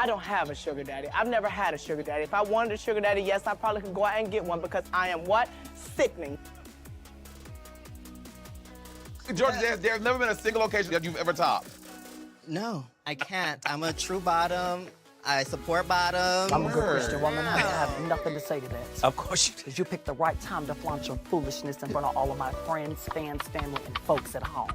I don't have a sugar daddy. I've never had a sugar daddy. If I wanted a sugar daddy, yes, I probably could go out and get one because I am what? Sickening. George, there's never been a single location that you've ever topped. No, I can't. I'm a true bottom. I support bottom. I'm a good Christian woman. I have nothing to say to that. Of course you do. Because you picked the right time to flaunt your foolishness in front of all of my friends, fans, family, and folks at home.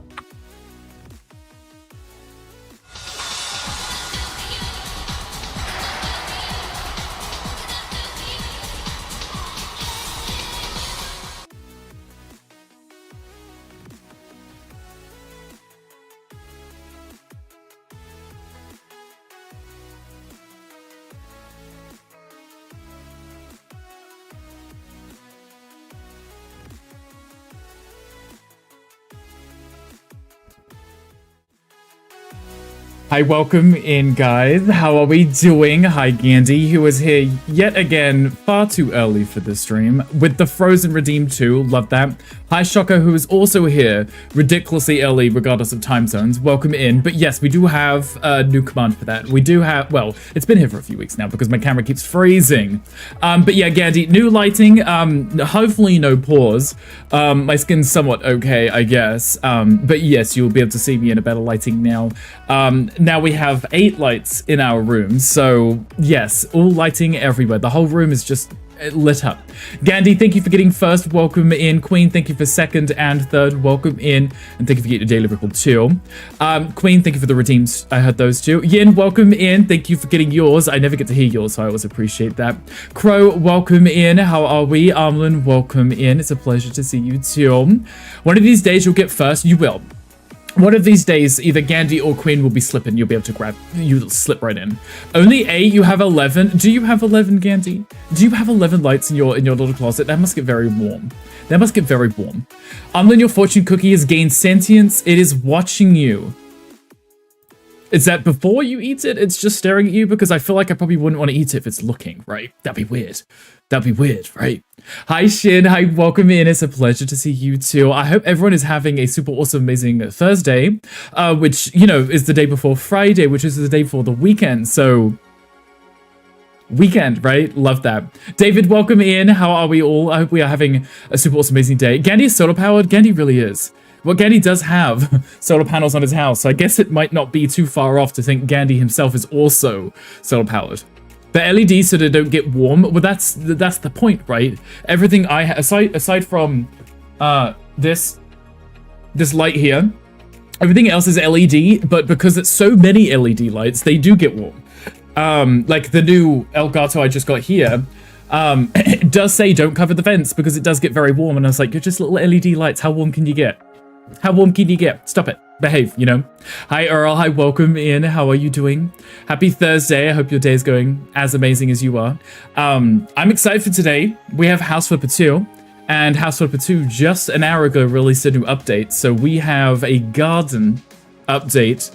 Hi, welcome in, guys. How are we doing? Hi, Gandhi, who is here yet again far too early for this stream with the Frozen Redeemed 2. Love that. Hi, Shocker, who is also here ridiculously early regardless of time zones. Welcome in. But yes, we do have a new command for that. We do have, well, it's been here for a few weeks now because my camera keeps freezing. But yeah, Gandhi, new lighting, hopefully no pause. My skin's somewhat okay, I guess. But yes, you'll be able to see me in a better lighting now. Now we have 8 lights in our room, so yes, all lighting everywhere. The whole room is just lit up. Gandhi, thank you for getting first. Welcome in. Queen, thank you for second and third. Welcome in. And thank you for getting your daily record too. Queen, thank you for the redeems. I heard those too. Yin, welcome in. Thank you for getting yours. I never get to hear yours, so I always appreciate that. Crow, welcome in. How are we? Armlin, welcome in. It's a pleasure to see you too. One of these days you'll get first. You will. One of these days, either Gandhi or Queen will be slipping. You'll be able to grab, you'll slip right in. Only 8, you have 11. Do you have 11, Gandhi? Do you have 11 lights in your little closet? That must get very warm. That must get very warm. Umlin, your fortune cookie has gained sentience. It is watching you. Is that before you eat it? It's just staring at you? Because I feel like I probably wouldn't want to eat it if it's looking, right? That'd be weird. That'd be weird, right? Hi, Shin. Hi, welcome in. It's a pleasure to see you too. I hope everyone is having a super awesome, amazing Thursday, which, you know, is the day before Friday, which is the day before the weekend. So, weekend, right? Love that. David, welcome in. How are we all? I hope we are having a super awesome, amazing day. Gandhi is solar powered. Gandhi really is. Well, Gandhi does have solar panels on his house, so I guess it might not be too far off to think Gandhi himself is also solar powered. The LEDs so they don't get warm. Well, that's the point, right? Everything I aside from this light here, everything else is LED. But because it's so many LED lights, they do get warm. Like the new Elgato I just got here. It does say don't cover the vents because it does get very warm. And I was like, you're just little LED lights. How warm can you get? How warm can you get? Stop it. Behave, you know? Hi, Earl. Hi, welcome in. How are you doing? Happy Thursday. I hope your day is going as amazing as you are. I'm excited for today. We have House Flipper 2, and House Flipper 2 just an hour ago released a new update. So we have a garden update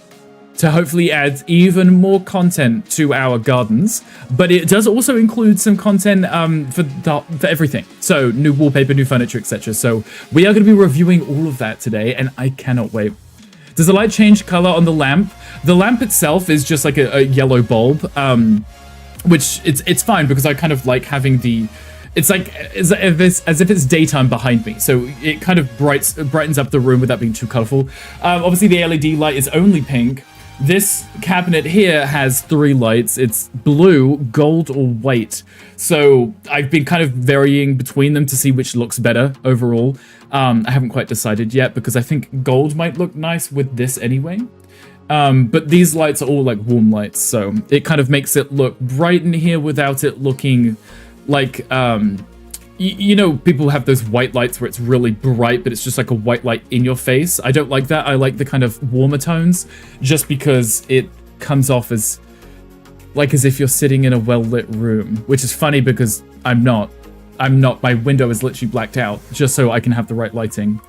to hopefully add even more content to our gardens, but it does also include some content for everything. So new wallpaper, new furniture, etc. So we are going to be reviewing all of that today, and I cannot wait. Does the light change color on the lamp? The lamp itself is just like a yellow bulb, which it's fine because I kind of like having the. It's like as if it's daytime behind me, so it kind of brightens up the room without being too colorful. Obviously, the LED light is only pink. This cabinet here has 3 lights. It's blue, gold, or white. So I've been kind of varying between them to see which looks better overall. I haven't quite decided yet because I think gold might look nice with this anyway. But these lights are all like warm lights, so it kind of makes it look bright in here without it looking like you know, people have those white lights where it's really bright, but it's just like a white light in your face. I don't like that. I like the kind of warmer tones just because it comes off as if you're sitting in a well-lit room, which is funny because I'm not. My window is literally blacked out just so I can have the right lighting.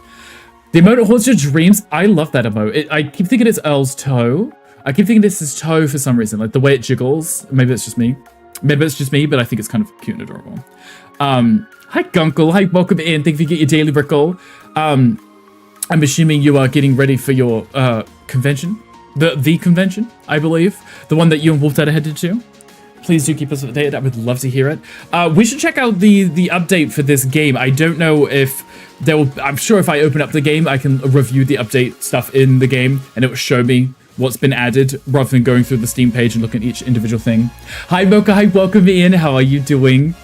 The emote that haunts your dreams. I love that emote. I keep thinking it's Earl's toe. I keep thinking this is toe for some reason, like the way it jiggles. Maybe it's just me. Maybe it's just me, but I think it's kind of cute and adorable. Hi, Gunkle. Hi, welcome in. Thank you for getting your daily rickle. I'm assuming you are getting ready for your convention The convention, I believe. The one that you and Wolf Dad are headed to. Please do keep us updated. I would love to hear it. We should check out the update for this game. I don't know if there will... I'm sure if I open up the game, I can review the update stuff in the game, and it will show me what's been added, rather than going through the Steam page and looking at each individual thing. Hi, Mocha. Hi, welcome in. How are you doing?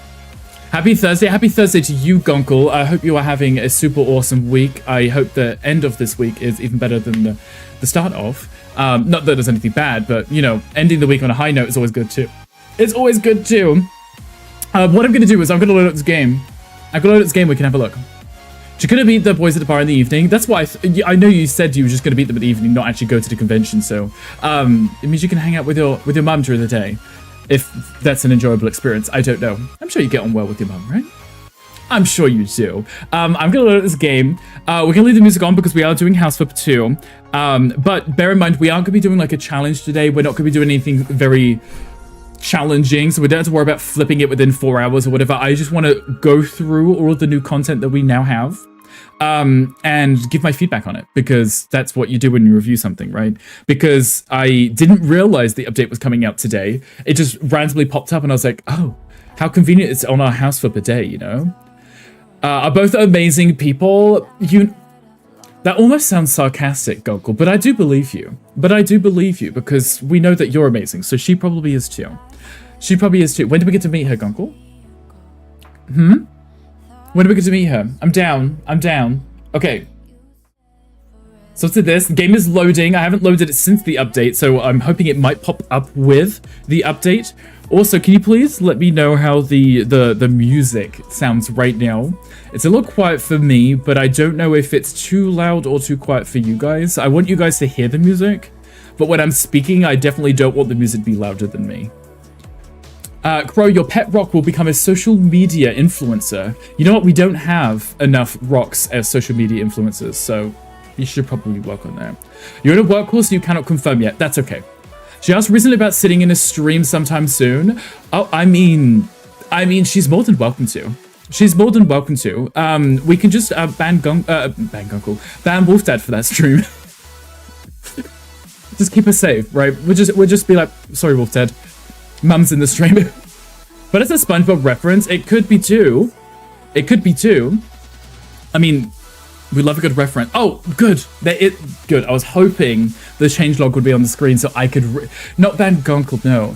Happy Thursday. Happy Thursday to you, Gonkel. I hope you are having a super awesome week. I hope the end of this week is even better than the start of. Not that there's anything bad, but, you know, ending the week on a high note is always good, too. It's always good too. What I'm going to do is I'm going to load up this game. I'm going to load up this game. We can have a look. You're going to meet the boys at the bar in the evening. That's why I know you said you were just going to meet them in the evening, not actually go to the convention. So it means you can hang out with your mum during the day. If that's an enjoyable experience, I don't know. I'm sure you get on well with your mum, right? I'm sure you do. I'm going to load up this game. We're going to leave the music on because we are doing House Flip 2. But bear in mind, we aren't going to be doing like a challenge today. We're not going to be doing anything very challenging, so we don't have to worry about flipping it within 4 hours or whatever. I just want to go through all of the new content that we now have and give my feedback on it, because that's what you do when you review something, right? Because I didn't realize the update was coming out today. It just randomly popped up and I was like, oh, how convenient it's on our House Flip a day, you know? Are both amazing people. That almost sounds sarcastic, Goggle, but I do believe you. Because we know that you're amazing, so she probably is too. She probably is too. When do we get to meet her, Goggle? When do we get to meet her? I'm down. Okay. So to this, the game is loading. I haven't loaded it since the update, so I'm hoping it might pop up with the update. Also, can you please let me know how the music sounds right now? It's a little quiet for me, but I don't know if it's too loud or too quiet for you guys. I want you guys to hear the music, but when I'm speaking, I definitely don't want the music to be louder than me. Crow, your pet rock will become a social media influencer. You know what? We don't have enough rocks as social media influencers, so you should probably work on that. You're in a work course, so you cannot confirm yet. That's okay. She asked recently about sitting in a stream sometime soon. Oh, I mean, she's more than welcome to. She's more than welcome to. We can just ban Wolf Dad for that stream. Just keep her safe, right? We'll just be like, sorry, Wolf Dad, Mum's in the stream. But it's a SpongeBob reference. It could be too. I mean, we love a good reference. Oh, good. Good. I was hoping the changelog would be on the screen so I could not ban Gunkle. No,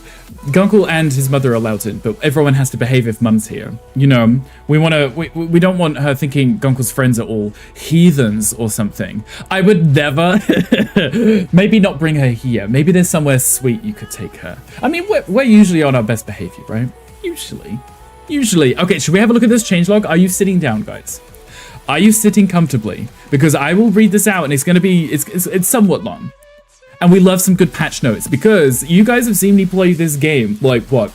Gunkle and his mother are allowed in, but everyone has to behave if Mum's here. You know, we don't want her thinking Gunkle's friends are all heathens or something. I would never. Maybe not bring her here. Maybe there's somewhere sweet you could take her. I mean, we're usually on our best behavior, right? Usually. Okay, should we have a look at this changelog? Are you sitting down, guys? Are you sitting comfortably? Because I will read this out and it's going to be, it's somewhat long. And we love some good patch notes because you guys have seen me play this game, like what,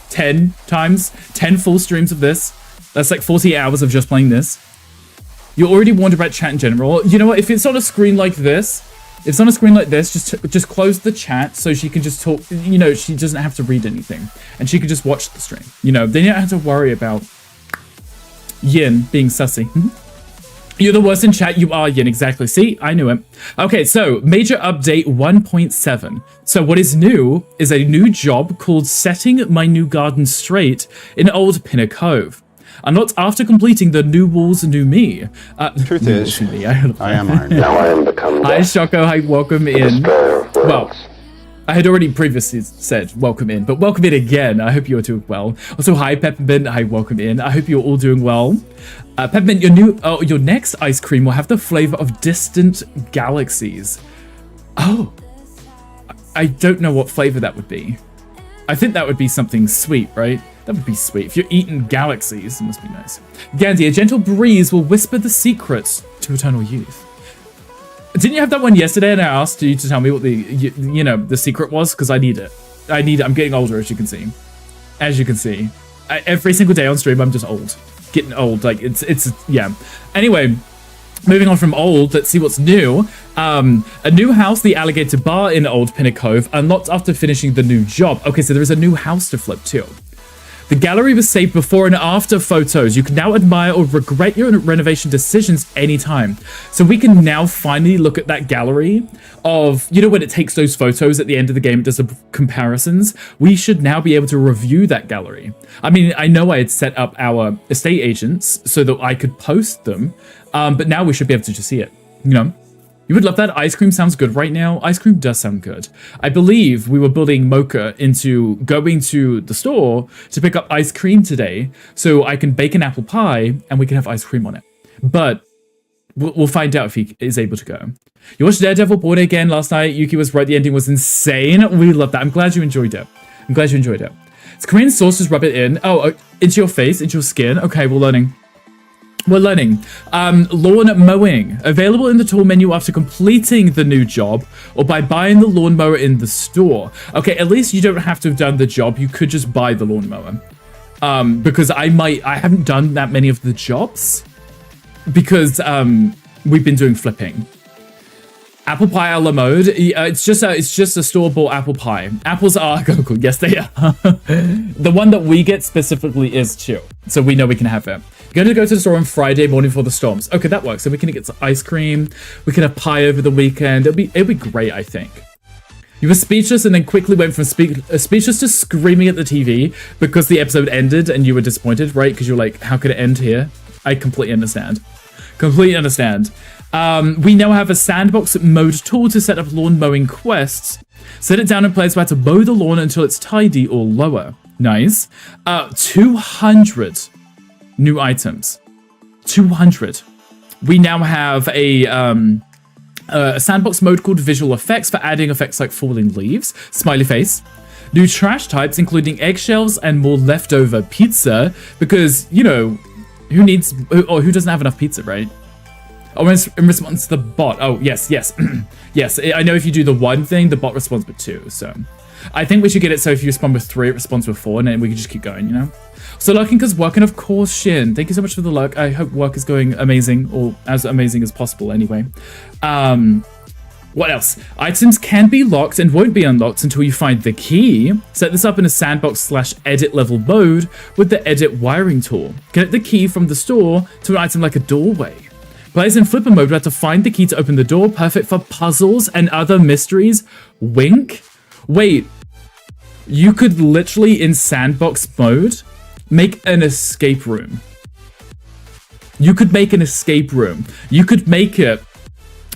10 times? 10 full streams of this? That's like 40 hours of just playing this. You're already warned about chat in general. You know what, if it's on a screen like this, just close the chat so she can just talk, you know, she doesn't have to read anything. And she can just watch the stream. You know, then you don't have to worry about Yin being sussy. You're the worst in chat. You are, Yin. Exactly. See, I knew it. Okay, so major update 1.7. So what is new is a new job called Setting My New Garden Straight in Old Pinner Cove. And not after completing the New Walls, New Me. Truth is, I am Iron Man. Now I am become Hi, Shoko. Hi, welcome in. Well, I had already previously said welcome in, but welcome in again. I hope you're doing well. Also, hi, Peppermint. Hi, welcome in. I hope you're all doing well. Peppermint, your next ice cream will have the flavor of distant galaxies. Oh, I don't know what flavor that would be. I think that would be something sweet, right? That would be sweet. If you're eating galaxies, it must be nice. Gandhi, a gentle breeze will whisper the secrets to eternal youth. Didn't you have that one yesterday and I asked you to tell me what the secret was? Because I need it. I'm getting older, as you can see. Every single day on stream, I'm just old. Getting old, like, yeah. Anyway, moving on from old, let's see what's new. A new house, the Alligator Bar in Old Pinner Cove, unlocked after finishing the new job. Okay, so there is a new house to flip too. The gallery was saved before and after photos. You can now admire or regret your renovation decisions anytime. So we can now finally look at that gallery of, you know, when it takes those photos at the end of the game, it does the comparisons. We should now be able to review that gallery. I mean, I know I had set up our estate agents so that I could post them, but now we should be able to just see it, you know? You would love that. Ice cream sounds good right now. Ice cream does sound good. I believe we were building Mocha into going to the store to pick up ice cream today so I can bake an apple pie and we can have ice cream on it. But we'll find out if he is able to go. You watched Daredevil Born Again last night. Yuki was right. The ending was insane. We love that. I'm glad you enjoyed it. I'm glad you enjoyed it. It's Korean sauce, just rub it in. Oh, into your face, into your skin. Okay, we're learning. We're learning. Lawn mowing. Available in the tool menu after completing the new job or by buying the lawnmower in the store. Okay, at least you don't have to have done the job. You could just buy the lawnmower. Because I haven't done that many of the jobs because we've been doing flipping. Apple pie a la mode. It's just a store-bought apple pie. Apples are cool. Yes, they are. The one that we get specifically is chill, so we know we can have it. Going to go to the store on Friday morning before the storms. Okay, that works. So we can get some ice cream. We can have pie over the weekend. It'll be great, I think. You were speechless and then quickly went from speechless to screaming at the TV because the episode ended and you were disappointed, right? Because you're like, how could it end here? I completely understand. Completely understand. We now have a sandbox mode tool to set up lawn mowing quests. Set it down and players will have to mow the lawn until it's tidy or lower. Nice. 200 new items. 200. We now have a sandbox mode called Visual Effects for adding effects like falling leaves. Smiley face. New trash types, including eggshells and more leftover pizza. Because, you know, who doesn't have enough pizza, right? Oh, in response to the bot. Oh, yes. Yes, I know if you do the one thing, the bot responds with 2. So I think we should get it so if you respond with 3, it responds with 4, and then we can just keep going, you know? So lurking because working, of course, Shin. Thank you so much for the lurk. I hope work is going amazing, or as amazing as possible anyway. What else? Items can be locked and won't be unlocked until you find the key. Set this up in a sandbox/edit level mode with the edit wiring tool. Get the key from the store to an item like a doorway. Players in flipper mode will have to find the key to open the door, perfect for puzzles and other mysteries. Wink? Wait, you could literally, in sandbox mode, make an escape room. You could make an escape room. You could make it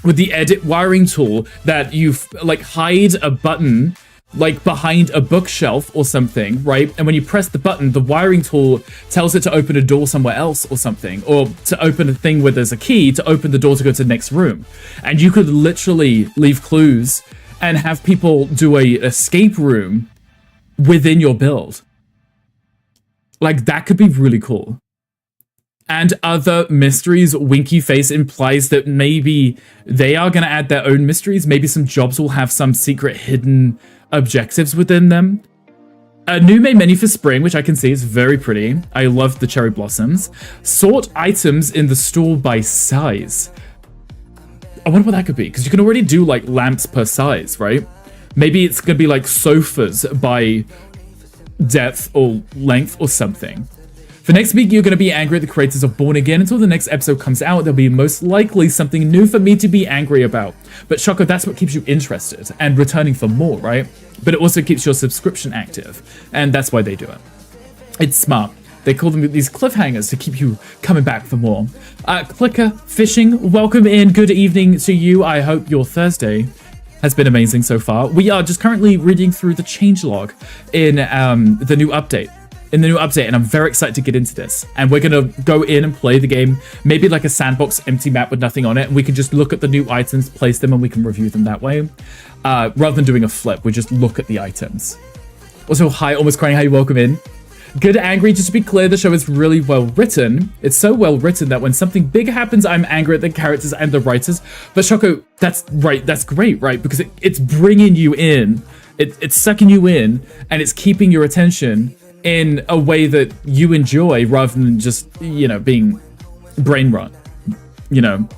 with the edit wiring tool that you like hide a button like behind a bookshelf or something, right? And when you press the button, the wiring tool tells it to open a door somewhere else or something, or to open a thing where there's a key to open the door to go to the next room. And you could literally leave clues and have people do a escape room within your build. Like, that could be really cool. And other mysteries, Winky Face implies that maybe they are going to add their own mysteries. Maybe some jobs will have some secret hidden objectives within them. A new main menu for spring, which I can see is very pretty. I love the cherry blossoms. Sort items in the store by size. I wonder what that could be, because you can already do like lamps per size, right? Maybe it's going to be like sofas by depth or length or something. For next week, you're going to be angry at the creators of Born Again. Until the next episode comes out, there'll be most likely something new for me to be angry about. But Choco, that's what keeps you interested and returning for more, right? But it also keeps your subscription active. And that's why they do it. It's smart. They call them these cliffhangers to keep you coming back for more. Clicker Fishing, welcome in. Good evening to you. I hope your Thursday has been amazing so far. We are just currently reading through the changelog in the new update. And I'm very excited to get into this. And we're gonna go in and play the game, maybe like a sandbox empty map with nothing on it, and we can just look at the new items, place them, and we can review them that way. Rather than doing a flip, we just look at the items. Also, hi, Almost Crying, how you welcome in. Good Angry, just to be clear, the show is really well written. It's so well written that when something big happens, I'm angry at the characters and the writers. But Choco, that's right, that's great, right? Because it's bringing you in, it's sucking you in, and it's keeping your attention in a way that you enjoy rather than just, you know, being brain rot, you know.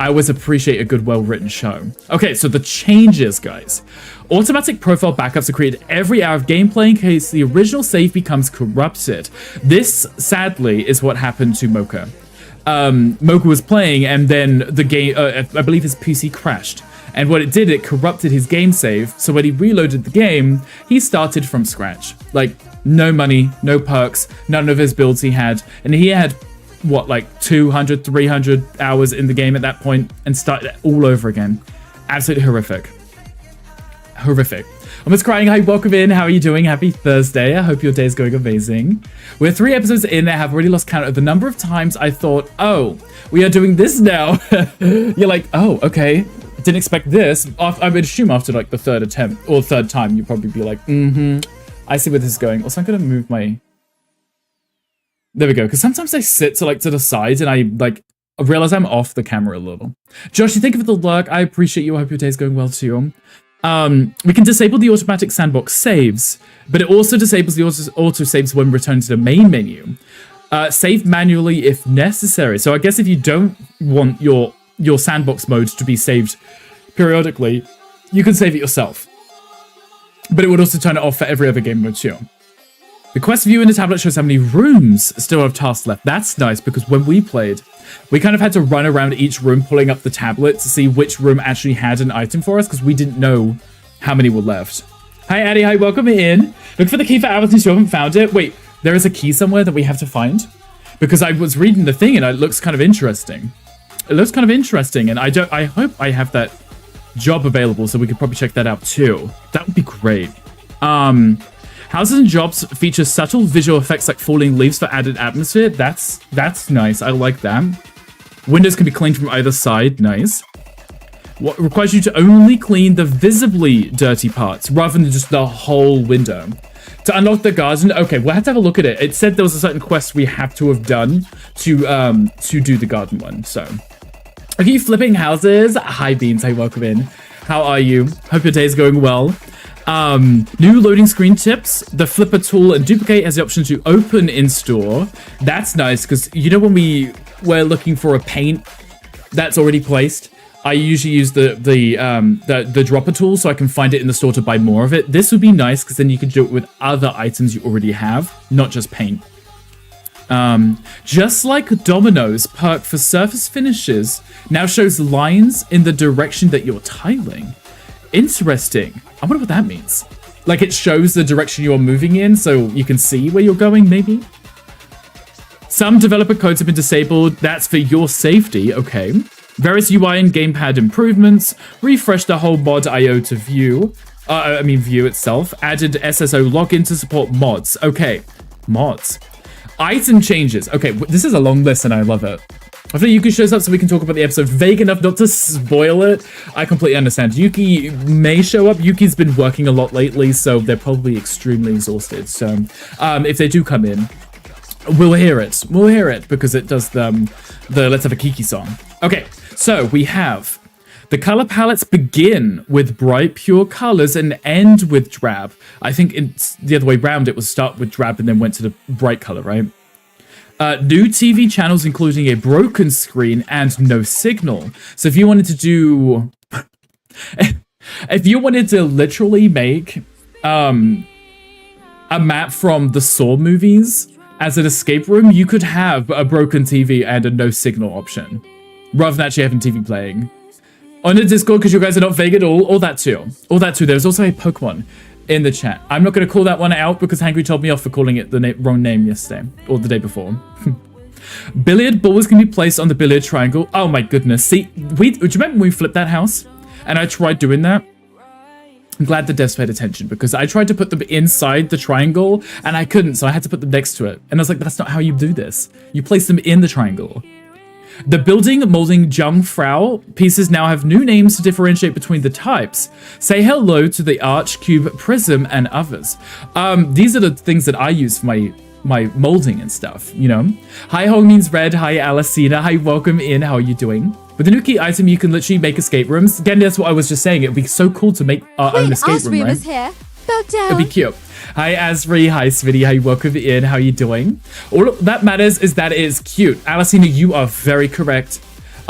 I always appreciate a good, well-written show. Okay, so the changes, guys. Automatic profile backups are created every hour of gameplay in case the original save becomes corrupted. This, sadly, is what happened to Mocha. Mocha was playing, and then the game, I believe his PC crashed. And what it did, it corrupted his game save. So when he reloaded the game, he started from scratch. Like, no money, no perks, none of his builds he had. And he had, what, like 200, 300 hours in the game at that point and started all over again. Absolutely horrific. Horrific. I'm just crying. Hi, welcome in. How are you doing? Happy Thursday. I hope your day is going amazing. We're 3 episodes in. I have already lost count of the number of times I thought, oh, we are doing this now. You're like, oh, okay. Didn't expect this. I would assume after like the third attempt or third time, you'd probably be like, I see where this is going. Also, I'm going to move my... There we go. Because sometimes I sit to the side and I realize I'm off the camera a little. Josh, you think of the lurk. I appreciate you. I hope your day's going well too. We can disable the automatic sandbox saves, but it also disables the auto saves when returning to the main menu. Save manually if necessary. So I guess if you don't want your sandbox mode to be saved periodically, you can save it yourself. But it would also turn it off for every other game mode too. The quest view in the tablet shows how many rooms still have tasks left. That's nice because when we played, we kind of had to run around each room pulling up the tablet to see which room actually had an item for us because we didn't know how many were left. Hi, Addie. Hi, welcome in. Look for the key for hours and you haven't found it. Wait, there is a key somewhere that we have to find? Because I was reading the thing and it looks kind of interesting. It looks kind of interesting and I hope I have that job available so we could probably check that out too. That would be great. Houses and jobs feature subtle visual effects like falling leaves for added atmosphere. That's nice. I like that. Windows can be cleaned from either side. Nice. What requires you to only clean the visibly dirty parts rather than just the whole window. To unlock the garden, okay, we'll have to have a look at it. It said there was a certain quest we have to have done to do the garden one. So, are you flipping houses? Hi, Beans. Hey, welcome in. How are you? Hope your day is going well. New loading screen tips. The flipper tool and duplicate has the option to open in store. That's nice because you know when we're looking for a paint that's already placed, I usually use the dropper tool so I can find it in the store to buy more of it. This would be nice because then you can do it with other items you already have, not just paint. Just like Domino's perk for surface finishes now shows lines in the direction that you're tiling. Interesting. I wonder what that means. Like it shows the direction you're moving in so you can see where you're going, maybe? Some developer codes have been disabled. That's for your safety. Okay. Various UI and gamepad improvements. Refresh the whole mod IO to view. View itself. Added SSO login to support mods. Okay. Mods. Item changes. Okay, this is a long list and I love it. After Yuki shows up so we can talk about the episode vague enough not to spoil it, I completely understand. Yuki may show up. Yuki's been working a lot lately, so they're probably extremely exhausted. So if they do come in, we'll hear it. We'll hear it because it does the Let's Have a Kiki song. Okay, so we have the color palettes begin with bright, pure colors and end with drab. I think it's the other way around. It was start with drab and then went to the bright color, right? New TV channels, including a broken screen and no signal. So if you wanted to do... if you wanted to literally make a map from the Saw movies as an escape room, you could have a broken TV and a no signal option, rather than actually having TV playing. On the Discord, because you guys are not vague at all that too. All that too. There's also a Pokemon in the chat. I'm not going to call that one out because Hangry told me off for calling it the wrong name yesterday or the day before. Billiard balls can be placed on the billiard triangle. Oh my goodness. See, do you remember when we flipped that house and I tried doing that? I'm glad the devs paid attention because I tried to put them inside the triangle and I couldn't, so I had to put them next to it. And I was like, that's not how you do this. You place them in the triangle. The building, molding, Jungfrau pieces now have new names to differentiate between the types. Say hello to the arch, cube, prism, and others. These are the things that I use for my molding and stuff, you know? Hi, Hong means red. Hi, Alicina. Hi, welcome in. How are you doing? With the new key item, you can literally make escape rooms. Again, that's what I was just saying. It would be so cool to make our own escape room, right? Here. Bow down. It'd be cute. Hi, Asri. Hi, Smitty. Hi, welcome in. How are you doing? All that matters is that it is cute. Alicina, you are very correct.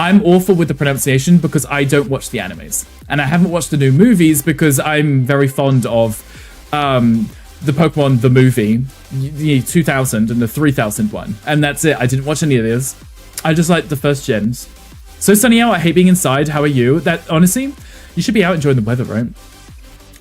I'm awful with the pronunciation because I don't watch the animes. And I haven't watched the new movies because I'm very fond of the Pokemon, the movie, the 2000 and the 3000 one. And that's it. I didn't watch any of these. I just like the first gens. So Sunny Owl, I hate being inside. How are you? That, honestly, you should be out enjoying the weather, right?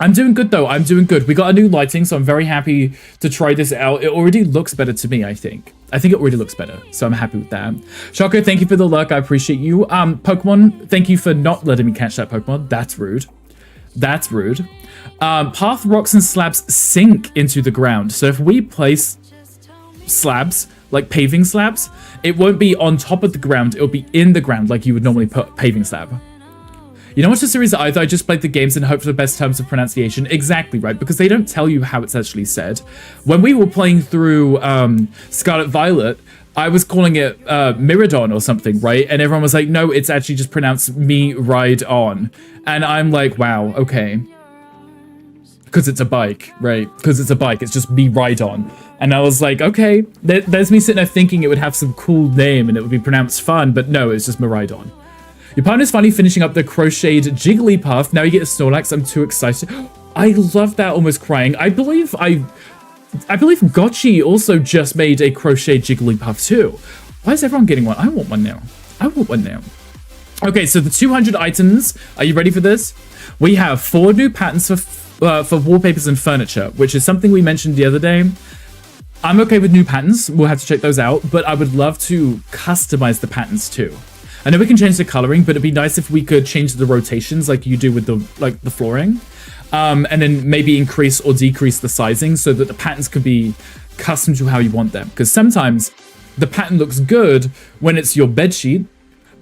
I'm doing good though. I'm doing good. We got a new lighting, so I'm very happy to try this out. It already looks better to me, I think. I think it already looks better, so I'm happy with that. Shoko, thank you for the luck. I appreciate you. Pokemon, thank you for not letting me catch that Pokemon. That's rude. That's rude. Path rocks and slabs sink into the ground. So if we place slabs, like paving slabs, it won't be on top of the ground. It'll be in the ground like you would normally put paving slab. You don't watch the series either. I just played the games and hope for the best terms of pronunciation. Exactly, right? Because they don't tell you how it's actually said. When we were playing through Scarlet Violet, I was calling it Miradon or something, right? And everyone was like, no, it's actually just pronounced me ride on. And I'm like, wow, okay. Because it's a bike, right? Because it's a bike. It's just me ride on. And I was like, okay. There's me sitting there thinking it would have some cool name and it would be pronounced fun. But no, it's just Miraidon. Your partner's finally finishing up the crocheted Jigglypuff. Now you get a Snorlax. I'm too excited. I love that, almost crying. I believe Gotchi also just made a crocheted Jigglypuff too. Why is everyone getting one? I want one now. I want one now. Okay, so the 200 items. Are you ready for this? We have 4 new patterns for wallpapers and furniture, which is something we mentioned the other day. I'm okay with new patterns. We'll have to check those out, but I would love to customize the patterns too. I know we can change the coloring, but it'd be nice if we could change the rotations like you do with the flooring. And then maybe increase or decrease the sizing so that the patterns could be custom to how you want them. Because sometimes the pattern looks good when it's your bedsheet,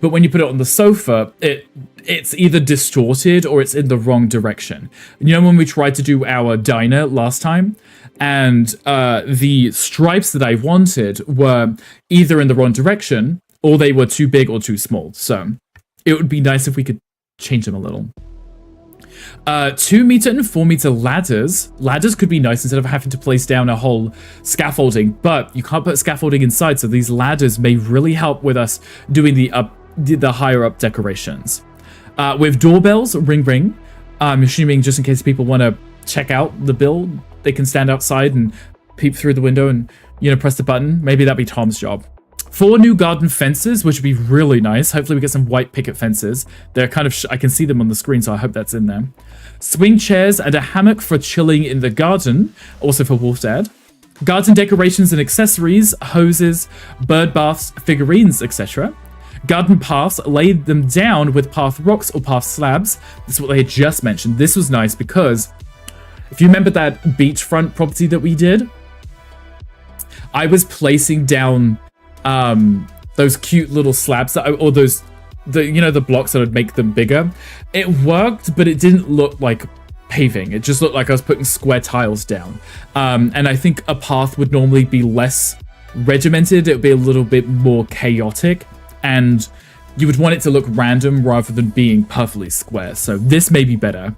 but when you put it on the sofa, it's either distorted or it's in the wrong direction. You know when we tried to do our diner last time, and the stripes that I wanted were either in the wrong direction, or they were too big or too small. So it would be nice if we could change them a little. 2 meter and 4 meter ladders. Ladders could be nice instead of having to place down a whole scaffolding, but you can't put scaffolding inside, so these ladders may really help with us doing the higher up decorations. With doorbells, ring ring. I'm assuming just in case people want to check out the build, they can stand outside and peep through the window and, you know, press the button. Maybe that'd be Tom's job. 4 new garden fences, which would be really nice. Hopefully we get some white picket fences. They're kind of, I can see them on the screen, so I hope that's in there. Swing chairs and a hammock for chilling in the garden, also for Wolf Dad. Garden decorations and accessories, hoses, bird baths, figurines, etc. Garden paths, lay them down with path rocks or path slabs. This is what they had just mentioned. This was nice because if you remember that beachfront property that we did, I was placing down those cute little slabs that or the blocks that would make them bigger. It worked, but it didn't look like paving. It just looked like I was putting square tiles down. And I think a path would normally be less regimented. It would be a little bit more chaotic, and you would want it to look random rather than being perfectly square. So this may be better.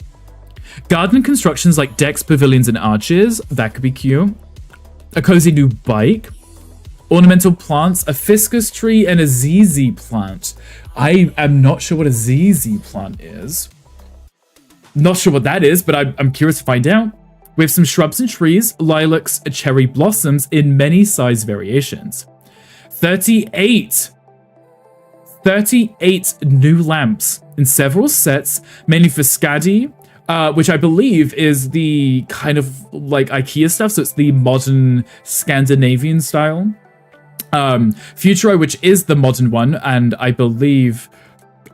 Garden constructions like decks, pavilions, and arches. That could be cute. A cozy new bike. Ornamental plants, a fiscus tree, and a ZZ plant. I am not sure what a ZZ plant is. Not sure what that is, but I'm curious to find out. We have some shrubs and trees, lilacs, cherry blossoms in many size variations. 38 new lamps in several sets, mainly for Skadi, which I believe is the kind of like IKEA stuff, so it's the modern Scandinavian style. Futuro, which is the modern one, and I believe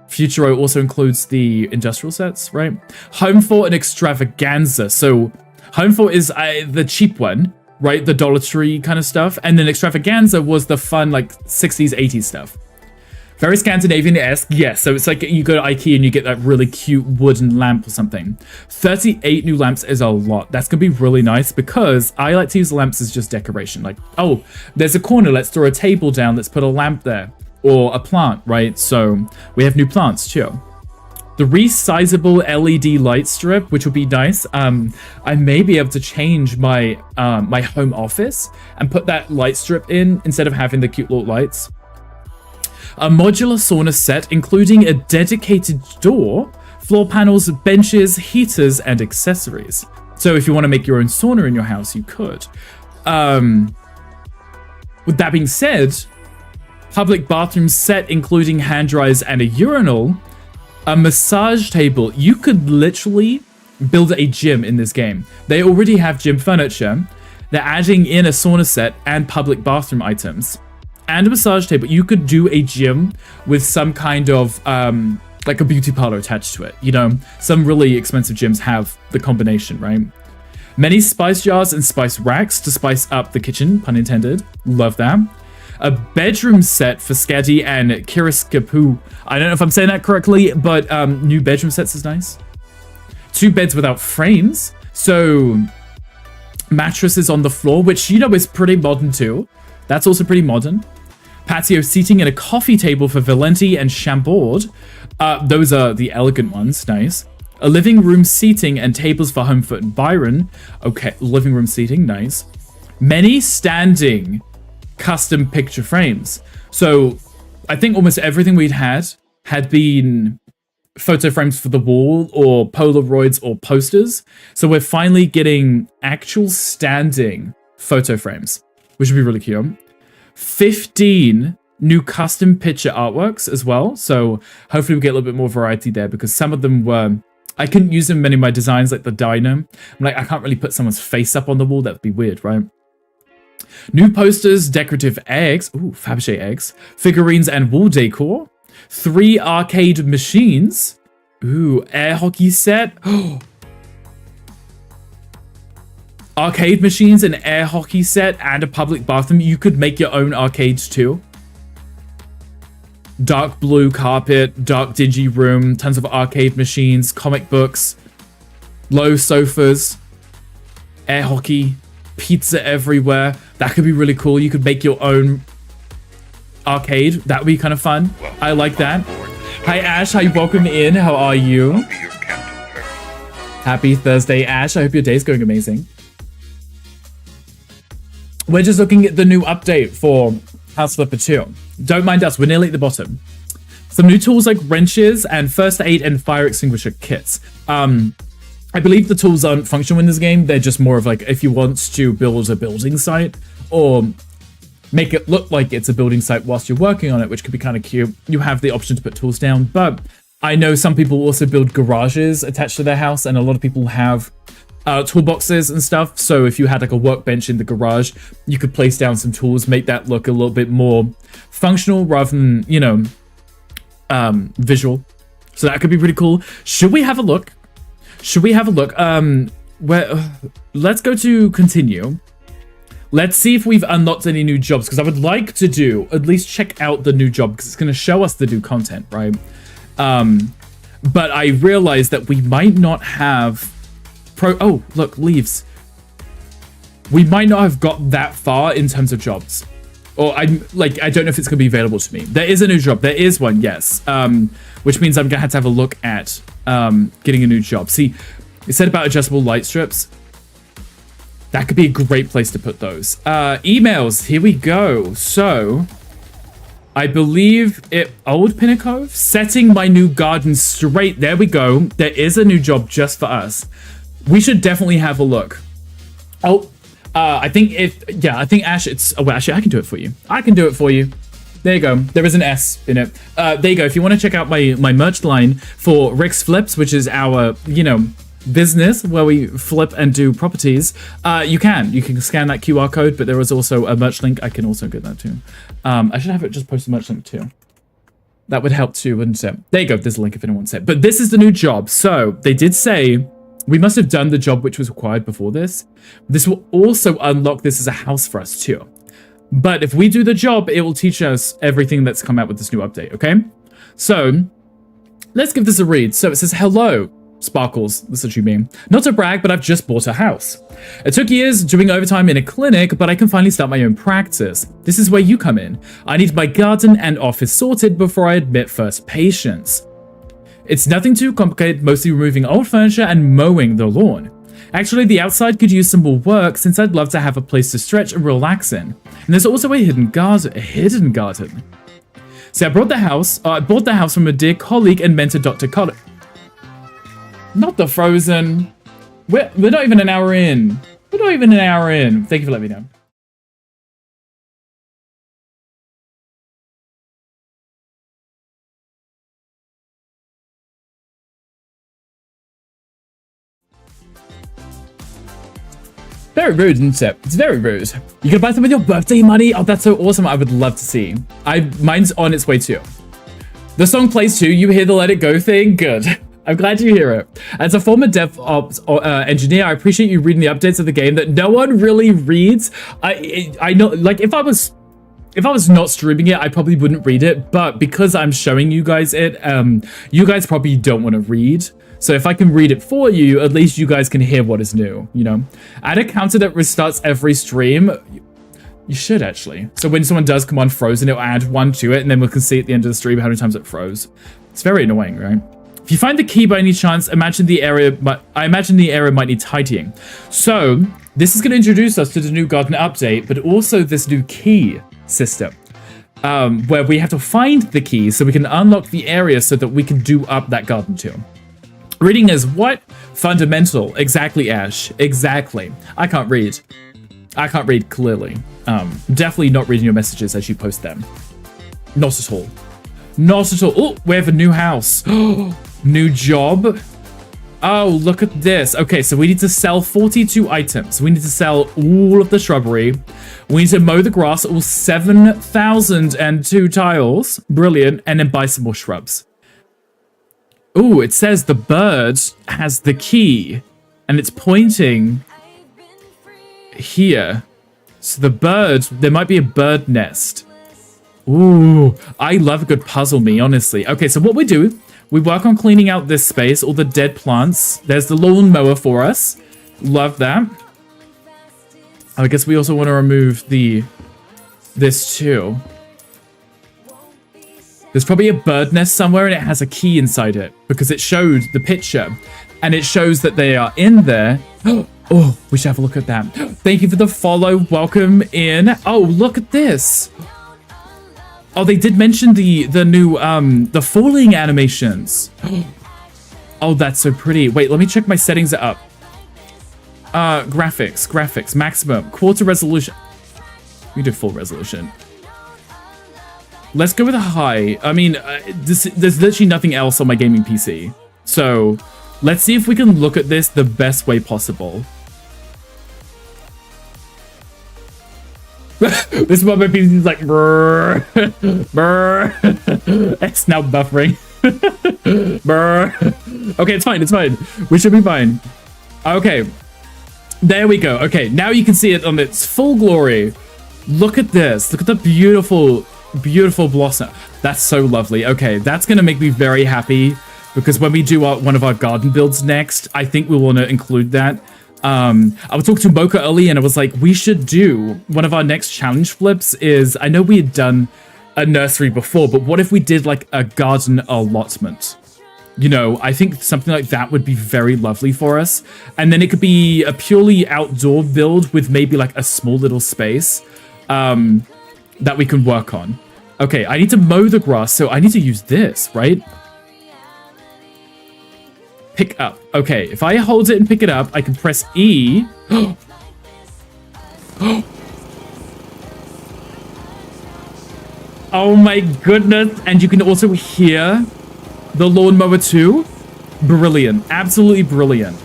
Futuro also includes the industrial sets, right? Home for an extravaganza. So Home for is the cheap one, right? The Dollar Tree kind of stuff. And then extravaganza was the fun, like 60s, 80s stuff. Very Scandinavian-esque, yes. So it's like you go to IKEA and you get that really cute wooden lamp or something. 38 new lamps is a lot. That's going to be really nice because I like to use lamps as just decoration. Like, oh, there's a corner. Let's throw a table down. Let's put a lamp there. Or a plant, right? So we have new plants too. The resizable LED light strip, which would be nice. I may be able to change my my home office and put that light strip in instead of having the cute little lights. A modular sauna set including a dedicated door, floor panels, benches, heaters, and accessories. So if you want to make your own sauna in your house, you could. With that being said, public bathroom set including hand dryers and a urinal, a massage table. You could literally build a gym in this game. They already have gym furniture. They're adding in a sauna set and public bathroom items and a massage table. You could do a gym with some kind of like a beauty parlor attached to it. You know, some really expensive gyms have the combination, right? Many spice jars and spice racks to spice up the kitchen, pun intended. Love that. A bedroom set for Skadi and Kiriskapu. I don't know if I'm saying that correctly, but new bedroom sets is nice. 2 beds without frames. So mattresses on the floor, which, you know, is pretty modern too. That's also pretty modern. Patio seating and a coffee table for Valenti and Chambord. Those are the elegant ones. Nice. A living room seating and tables for Homefoot and Byron. Okay, living room seating. Nice. Many standing custom picture frames. So I think almost everything we'd had been photo frames for the wall or Polaroids or posters. So we're finally getting actual standing photo frames, which would be really cute. 15 new custom picture artworks as well. So hopefully we get a little bit more variety there, because some of them were, I couldn't use them in many of my designs, like the dino. I'm like, I can't really put someone's face up on the wall. That'd be weird, right? New posters, decorative eggs, ooh, Fabergé eggs, figurines and wall decor. 3 arcade machines. Ooh, air hockey set. Arcade machines, an air hockey set, and a public bathroom. You could make your own arcades too. Dark blue carpet, dark dingy room, tons of arcade machines, comic books, low sofas, air hockey, pizza everywhere. That could be really cool. You could make your own arcade. That would be kind of fun. I like that. Hi Ash, hi, welcome in. How are you? Happy Thursday, Ash. I hope your day's going amazing. We're just looking at the new update for House Flipper 2. Don't mind us, we're nearly at the bottom. Some new tools like wrenches and first aid and fire extinguisher kits. I believe the tools aren't functional in this game. They're just more of like, if you want to build a building site or make it look like it's a building site whilst you're working on it, which could be kind of cute, you have the option to put tools down. But I know some people also build garages attached to their house, and a lot of people have toolboxes and stuff. So if you had like a workbench in the garage, you could place down some tools, make that look a little bit more functional rather than, you know, visual. So that could be pretty cool. Should we have a look? Let's go to continue. Let's see if we've unlocked any new jobs, because I would like to at least check out the new job, because it's going to show us the new content, right? But I realized that we might not have oh, look, leaves. We might not have got that far in terms of jobs. Or I don't know if it's going to be available to me. There is a new job. There is one, yes. Which means I'm going to have a look at getting a new job. See, it said about adjustable light strips. That could be a great place to put those. Emails, here we go. So, I believe Old Pinnacove? Setting my new garden straight. There we go. There is a new job just for us. We should definitely have a look. Oh, I think Ash, well, actually, I can do it for you. I can do it for you. There you go. There is an S in it. There you go. If you want to check out my merch line for Rick's Flips, which is our, you know, business where we flip and do properties, you can scan that QR code, but there is also a merch link. I can also get that too. I should have it just post a merch link too. That would help too, wouldn't it? There you go. There's a link if anyone wants it. But this is the new job. So they did say we must have done the job which was required before this. This will also unlock this as a house for us too. But if we do the job, it will teach us everything that's come out with this new update, okay? So let's give this a read. So it says, hello, Sparkles. This is what you mean. Not to brag, but I've just bought a house. It took years doing overtime in a clinic, but I can finally start my own practice. This is where you come in. I need my garden and office sorted before I admit first patients. It's nothing too complicated, mostly removing old furniture and mowing the lawn. Actually, the outside could use some more work since I'd love to have a place to stretch and relax in. And there's also a hidden garden. So I bought the house from a dear colleague and mentor, Dr. Collins. Not the Frozen. We're not even an hour in. We're not even an hour in. Thank you for letting me know. Very rude, isn't it? It's very rude. You can buy some with your birthday money? Oh, that's so awesome. I would love to see. Mine's on its way too. The song plays too. You hear the Let It Go thing? Good. I'm glad you hear it. As a former DevOps engineer, I appreciate you reading the updates of the game that no one really reads. I know, like, if I was not streaming it, I probably wouldn't read it. But because I'm showing you guys it, you guys probably don't want to read. So if I can read it for you, at least you guys can hear what is new, you know? Add a counter that restarts every stream. You should, actually. So when someone does come on frozen, it'll add one to it, and then we can see at the end of the stream how many times it froze. It's very annoying, right? If you find the key by any chance, I imagine the area might need tidying. So this is going to introduce us to the new garden update, but also this new key system. Where we have to find the key so we can unlock the area so that we can do up that garden too. Reading is what? Fundamental. Exactly, Ash. Exactly. I can't read. I can't read clearly. Definitely not reading your messages as you post them. Not at all. Not at all. Oh, we have a new house. New job. Oh, look at this. Okay, so we need to sell 42 items. We need to sell all of the shrubbery. We need to mow the grass, all 7,002 tiles. Brilliant. And then buy some more shrubs. Oh, it says the bird has the key, and it's pointing here. So the bird, there might be a bird nest. Ooh, I love a good puzzle me, honestly. Okay, so what we do, we work on cleaning out this space, all the dead plants. There's the lawn mower for us. Love that. I guess we also want to remove this too. There's probably a bird nest somewhere and it has a key inside it because it showed the picture and it shows that they are in there. Oh, we should have a look at that. Thank you for the follow. Welcome in. Oh, look at this. Oh, they did mention the new, the falling animations. Oh, that's so pretty. Wait, let me check my settings up. Graphics, maximum, quarter resolution. We did full resolution. Let's go with a high. I mean, there's literally nothing else on my gaming PC. So let's see if we can look at this the best way possible. This is what my PC is like, brr, brr. It's now buffering. Brr. Okay, it's fine, it's fine. We should be fine. Okay, there we go. Okay, now you can see it on its full glory. Look at this. Look at the beautiful blossom. That's so lovely. Okay, that's gonna make me very happy because when we do one of our garden builds next, I think we want to include that. I was talking to Mocha earlier and I was like, we should do one of our next challenge flips is, I know we had done a nursery before, but what if we did like a garden allotment? You know, I think something like that would be very lovely for us. And then it could be a purely outdoor build with maybe like a small little space that we can work on. Okay, I need to mow the grass, so I need to use this, right? Pick up. Okay, if I hold it and pick it up, I can press E. Oh my goodness. And you can also hear the lawnmower too. Brilliant. Absolutely brilliant.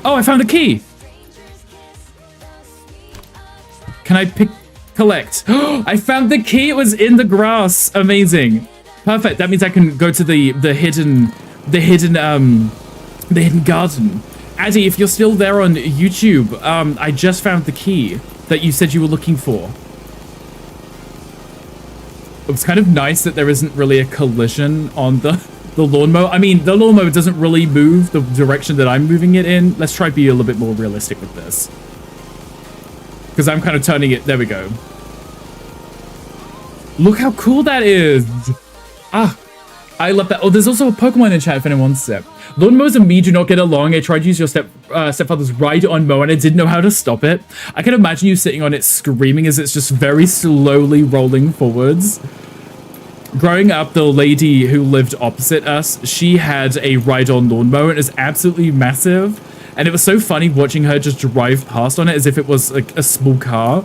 Oh, I found a key. Can I collect? I found the key. It was in the grass. Amazing. Perfect. That means I can go to the hidden garden. Addy, if you're still there on YouTube, I just found the key that you said you were looking for. It's kind of nice that there isn't really a collision on the lawnmower. I mean, the lawnmower doesn't really move the direction that I'm moving it in. Let's try to be a little bit more realistic with this. Because I'm kind of turning it. There we go. Look how cool that is. Ah, I love that. Oh, there's also a Pokemon in chat if anyone wants it. Lawnmowers and me do not get along. I tried to use your stepfather's ride-on mower and I didn't know how to stop it. I can imagine you sitting on it screaming as it's just very slowly rolling forwards. Growing up, the lady who lived opposite us, she had a ride-on lawnmower and it was absolutely massive. And it was so funny watching her just drive past on it as if it was like a small car.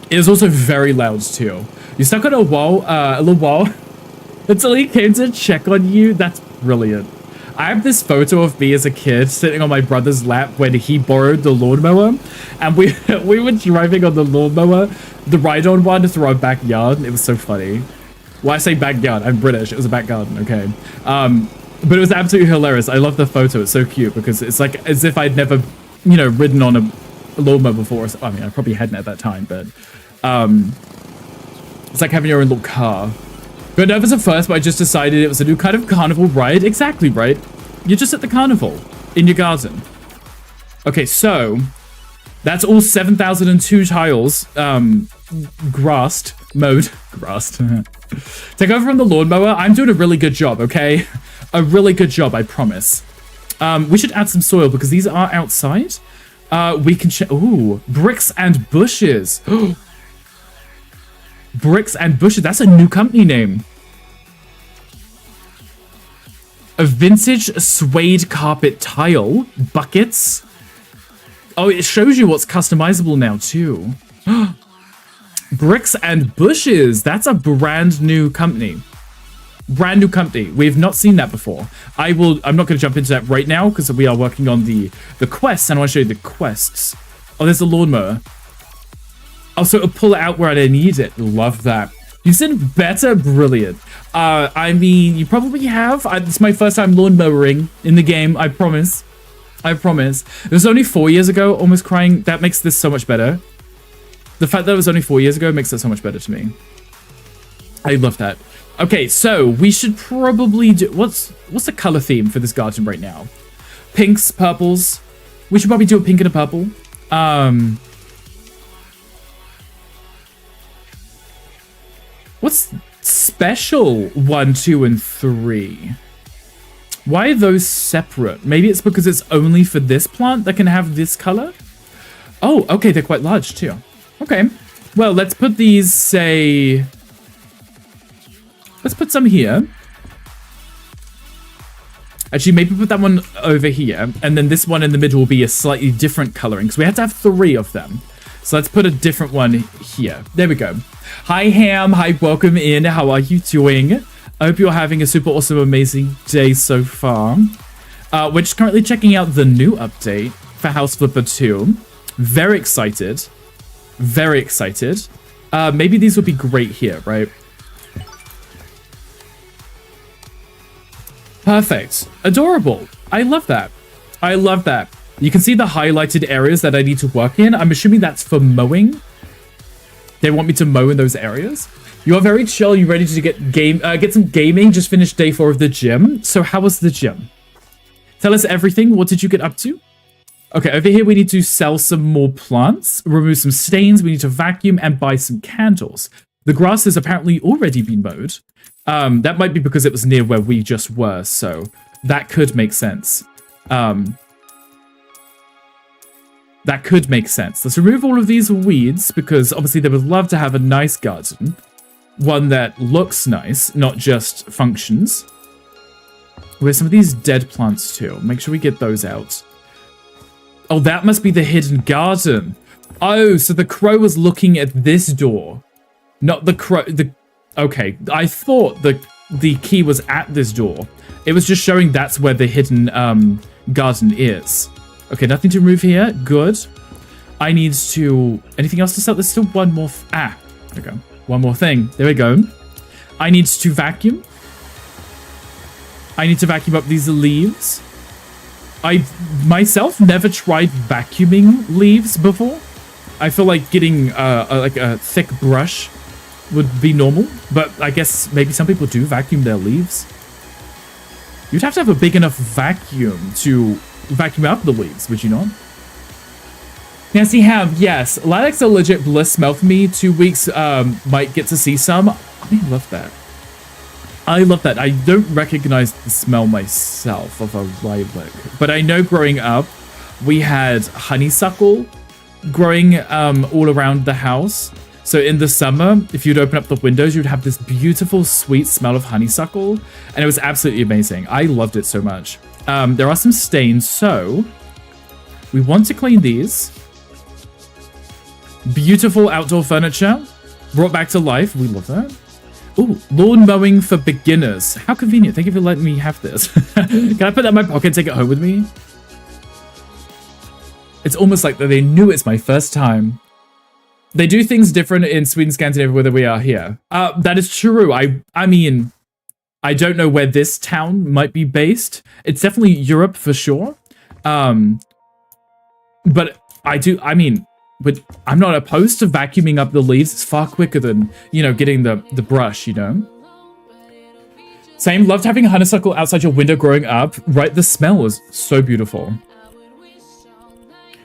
It was also very loud too. You stuck on a little wall until he came to check on you. That's brilliant. I have this photo of me as a kid sitting on my brother's lap when he borrowed the lawnmower, and we were driving on the lawnmower, the ride-on one, through our backyard. It was so funny. Well, I say backyard. I'm British. It was a back garden. Okay. But it was absolutely hilarious. I love the photo. It's so cute because it's like as if I'd never, you know, ridden on a lawnmower before. I mean, I probably hadn't at that time, but it's like having your own little car. Got nervous at first, but I just decided it was a new kind of carnival ride. Exactly, right? You're just at the carnival in your garden. Okay, so that's all 7,002 tiles grassed. Take over from the lawnmower. I'm doing a really good job, okay? A really good job, I promise. We should add some soil because these are outside. We can check. Ooh, bricks and bushes. Bricks and bushes. That's a new company name. A vintage suede carpet tile. Buckets. Oh, it shows you what's customizable now too. Bricks and bushes. That's a brand new company. Brand new company. We've not seen that before. I'm not going to jump into that right now because we are working on the quests, and I want to show you the quests. Oh, there's a lawnmower. Oh, so it'll pull it out where I need it. Love that. You said better? Brilliant. I mean, you probably have. It's my first time lawnmowering in the game. I promise. I promise. It was only 4 years ago. Almost crying. That makes this so much better. The fact that it was only 4 years ago makes it so much better to me. I love that. Okay, so we should probably do... What's the color theme for this garden right now? Pinks, purples. We should probably do a pink and a purple. What's special 1, 2, and 3? Why are those separate? Maybe it's because it's only for this plant that can have this color? Oh, okay, they're quite large too. Okay, well, let's put these, say... Let's put some here. Actually, maybe put that one over here, and then this one in the middle will be a slightly different coloring, because we have to have 3 of them. So let's put a different one here. There we go. Hi, Ham. Hi, welcome in. How are you doing? I hope you're having a super awesome, amazing day so far. We're just currently checking out the new update for House Flipper 2. Very excited. Very excited. Maybe these would be great here, right? Perfect. Adorable. I love that. I love that. You can see the highlighted areas that I need to work in. I'm assuming that's for mowing. They want me to mow in those areas. You are very chill. You ready to get some gaming? Just finished day 4 of the gym. So how was the gym? Tell us everything. What did you get up to? Okay, over here we need to sell some more plants, remove some stains, we need to vacuum and buy some candles. The grass has apparently already been mowed. That might be because it was near where we just were, so that could make sense. That could make sense. Let's remove all of these weeds because obviously they would love to have a nice garden. One that looks nice, not just functions. We have some of these dead plants too. Make sure we get those out. Oh, that must be the hidden garden. Oh, so the crow was looking at this door. Not the crow. Okay, I thought the key was at this door. It was just showing that's where the hidden garden is. Okay, nothing to remove here. Good. I need to... Anything else to sell? There's still one more... there we go. One more thing. There we go. I need to vacuum. I need to vacuum up these leaves. I myself never tried vacuuming leaves before. I feel like getting like a thick brush would be normal, but I guess maybe some people do vacuum their leaves. You'd have to have a big enough vacuum to vacuum up the leaves, would you not? Nancy Ham, yes. Lilacs are legit bliss smell for me. 2 weeks might get to see some. I love that. I love that. I don't recognize the smell myself of a lilac, but I know growing up, we had honeysuckle growing all around the house. So in the summer, if you'd open up the windows, you'd have this beautiful, sweet smell of honeysuckle, and it was absolutely amazing. I loved it so much. There are some stains, so we want to clean these. Beautiful outdoor furniture brought back to life. We love that. Ooh, lawn mowing for beginners. How convenient. Thank you for letting me have this. Can I put that in my pocket and take it home with me? It's almost like they knew it's my first time. They do things different in Sweden, Scandinavia, than we are here. That is true. I mean, I don't know where this town might be based. It's definitely Europe for sure. But but I'm not opposed to vacuuming up the leaves. It's far quicker than, you know, getting the brush, you know? Same, loved having honeysuckle outside your window growing up. Right, the smell is so beautiful.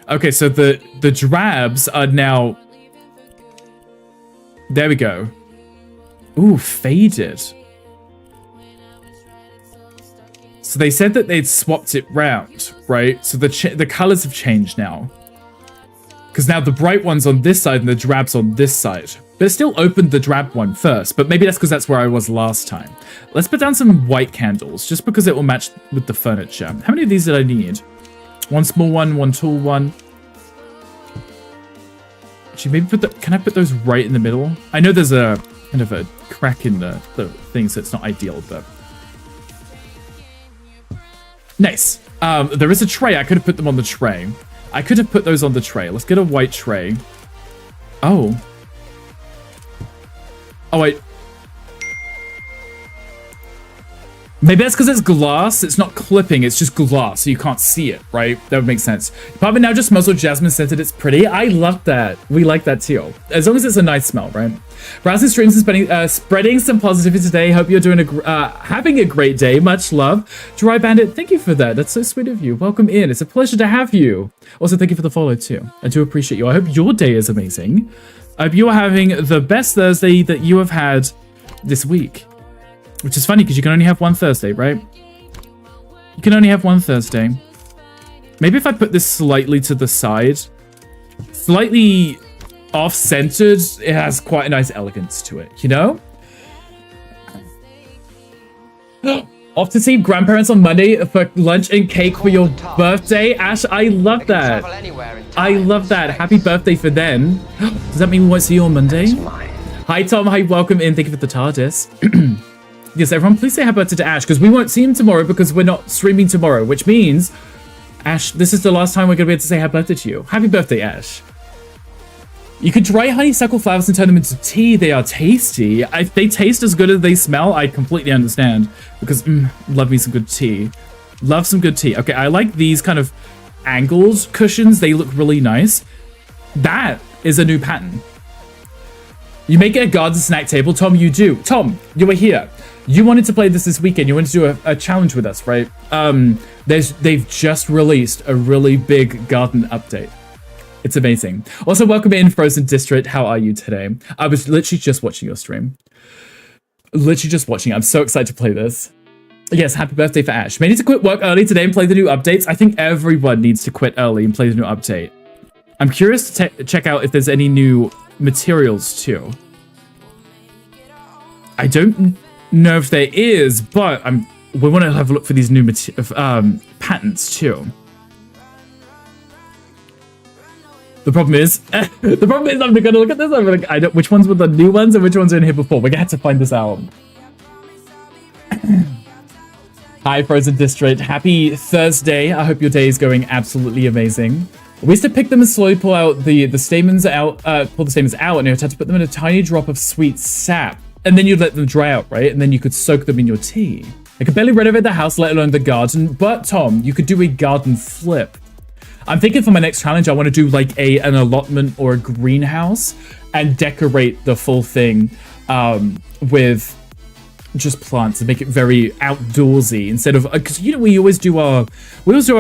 Okay, so the drabs are now... There we go. Ooh, faded. So they said that they'd swapped it round, right? So the colors have changed now. Because now the bright one's on this side and the drab's on this side. But it still opened the drab one first, but maybe that's because that's where I was last time. Let's put down some white candles, just because it will match with the furniture. How many of these did I need? One small one, one tall one. Actually, maybe can I put those right in the middle? I know there's a kind of a crack in the thing, so it's not ideal, but... Nice. There is a tray. I could have put them on the tray. I could have put those on the tray. Let's get a white tray. Oh. Oh, wait. Maybe that's because it's glass. It's not clipping. It's just glass, so you can't see it, right? That would make sense. Apartment now just smells with jasmine scented. It's pretty. I love that. We like that too. As long as it's a nice smell, right? Browsing streams and spreading some positivity today. Hope you're doing having a great day. Much love. Dry Bandit, thank you for that. That's so sweet of you. Welcome in. It's a pleasure to have you. Also, thank you for the follow too. I do appreciate you. I hope your day is amazing. I hope you are having the best Thursday that you have had this week. Which is funny because you can only have one Thursday, right? You can only have one Thursday. Maybe if I put this slightly to the side, slightly off-centered, it has quite a nice elegance to it, you know? Off to see grandparents on Monday for lunch and cake for your birthday. Ash, I love that. I love that. Happy birthday for then. Does that mean we won't see you on Monday? Hi, Tom. Hi, welcome in. Thank you for the TARDIS. Yes, everyone, please say happy birthday to Ash, because we won't see him tomorrow because we're not streaming tomorrow, which means, Ash, this is the last time we're going to be able to say happy birthday to you. Happy birthday, Ash. You could dry honeysuckle flowers and turn them into tea. They are tasty. If they taste as good as they smell, I completely understand, because love me some good tea. Love some good tea. Okay, I like these kind of angled cushions. They look really nice. That is a new pattern. You make it a garden snack table. Tom, you do. Tom, you were here. You wanted to play this weekend. You wanted to do a challenge with us, right? They've just released a really big garden update. It's amazing. Also, welcome in, Frozen District. How are you today? I was literally just watching your stream. Literally just watching. I'm so excited to play this. Yes, happy birthday for Ash. May need to quit work early today and play the new updates. I think everyone needs to quit early and play the new update. I'm curious to check out if there's any new materials too. I don't know if there is, but we want to have a look for these new patterns too. The problem is I'm gonna look at this. I'm like, I don't. Which ones were the new ones and which ones are in here before? We're gonna have to find this out. Hi, Frozen District. Happy Thursday. I hope your day is going absolutely amazing. We used to pick them and slowly pull out the stamens out, pull the stamens out, and you had to put them in a tiny drop of sweet sap. And then you'd let them dry out, right? And then you could soak them in your tea. I could barely renovate the house, let alone the garden. But Tom, you could do a garden flip. I'm thinking for my next challenge, I want to do like an allotment or a greenhouse and decorate the full thing with just plants and make it very outdoorsy instead of, because you know we always do our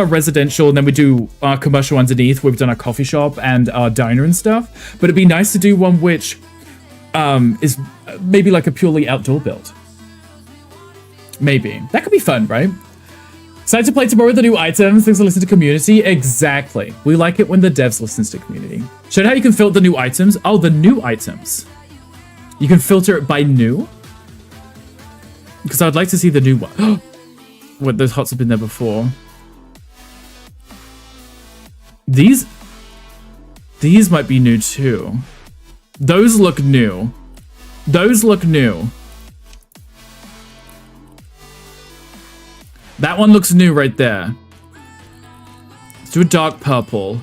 residential and then we do our commercial underneath where we've done our coffee shop and our diner and stuff. But it'd be nice to do one which is maybe like a purely outdoor build. Maybe. That could be fun, right? Excited to play tomorrow with the new items. Thanks for listening to community. Exactly. We like it when the devs listens to community. Showed how you can filter the new items. Oh, the new items. You can filter it by new. Because I'd like to see the new one. What, those hots have been there before. These might be new too. Those look new. Those look new. That one looks new right there. Let's do a dark purple.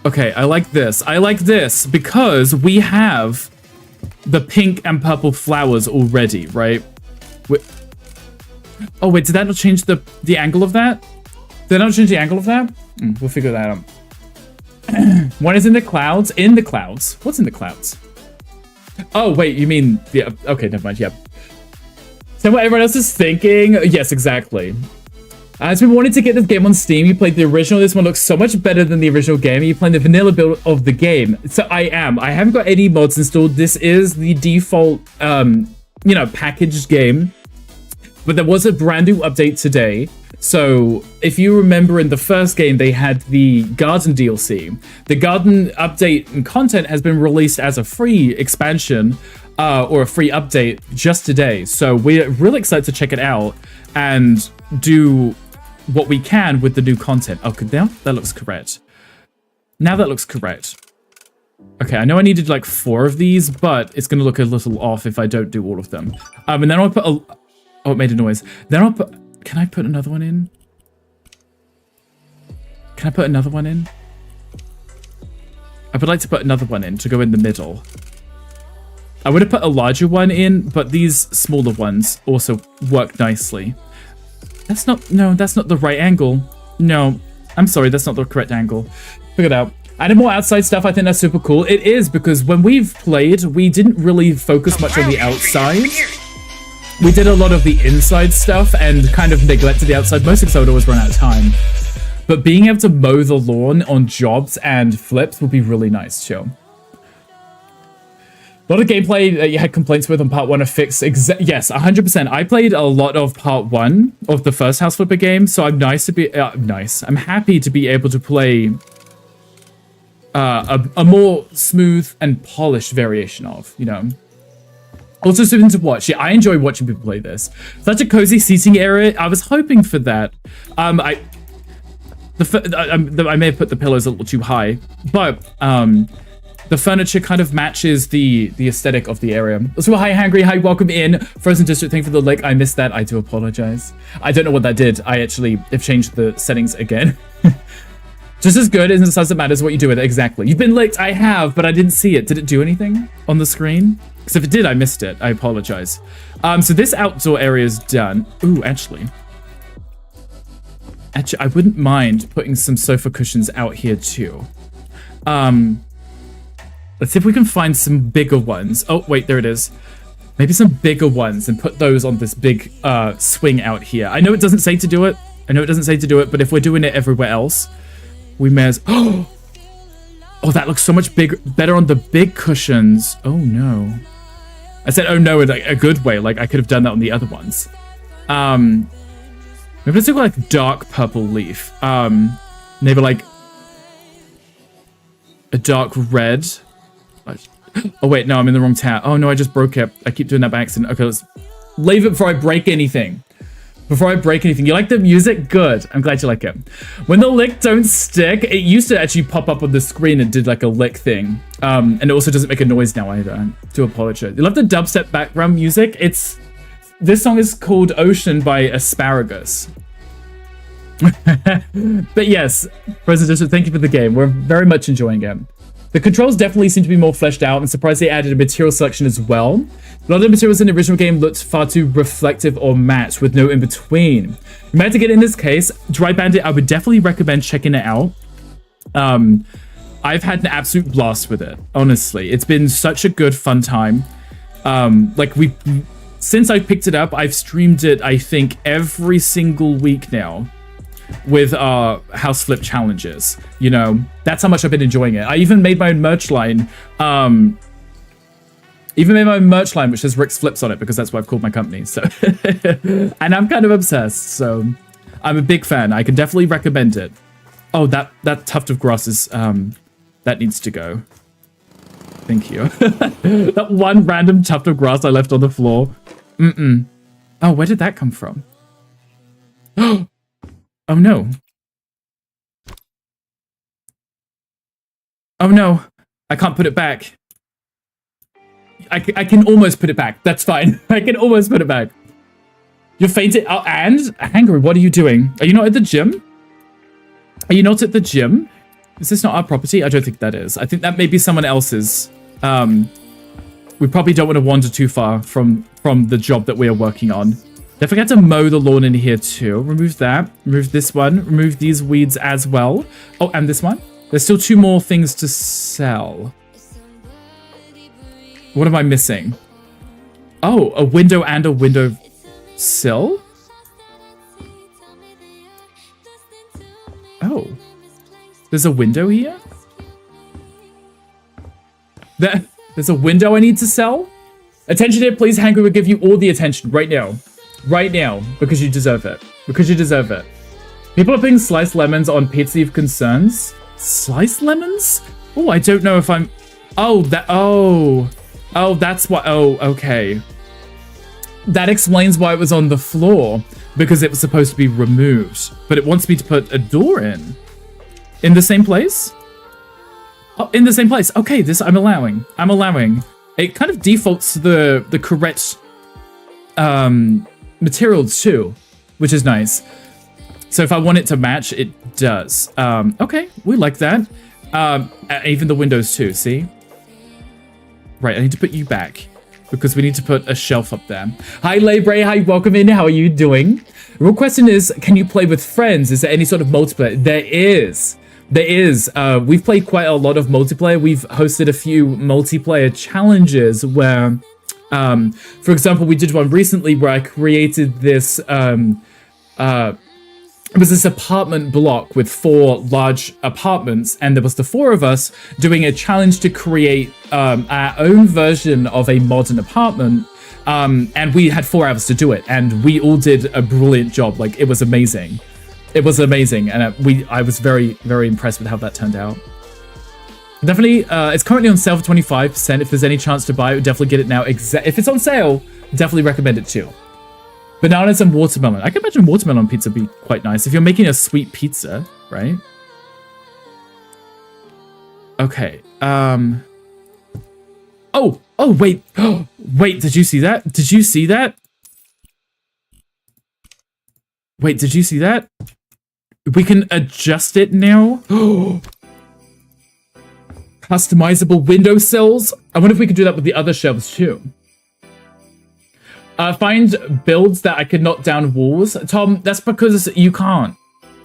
Okay, I like this. I like this because we have the pink and purple flowers already, right? Oh wait, did that not change the angle of that? Did that not change the angle of that? We'll figure that out. One is in the clouds. In the clouds. What's in the clouds? Oh wait, you mean yeah? Okay, never mind. Yep. So what everyone else is thinking? Yes, exactly. As we wanted to get this game on Steam, you played the original. This one looks so much better than the original game. You're playing the vanilla build of the game. So I am. I haven't got any mods installed. This is the default, you know, packaged game. But there was a brand new update today. So if you remember in the first game, they had the garden DLC. The garden update and content has been released as a free expansion or a free update just today. So we're really excited to check it out and do what we can with the new content. Oh, now that looks correct. Now that looks correct. Okay, I know I needed like 4 of these, but it's going to look a little off if I don't do all of them. And then I'll put a... Oh, it made a noise. Then I'll put... Can I put another one in? Can I put another one in? I would like to put another one in to go in the middle. I would have put a larger one in, but these smaller ones also work nicely. That's not... No, that's not the right angle. No, I'm sorry, that's not the correct angle. Figure it out. Added more outside stuff. I think that's super cool. It is, because when we've played, we didn't really focus much on the outside. We did a lot of the inside stuff and kind of neglected the outside, mostly because I would always run out of time. But being able to mow the lawn on jobs and flips would be really nice too. A lot of gameplay that you had complaints with on part 1 are fixed. Yes, 100%. I played a lot of part 1 of the first House Flipper game, so I'm I'm happy to be able to play a more smooth and polished variation of, you know. Also something to watch. Yeah, I enjoy watching people play this. Such a cozy seating area. I was hoping for that. I may have put the pillows a little too high, but the furniture kind of matches the aesthetic of the area. Also, hi Hangry, hi, welcome in. Frozen District, thank you for the link. I missed that. I do apologize. I don't know what that did. I actually have changed the settings again. Just as good, isn't the size that matters what you do with it. Exactly. You've been licked. I have, but I didn't see it. Did it do anything on the screen? Because if it did, I missed it. I apologize. So this outdoor area is done. Ooh, actually, I wouldn't mind putting some sofa cushions out here too. Let's see if we can find some bigger ones. Oh, wait, there it is. Maybe some bigger ones and put those on this big swing out here. I know it doesn't say to do it. But if we're doing it everywhere else, we may as... Oh, that looks so much better on the big cushions. Oh, no. I said, oh, no, in a good way. Like, I could have done that on the other ones. Maybe let's do, like, dark purple leaf. Maybe, like, a dark red. Oh, wait, no, I'm in the wrong tab. Oh, no, I just broke it. I keep doing that by accident. Okay, let's leave it before I break anything. You like the music? Good. I'm glad you like it. When the lick don't stick, it used to actually pop up on the screen and did like a lick thing. And it also doesn't make a noise now either. I do apologize. You love the dubstep background music? This song is called Ocean by Asparagus. But yes, President, thank you for the game. We're very much enjoying it. The controls definitely seem to be more fleshed out, and surprised they added a material selection as well. A lot of the materials in the original game looked far too reflective or matte with no in-between. You might have to get in this case. Dry Bandit, I would definitely recommend checking it out. I've had an absolute blast with it, honestly. It's been such a good fun time. Since I picked it up, I've streamed it, I think, every single week now with house flip challenges. You know, that's how much I've been enjoying it. I even made my own merch line Even made my own merch line, which says Rick's Flips on it, because that's what I've called my company. So, and I'm kind of obsessed. So, I'm a big fan. I can definitely recommend it. Oh, that tuft of grass is that needs to go. Thank you. That one random tuft of grass I left on the floor. Oh, where did that come from? Oh no. Oh no. I can't put it back. I can almost put it back. That's fine. I can almost put it back. You're fainted. Oh, and Hangry, what are you doing? Are you not at the gym? Are you not at the gym? Is this not our property? I don't think that is. I think that may be someone else's. We probably don't want to wander too far from the job that we are working on. Don't forget to mow the lawn in here too. Remove that. Remove this one. Remove these weeds as well. Oh, and this one. There's still 2 more things to sell. What am I missing? Oh, a window and a window sill? Oh. There's a window here? There's a window I need to sell? Attention here, please. Hangry will give you all the attention right now. Right now. Because you deserve it. Because you deserve it. People are putting sliced lemons on pizza of concerns. Sliced lemons? Oh, I don't know if I'm... Oh, that's why... Oh, okay. That explains why it was on the floor. Because it was supposed to be removed. But it wants me to put a door in. In the same place? Oh, in the same place. Okay, this I'm allowing. I'm allowing. It kind of defaults to the correct materials too, which is nice. So if I want it to match, it does. Okay, we like that. Even the windows too, see? Right, I need to put you back because we need to put a shelf up there. Hi, Labray. Hi, welcome in. How are you doing? The real question is, can you play with friends? Is there any sort of multiplayer? There is. There is. We've played quite a lot of multiplayer. We've hosted a few multiplayer challenges where, for example, we did one recently where I created this, it was this apartment block with 4 large apartments, and there was the 4 of us doing a challenge to create our own version of a modern apartment. And we had 4 hours to do it, and we all did a brilliant job. Like, it was amazing. It was amazing, and I was very, very impressed with how that turned out. Definitely, it's currently on sale for 25%. If there's any chance to buy it, definitely get it now. If it's on sale, definitely recommend it too. Bananas and watermelon. I can imagine watermelon pizza would be quite nice if you're making a sweet pizza, right? Okay. Oh, wait. Wait, did you see that? Did you see that? Wait, did you see that? We can adjust it now. Customizable windowsills. I wonder if we could do that with the other shelves too. Find builds that I could knock down walls. Tom, that's because you can't.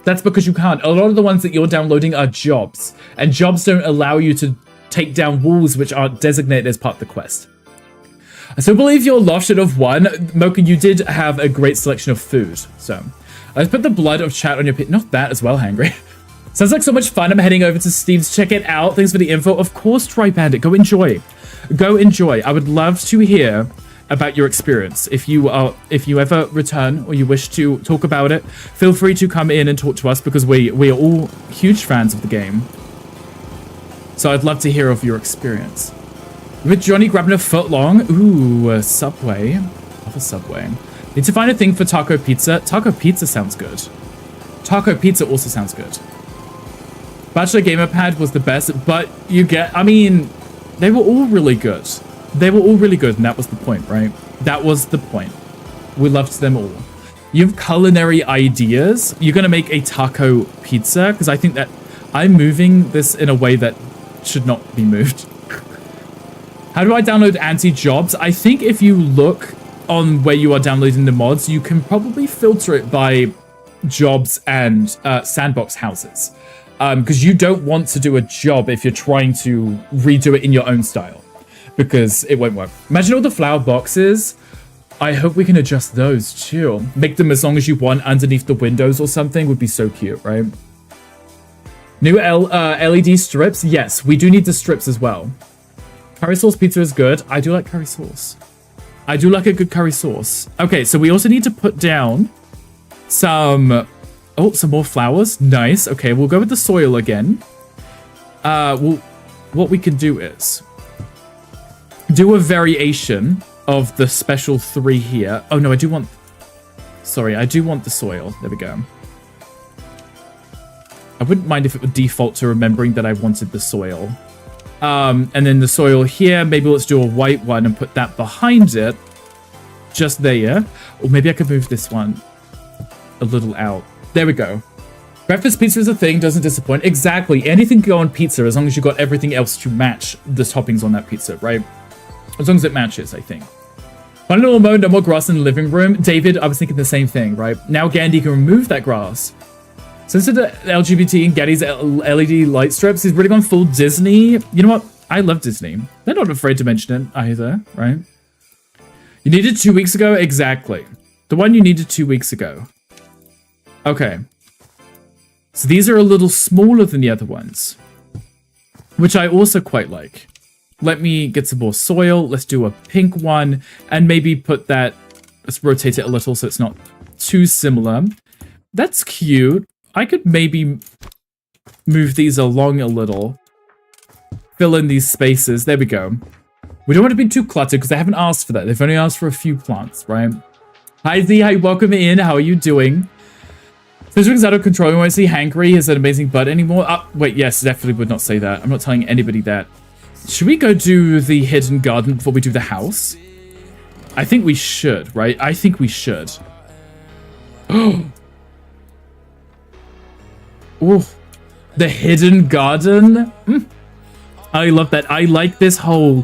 That's because you can't. A lot of the ones that you're downloading are jobs, and jobs don't allow you to take down walls which aren't designated as part of the quest. I still believe your loft should have won. Mocha, you did have a great selection of food, so. Let's put the blood of chat on your pit. Not that as well, Hangry. Sounds like so much fun. I'm heading over to Steve's. Check it out. Thanks for the info. Of course, Try Bandit. Go enjoy. Go enjoy. I would love to hear about your experience. If you ever return or you wish to talk about it, feel free to come in and talk to us because we are all huge fans of the game. So I'd love to hear of your experience. With Johnny grabbing a foot long. Ooh, a Subway. Love a Subway. Need to find a thing for taco pizza. Taco pizza sounds good. Taco pizza also sounds good. Bachelor Gamerpad was the best, but I mean, they were all really good. They were all really good, and that was the point, right? That was the point. We loved them all. You have culinary ideas? You're gonna make a taco pizza? Because I think that I'm moving this in a way that should not be moved. How do I download anti-jobs? I think if you look on where you are downloading the mods, you can probably filter it by jobs and sandbox houses. Because you don't want to do a job if you're trying to redo it in your own style. Because it won't work. Imagine all the flower boxes. I hope we can adjust those too. Make them as long as you want underneath the windows or something would be so cute, right? New LED strips? Yes, we do need the strips as well. Curry sauce pizza is good. I do like curry sauce. I do like a good curry sauce. Okay, so we also need to put down some... Oh, some more flowers. Nice. Okay, we'll go with the soil again. What we can do is do a variation of the special 3 here. Oh, no, I do want... Sorry, I do want the soil. There we go. I wouldn't mind if it would default to remembering that I wanted the soil. And then the soil here, maybe let's do a white one and put that behind it. Just there. Or maybe I could move this one a little out. There we go. Breakfast pizza is a thing, doesn't disappoint. Exactly. Anything can go on pizza as long as you got everything else to match the toppings on that pizza, right? As long as it matches, I think. One little mo, no more grass in the living room. David, I was thinking the same thing, right? Now Gandhi can remove that grass. Since the LGBT and Gaddy's LED light strips, he's really gone full Disney. You know what? I love Disney. They're not afraid to mention it either, right? You needed 2 weeks ago? Exactly. The one you needed 2 weeks ago. Okay. So these are a little smaller than the other ones, which I also quite like. Let me get some more soil. Let's do a pink one and maybe put that... Let's rotate it a little so it's not too similar. That's cute. I could maybe move these along a little. Fill in these spaces. There we go. We don't want to be too cluttered because they haven't asked for that. They've only asked for a few plants, right? Hi Z, hi, welcome in. How are you doing? Fizzring's out of control. We won't see Hankry has an amazing butt anymore. Wait, yes, definitely would not say that. I'm not telling anybody that. Should we go do the hidden garden before we do the house? I think we should, right? I think we should. Oh, the hidden garden. I love that. I like this whole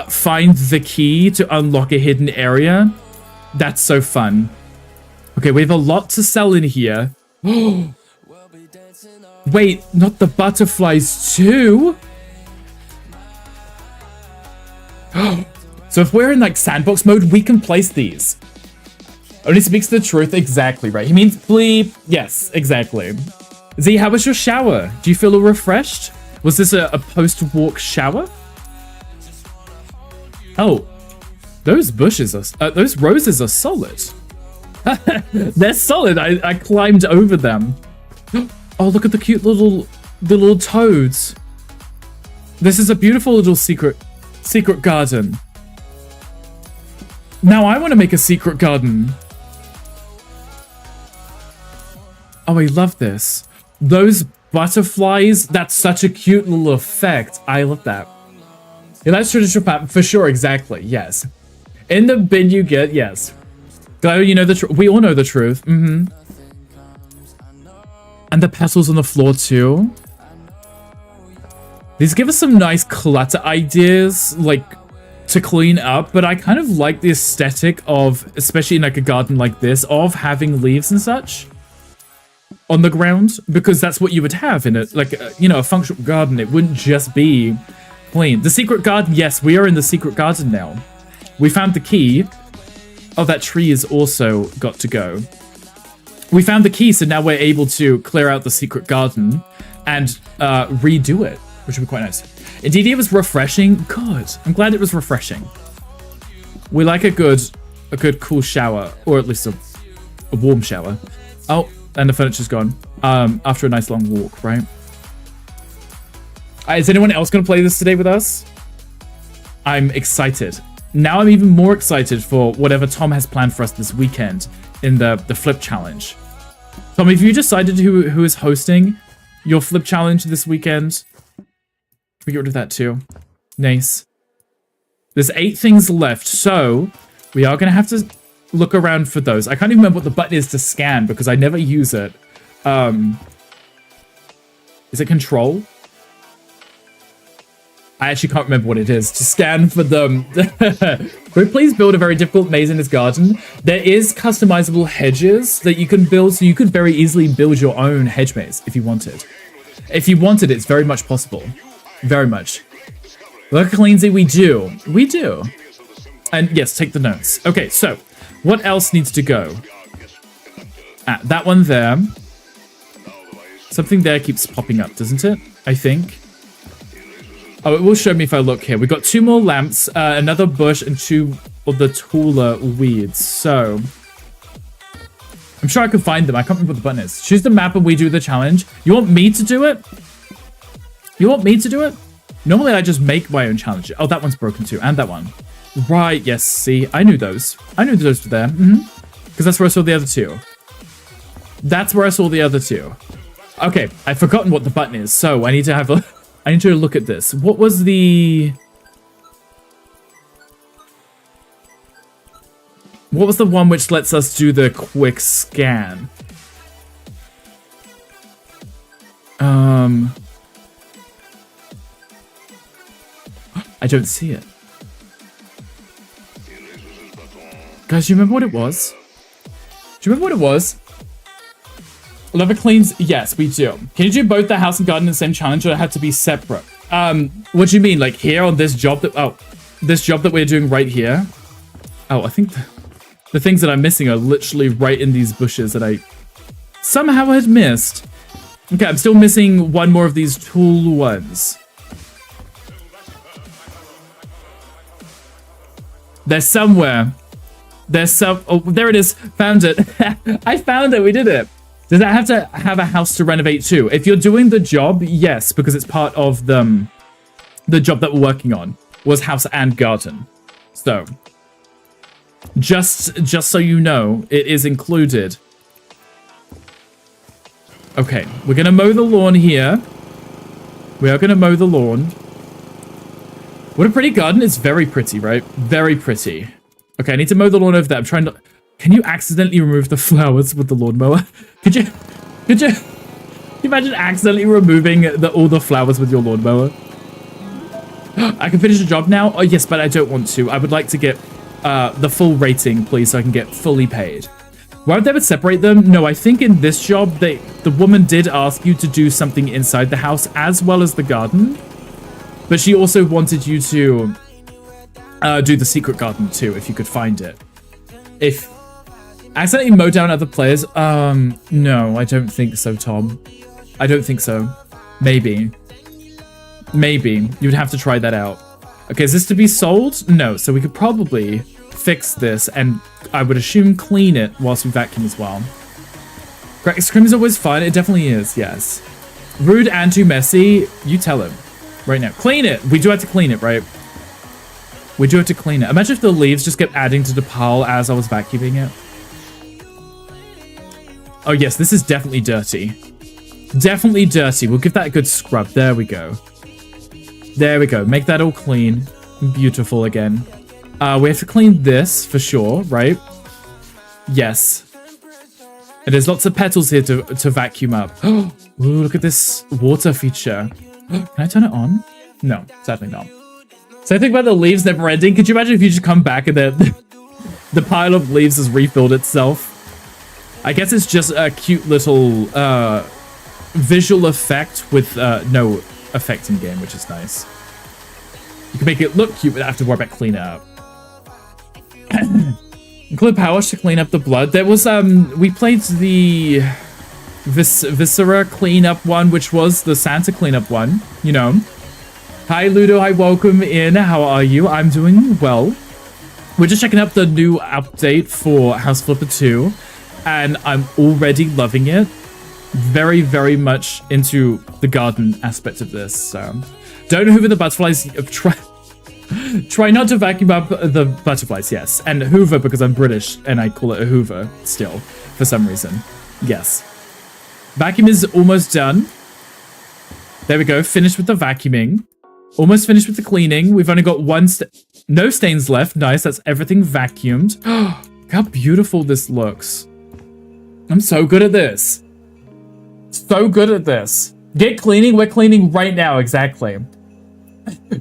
find the key to unlock a hidden area. That's so fun. Okay, we have a lot to sell in here. Wait, not the butterflies too? So if we're in like sandbox mode, we can place these. Only speaks the truth. Exactly right. He means bleep. Yes, exactly. Z, how was your shower? Do you feel refreshed? Was this a post-walk shower? Oh, those bushes are, those roses are solid. They're solid. I climbed over them. Oh, look at the cute little toads. This is a beautiful little secret garden. Now I want to make a secret garden. Oh, I love this. Those butterflies, that's such a cute little effect. I love that. Yeah, that's traditional pattern for sure. Exactly. Yes. In the bin you get, yes. Glad you know the truth. We all know the truth. And the petals on the floor too. These give us some nice clutter ideas, like to clean up, but I kind of like the aesthetic of, especially in like a garden like this, of having leaves and such on the ground, because that's what you would have in it, like, you know, a functional garden. It wouldn't just be clean. The secret garden, yes, we are in the secret garden now. We found the key. Oh, that tree is also got to go. We found the key, so now we're able to clear out the secret garden and redo it, which would be quite nice. Indeed, it was refreshing. Good. I'm glad it was refreshing. We like a good cool shower, or at least a warm shower. Oh, and the furniture's gone. After a nice long walk, right? Is anyone else going to play this today with us? I'm excited. Now I'm even more excited for whatever Tom has planned for us this weekend in the flip challenge. Tom, have you decided who is hosting your flip challenge this weekend? Can we get rid of that too? Nice. There's 8 things left, so we are going to have to look around for those. I can't even remember what the button is to scan because I never use it. Is it control? I actually can't remember what it is to scan for them. Could we please build a very difficult maze in this garden? There is customizable hedges that you can build, so you could very easily build your own hedge maze if you wanted. If you wanted, it's very much possible. Very much. Look, Cleansy, we do. We do. And yes, take the notes. Okay, so what else needs to go? That one there. Something there keeps popping up, doesn't it? I think. Oh, it will show me if I look here. We've got 2 more lamps, another bush, and 2 of the taller weeds. So, I'm sure I can find them. I can't remember what the button is. Choose the map and we do the challenge. You want me to do it? You want me to do it? Normally, I just make my own challenge. Oh, that one's broken too. And that one. Right, yes, see. I knew those. I knew those were there. Because that's where I saw the other 2. That's where I saw the other 2. Okay, I've forgotten what the button is. So, I need to have a... I need to look at this. What was the... What was the one which lets us do the quick scan? I don't see it. Guys, do you remember what it was? Do you remember what it was? Lever cleans? Yes, we do. Can you do both the house and garden in the same challenge, or it had to be separate? What do you mean? Like here on this job that... Oh, this job that we're doing right here? Oh, I think the things that I'm missing are literally right in these bushes that I somehow had missed. Okay, I'm still missing 1 more of these tool ones. They're somewhere. There's some... Oh, there it is. Found it. I found it. We did it. Does that have to have a house to renovate too? If you're doing the job, yes, because it's part of the job that we're working on was house and garden. So, just so you know, it is included. Okay, we're gonna mow the lawn here. We are gonna mow the lawn. What a pretty garden. It's very pretty, right? Very pretty. Okay, I need to mow the lawn over there. I'm trying to... Can you accidentally remove the flowers with the lawnmower? Could you imagine accidentally removing all the flowers with your lawnmower? I can finish the job now? Oh, yes, but I don't want to. I would like to get the full rating, please, so I can get fully paid. Why would they would separate them? No, I think in this job, the woman did ask you to do something inside the house as well as the garden. But she also wanted you to do the secret garden too, if you could find it. If accidentally mow down other players, no, I don't think so, Tom. I don't think so. Maybe. Maybe. You'd have to try that out. Okay, is this to be sold? No, so we could probably fix this and I would assume clean it whilst we vacuum as well. Scream is always fun. It definitely is, yes. Rude and too messy. You tell him. Right now. Clean it. We do have to clean it, right? We do have to clean it. Imagine if the leaves just kept adding to the pile as I was vacuuming it. Oh, yes. This is definitely dirty. Definitely dirty. We'll give that a good scrub. There we go. There we go. Make that all clean. Beautiful again. We have to clean this for sure, right? Yes. And there's lots of petals here to vacuum up. Oh, look at this water feature. Can I turn it on? No, sadly not. So I think about the leaves never ending. Could you imagine if you just come back and then the pile of leaves has refilled itself? I guess it's just a cute little visual effect with no effect in game, which is nice. You can make it look cute without having to worry about cleaning it up. Include power wash to clean up the blood. There was we played the Viscera cleanup one, which was the Santa cleanup one, you know. Hi Ludo, hi, welcome in. How are you? I'm doing well. We're just checking out the new update for House Flipper 2, and I'm already loving it. Very, very much into the garden aspect of this. So don't hoover the butterflies. Try not to vacuum up the butterflies, yes. And hoover because I'm British and I call it a hoover still for some reason. Yes. Vacuum is almost done. There we go. Finished with the vacuuming. Almost finished with the cleaning. We've only got no stains left. Nice. That's everything vacuumed. Look how beautiful this looks. I'm so good at this. So good at this. Get cleaning. We're cleaning right now. Exactly.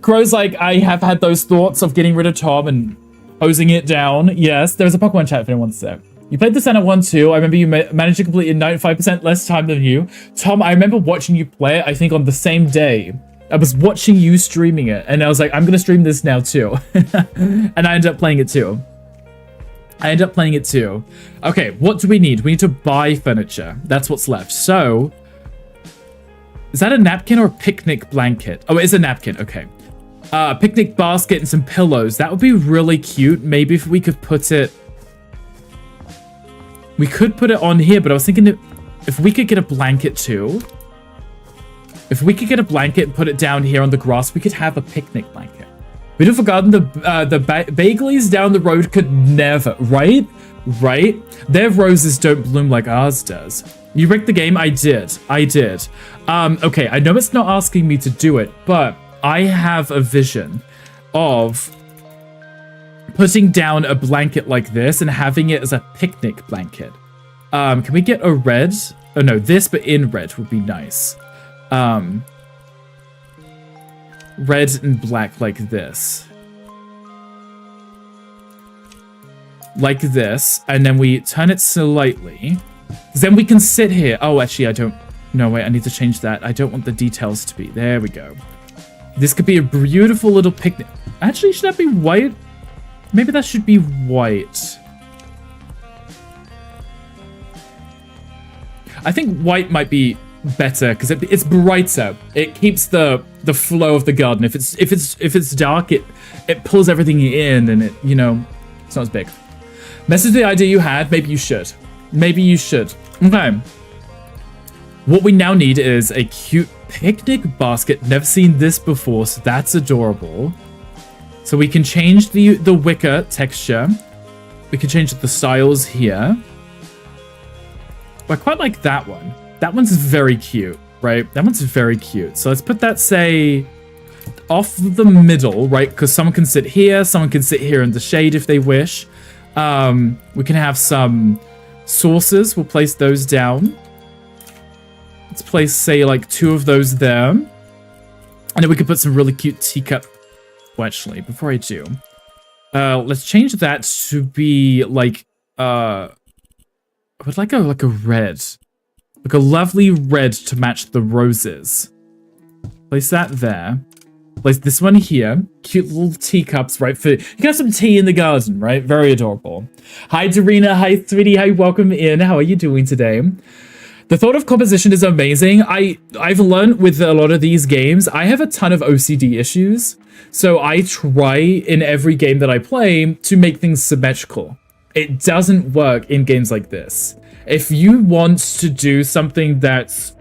Crow's like, I have had those thoughts of getting rid of Tom and hosing it down. Yes, there's a Pokemon chat if anyone wants to. You played the Santa one too. I remember you managed to complete in 95% less time than you. Tom, I remember watching you play it, I think on the same day. I was watching you streaming it and I was like, I'm going to stream this now too. And I ended up playing it too. Okay, what do we need? We need to buy furniture. That's what's left. So, Is that a napkin or a picnic blanket? Oh, it is a napkin. Okay. Picnic basket and some pillows. That would be really cute. Maybe if we could put it... We could put it on here, but I was thinking if we could get a blanket too. If we could get a blanket and put it down here on the grass, we could have a picnic blanket. Beautiful garden, the Bagleys down the road could never, right? Right? Their roses don't bloom like ours does. You wrecked the game? I did. Okay, I know it's not asking me to do it, but I have a vision of putting down a blanket like this and having it as a picnic blanket. Can we get a red? Oh no, this but in red would be nice. Red and black like this. Like this, and then we turn it slightly. Then we can sit here. Oh, actually, I don't... No, wait, I need to change that. I don't want the details to be... There we go. This could be a beautiful little picnic. Actually, should that be white? Maybe that should be white. I think white might be better because it's brighter. It keeps the flow of the garden. If it's dark, it pulls everything in, and it, you know, it's not as big. Message the idea you had. Maybe you should. Maybe you should. Okay. What we now need is a cute picnic basket. Never seen this before, so that's adorable. So we can change the wicker texture. We can change the styles here. I quite like that one. That one's very cute, right? That one's very cute. So let's put that, say, off the middle, right? Because someone can sit here. Someone can sit here in the shade if they wish. We can have some saucers. We'll place those down. Let's place, say, like 2 of those there. And then we can put some really cute teacup. Well, actually, before I do, let's change that to be like, I would like a red. Like a lovely red to match the roses. Place that there. Place this one here. Cute little teacups, right? You can have some tea in the garden, right? Very adorable. Hi, Darina. Hi, sweetie. Hi, welcome in. How are you doing today? The thought of composition is amazing. I've learned with a lot of these games, I have a ton of OCD issues. So I try in every game that I play to make things symmetrical. It doesn't work in games like this. If you want to do something that's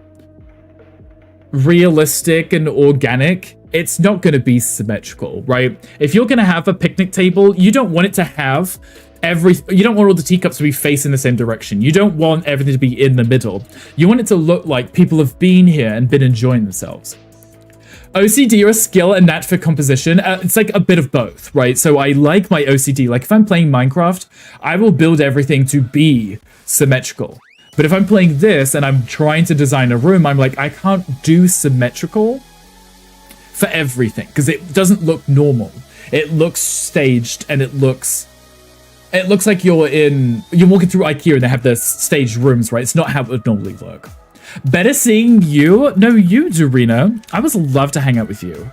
realistic and organic, it's not going to be symmetrical, right? If you're going to have a picnic table, you don't want it to have you don't want all the teacups to be facing the same direction. You don't want everything to be in the middle. You want it to look like people have been here and been enjoying themselves. OCD or a skill and knack for composition, it's like a bit of both, right? So I like my OCD. Like if I'm playing Minecraft, I will build everything to be symmetrical. But if I'm playing this and I'm trying to design a room, I'm like, I can't do symmetrical for everything because it doesn't look normal. It looks staged and it looks like you're walking through IKEA and they have the staged rooms, right? It's not how it would normally look. Better seeing you. No, you, Dorina. I would love to hang out with you.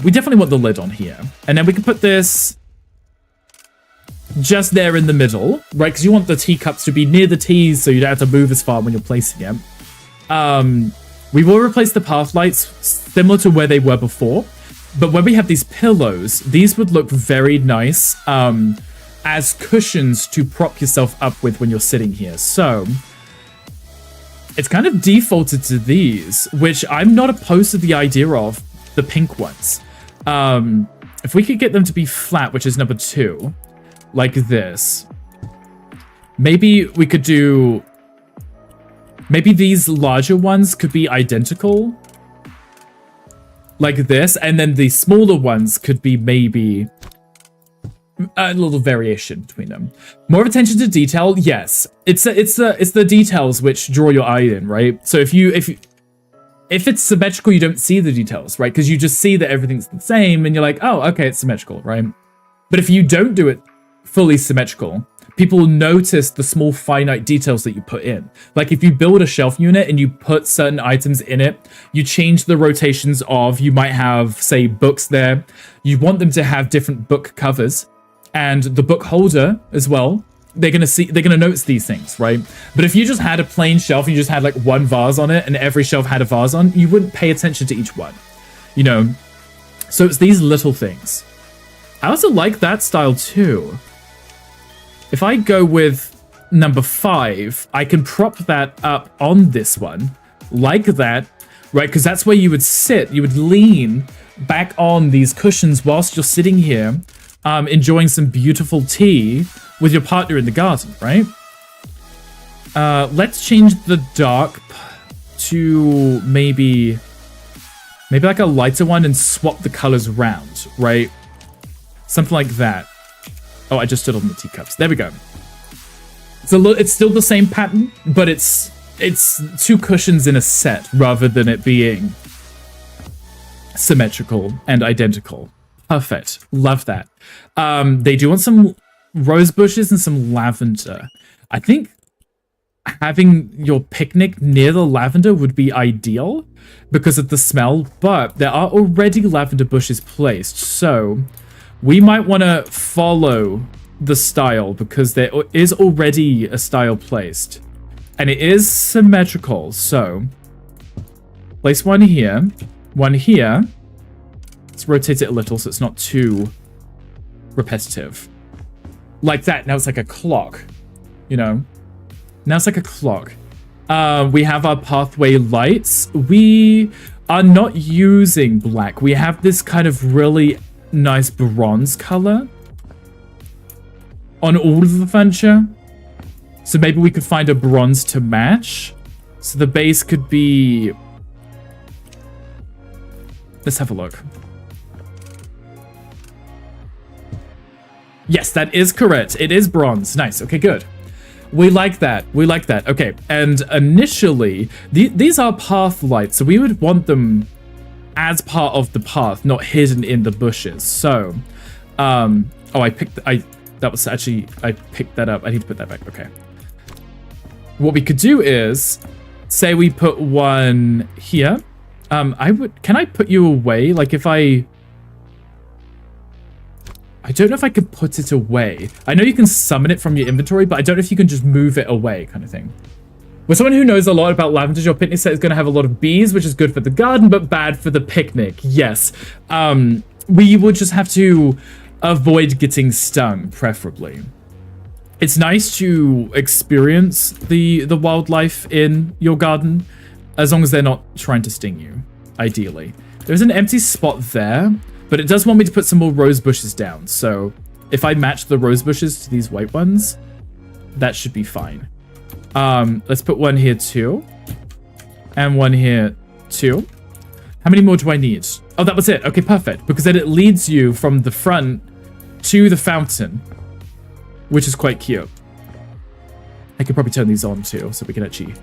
We definitely want the lid on here. And then we can put this just there in the middle, right? Because you want the teacups to be near the teas so you don't have to move as far when you're placing it. We will replace the path lights similar to where they were before. But when we have these pillows, these would look very nice as cushions to prop yourself up with when you're sitting here. So it's kind of defaulted to these, which I'm not opposed to the idea of the pink ones. If we could get them to be flat, which is number 2, like this, maybe we could do, maybe these larger ones could be identical like this, and then the smaller ones could be maybe a little variation between them. More attention to detail, yes. It's the details which draw your eye in, right? So if it's symmetrical, you don't see the details, right? Because you just see that everything's the same, and you're like, oh, okay, it's symmetrical, right? But if you don't do it fully symmetrical, people will notice the small finite details that you put in. Like if you build a shelf unit and you put certain items in it, you change the rotations of, you might have, say, books there. You want them to have different book covers and the book holder as well. they're gonna notice these things, right? But if you just had a plain shelf and you just had like one vase on it and every shelf had a vase on, you wouldn't pay attention to each one, you know? So it's these little things. I also like that style too. If I go with number 5, I can prop that up on this one like that, right? Because that's where you would sit. You would lean back on these cushions whilst you're sitting here, enjoying some beautiful tea with your partner in the garden, right? Let's change the dark to maybe like a lighter one and swap the colors around, right? Something like that. Oh, I just stood on the teacups. There we go. It's still the same pattern, but it's 2 cushions in a set rather than it being symmetrical and identical. Perfect. Love that. They do want some rose bushes and some lavender. I think having your picnic near the lavender would be ideal because of the smell, but there are already lavender bushes placed, so we might want to follow the style because there is already a style placed and it is symmetrical. So place one here, one here. Let's rotate it a little so it's not too repetitive. Like that. Now it's like a clock, you know? Now it's like a clock. We have our pathway lights. We are not using black. We have this kind of really nice bronze color on all of the furniture. So maybe we could find a bronze to match. So the base could be... Let's have a look. Yes, that is correct. It is bronze. Nice. Okay, good. We like that. We like that. Okay, and initially, these are path lights, so we would want them as part of the path, not hidden in the bushes. So, oh, I picked that I picked that up. I need to put that back. Okay. What we could do is, say we put one here. Can I put you away? Like if I don't know if I could put it away. I know you can summon it from your inventory, but I don't know if you can just move it away, kind of thing. With someone who knows a lot about lavenders, your picnic set is going to have a lot of bees, which is good for the garden, but bad for the picnic. Yes. We would just have to avoid getting stung, preferably. It's nice to experience the wildlife in your garden, as long as they're not trying to sting you, ideally. There's an empty spot there. But it does want me to put some more rose bushes down. So if I match the rose bushes to these white ones, that should be fine. Let's put one here too. And one here too. How many more do I need? Oh, that was it. Okay, perfect. Because then it leads you from the front to the fountain, which is quite cute. I could probably turn these on too, so we can actually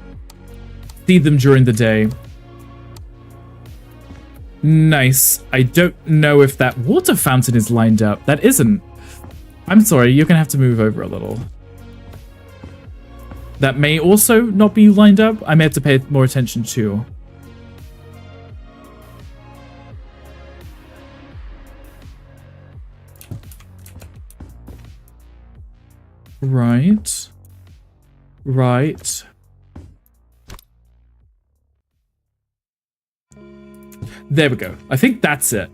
see them during the day. Nice. I don't know if that water fountain is lined up. That isn't. I'm sorry, you're gonna have to move over a little. That may also not be lined up. I may have to pay more attention to. Right. Right. There we go. I think that's it.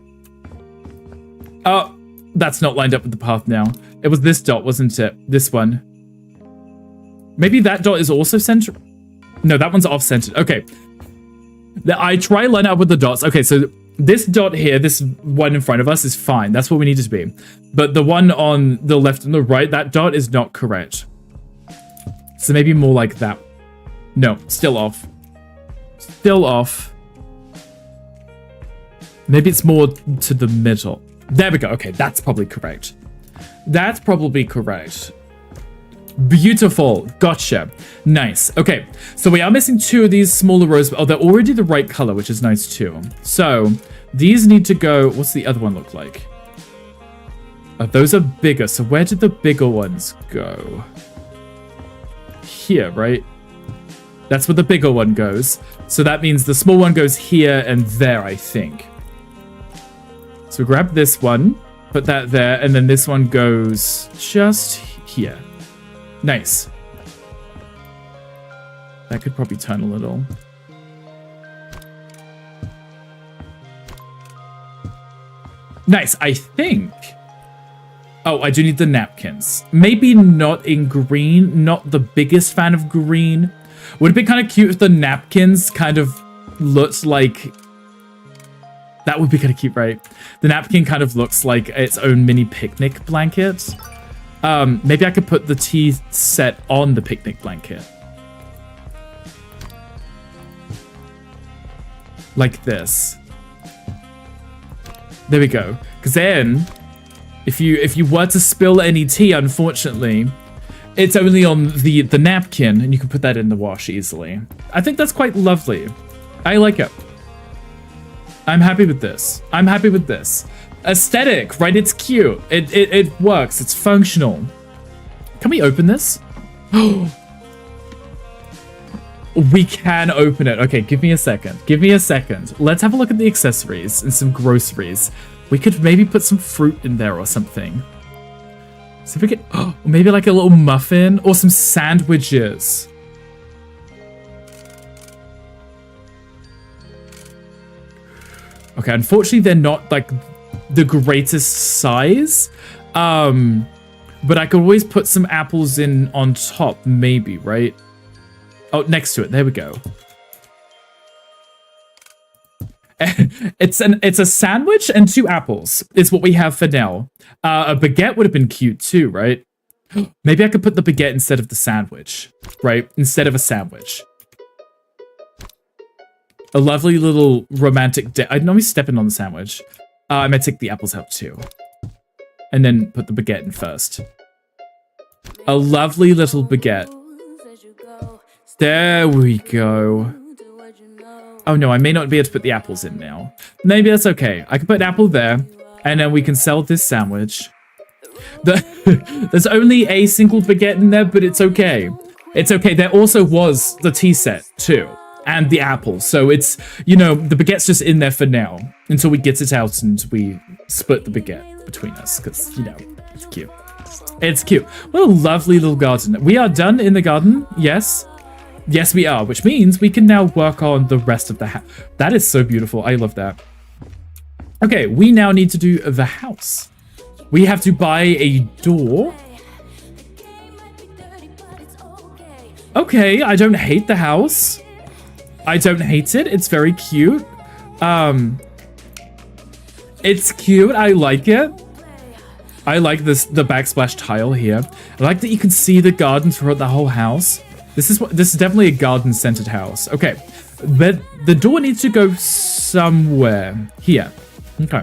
Oh, that's not lined up with the path now. It was this dot, wasn't it? This one. Maybe that dot is also centered. No, that one's off-centered. Okay. I try line up with the dots. Okay, so this dot here, this one in front of us is fine. That's what we need it to be. But the one on the left and the right, that dot is not correct. So maybe more like that. No, still off. Still off. Maybe it's more to the middle. There we go. Okay, that's probably correct. That's probably correct. Beautiful. Gotcha. Nice. Okay, so we are missing 2 of these smaller rows. Oh, they're already the right color, which is nice too. So these need to go... What's the other one look like? Oh, those are bigger. So where did the bigger ones go? Here, right? That's where the bigger one goes. So that means the small one goes here and there, I think. So grab this one, put that there, and then this one goes just here. Nice. That could probably turn a little. Nice, I think. Oh, I do need the napkins. Maybe not in green. Not the biggest fan of green. Would it be kind of cute if the napkins kind of looked like... That would be kind of cute, right? The napkin kind of looks like its own mini picnic blanket. Maybe I could put the tea set on the picnic blanket. Like this. There we go. Because then, if you were to spill any tea, unfortunately, it's only on the napkin, and you can put that in the wash easily. I think that's quite lovely. I like it. I'm happy with this. I'm happy with this. Aesthetic, right? It's cute. It works. It's functional. Can we open this? We can open it. Okay, give me a second. Give me a second. Let's have a look at the accessories and some groceries. We could maybe put some fruit in there or something. So if we could, maybe like a little muffin or some sandwiches. Okay, unfortunately they're not like the greatest size. But I could always put some apples in on top, maybe, right? Oh, next to it. There we go. It's a sandwich and 2 apples is what we have for now. A baguette would have been cute too, right? Maybe I could put the baguette instead of the sandwich, right? Instead of a sandwich. A lovely little romantic I normally step in on the sandwich. I might take the apples out too. And then put the baguette in first. A lovely little baguette. There we go. Oh no, I may not be able to put the apples in now. Maybe that's okay. I can put an apple there, and then we can sell this sandwich. There's only a single baguette in there, but it's okay. It's okay. There also was the tea set too, and the apple. So it's, you know, the baguette's just in there for now until we get it out and we split the baguette between us, because, you know, it's cute. It's cute. What a lovely little garden. We are done in the garden. Yes. Yes, we are, which means we can now work on the rest of the house. That is so beautiful. I love that. Okay, we now need to do the house. We have to buy a door. Okay, I don't hate the house. I don't hate it. It's very cute. It's cute. I like it. I like the backsplash tile here. I like that you can see the garden throughout the whole house. This is definitely a garden-centered house. Okay, but the door needs to go somewhere here. Okay.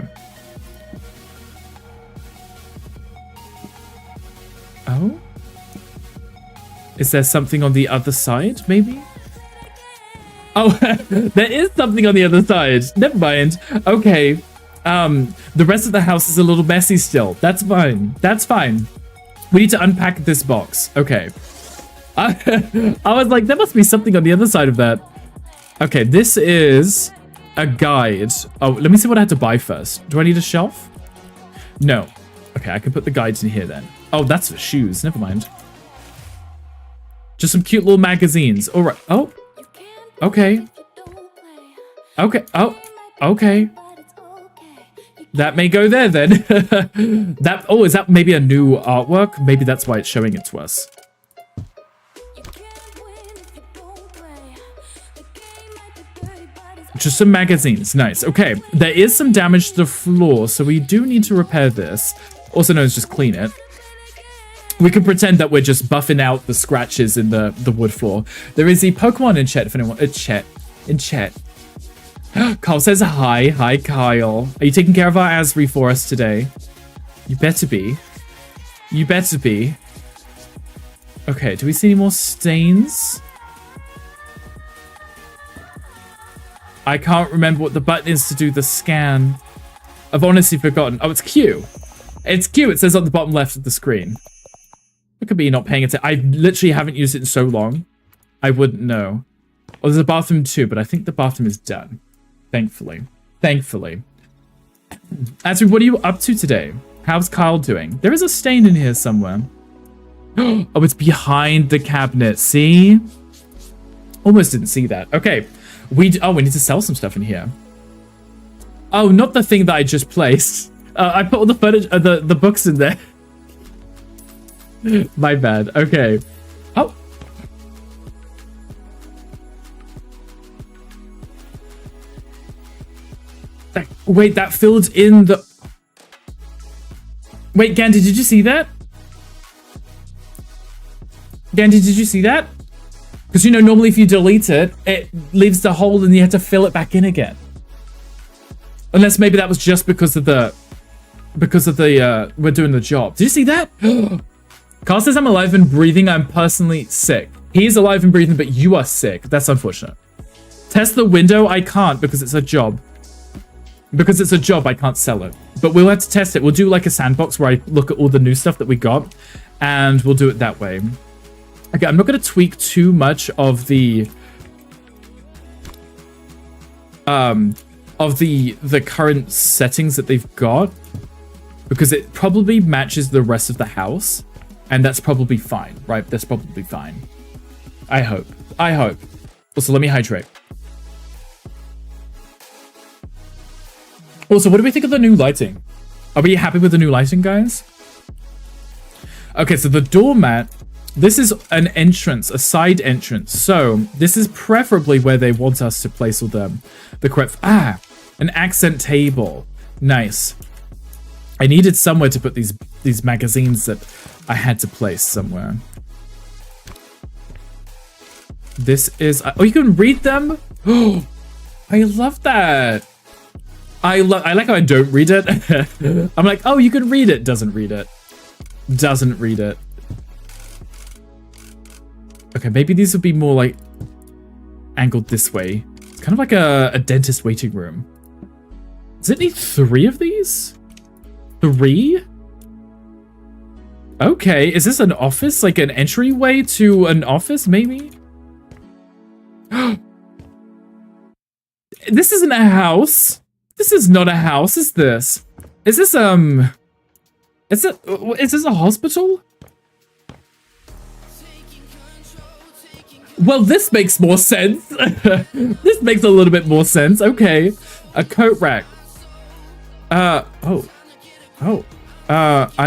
Oh? Is there something on the other side, maybe? Oh, there is something on the other side. Never mind. Okay. The rest of the house is a little messy still. That's fine. That's fine. We need to unpack this box. Okay. I was like, there must be something on the other side of that. Okay, this is a guide. Oh, let me see what I had to buy first. Do I need a shelf? No. Okay, I can put the guides in here then. Oh, that's for shoes. Never mind. Just some cute little magazines. All right. Oh. Okay. Okay. Oh. Okay. That may go there then. Is that maybe a new artwork? Maybe that's why it's showing it to us. Just some magazines. Nice. Okay. There is some damage to the floor, so we do need to repair this. Also known as just clean it. We can pretend that we're just buffing out the scratches in the wood floor. There is a Pokemon in chat if anyone... In chat. Kyle says hi. Hi, Kyle. Are you taking care of our Asri for us today? You better be. You better be. Okay, do we see any more stains? I can't remember what the button is to do the scan. I've honestly forgotten. Oh, it's Q. It's Q. It says on the bottom left of the screen. It could be not paying attention. I literally haven't used it in so long. I wouldn't know. Oh, there's a bathroom too, but I think the bathroom is done. Thankfully. Thankfully. Asri, what are you up to today? How's Kyle doing? There is a stain in here somewhere. Oh, it's behind the cabinet. See? Almost didn't see that. Okay. We need to sell some stuff in here. Oh, not the thing that I just placed. I put all the furniture, the books in there. My bad. Okay. Oh. Wait, that filled in the... Wait, Gandhi, did you see that? Gandhi, did you see that? Because, you know, normally if you delete it, it leaves the hole and you have to fill it back in again. Unless maybe that was just because of the... we're doing the job. Did you see that? Carl says I'm alive and breathing. I'm personally sick. He's alive and breathing, but you are sick. That's unfortunate. Test the window. I can't because it's a job. Because it's a job, I can't sell it. But we'll have to test it. We'll do like a sandbox where I look at all the new stuff that we got. And we'll do it that way. Okay, I'm not going to tweak too much of the... the current settings that they've got. Because it probably matches the rest of the house. And that's probably fine, right? That's probably fine. I hope. I hope. Also, let me hydrate. Also, what do we think of the new lighting? Are we happy with the new lighting, guys? Okay, so the doormat, this is an entrance, a side entrance. So this is preferably where they want us to place all the correct... Ah, an accent table. Nice. I needed somewhere to put these magazines that I had to place somewhere. This is... Oh, you can read them? Oh, I love that. I like how I don't read it. I'm like, oh, you can read it. Doesn't read it. Doesn't read it. Okay, maybe these would be more like angled this way. It's kind of like a dentist waiting room. Does it need 3 of these? 3? Okay, is this an office? Like an entryway to an office, maybe? This isn't a house. This is not a house, is this? Is this, is this a hospital? Well, this makes more sense. This makes a little bit more sense. Okay. A coat rack. I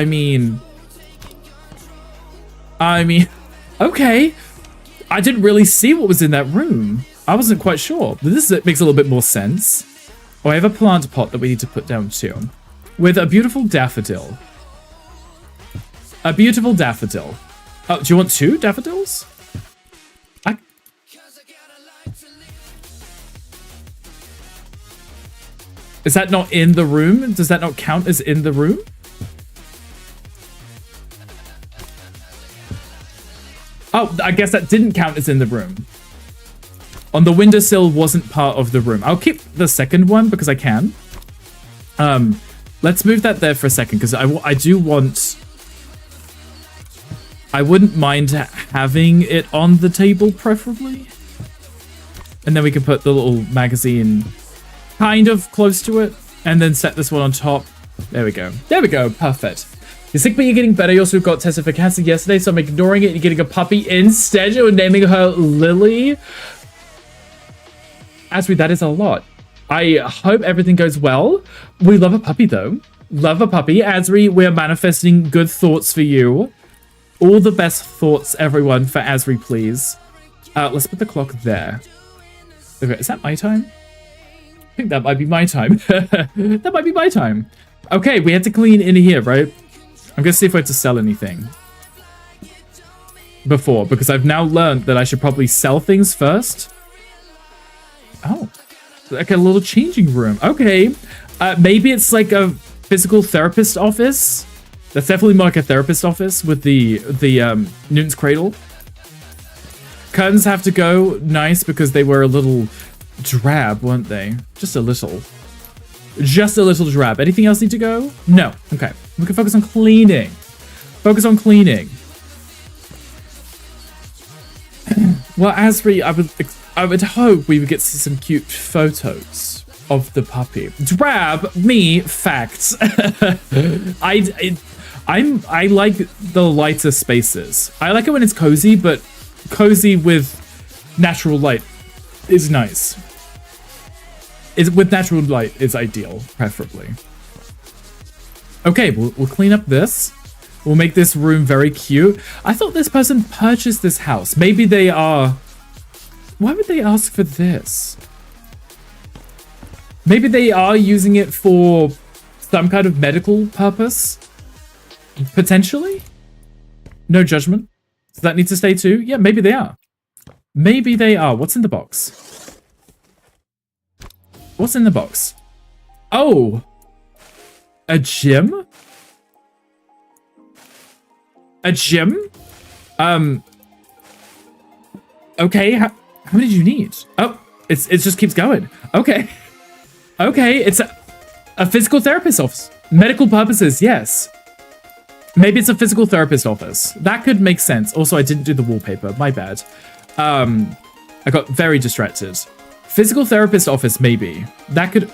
mean, okay. I didn't really see what was in that room. I wasn't quite sure. This makes a little bit more sense. Oh, I have a plant pot that we need to put down too. With a beautiful daffodil. A beautiful daffodil. Oh, do you want 2 daffodils? Is that not in the room? Does that not count as in the room? Oh, I guess that didn't count as in the room. On the windowsill wasn't part of the room. I'll keep the second one because I can. Let's move that there for a second because I do want... I wouldn't mind having it on the table, preferably. And then we can put the little magazine kind of close to it. And then set this one on top. There we go. There we go. Perfect. You're sick, but you're getting better. You also got tested for cancer yesterday, so I'm ignoring it. You're getting a puppy instead. You're naming her Lily. Actually, that is a lot. I hope everything goes well. We love a puppy, though. Love a puppy. Asri, we're manifesting good thoughts for you. All the best thoughts, everyone, for Asri, please. Let's put the clock there. Okay, is that my time? I think that might be my time. That might be my time. Okay, we had to clean in here, right? I'm going to see if I have to sell anything before, because I've now learned that I should probably sell things first. Oh, like a little changing room. Okay, maybe it's like a physical therapist office. That's definitely more like a therapist office with the Newton's Cradle. Curtains have to go. Nice, because they were a little drab, weren't they? Just a little. Just a little drab. Anything else need to go? No. Okay. We can focus on cleaning. Focus on cleaning. Well, Asri, I would hope we would get to see some cute photos of the puppy. Drab, me, facts. I like the lighter spaces. I like it when it's cozy, but cozy with natural light is nice. With natural light is ideal, preferably. Okay, we'll clean up this. We'll make this room very cute. I thought this person purchased this house. Maybe they are... Why would they ask for this? Maybe they are using it for some kind of medical purpose? Potentially? No judgment. Does that need to stay too? Yeah, maybe they are. Maybe they are. What's in the box? What's in the box? Oh! A gym? A gym? Okay, how many do you need? Oh, it just keeps going. Okay. Okay, it's a physical therapist office. Medical purposes, yes. Maybe it's a physical therapist office. That could make sense. Also, I didn't do the wallpaper. My bad. I got very distracted. Physical therapist office, maybe. That could...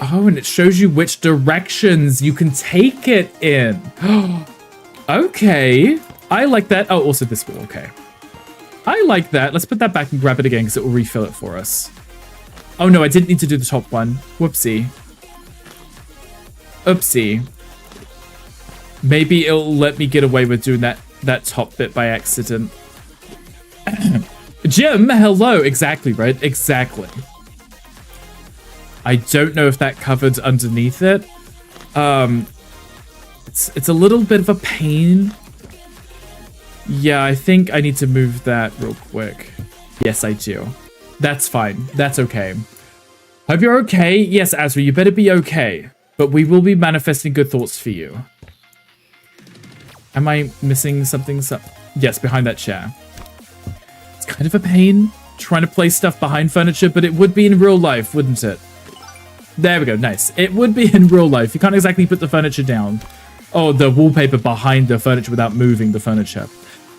Oh, and it shows you which directions you can take it in. Okay. I like that. Oh, also this will. Okay. I like that. Let's put that back and grab it again because it will refill it for us. Oh, no, I didn't need to do the top one. Whoopsie. Oopsie. Maybe it'll let me get away with doing that top bit by accident. Jim, hello. Exactly, right? Exactly. I don't know if that covered underneath it. It's a little bit of a pain. Yeah, I think I need to move that real quick. Yes, I do. That's fine. That's okay. Hope you're okay. Yes, Azra, you better be okay. But we will be manifesting good thoughts for you. Am I missing something? Yes, behind that chair. It's kind of a pain trying to place stuff behind furniture, but it would be in real life, wouldn't it? There we go. Nice. It would be in real life. You can't exactly put the furniture down. Oh, the wallpaper behind the furniture without moving the furniture.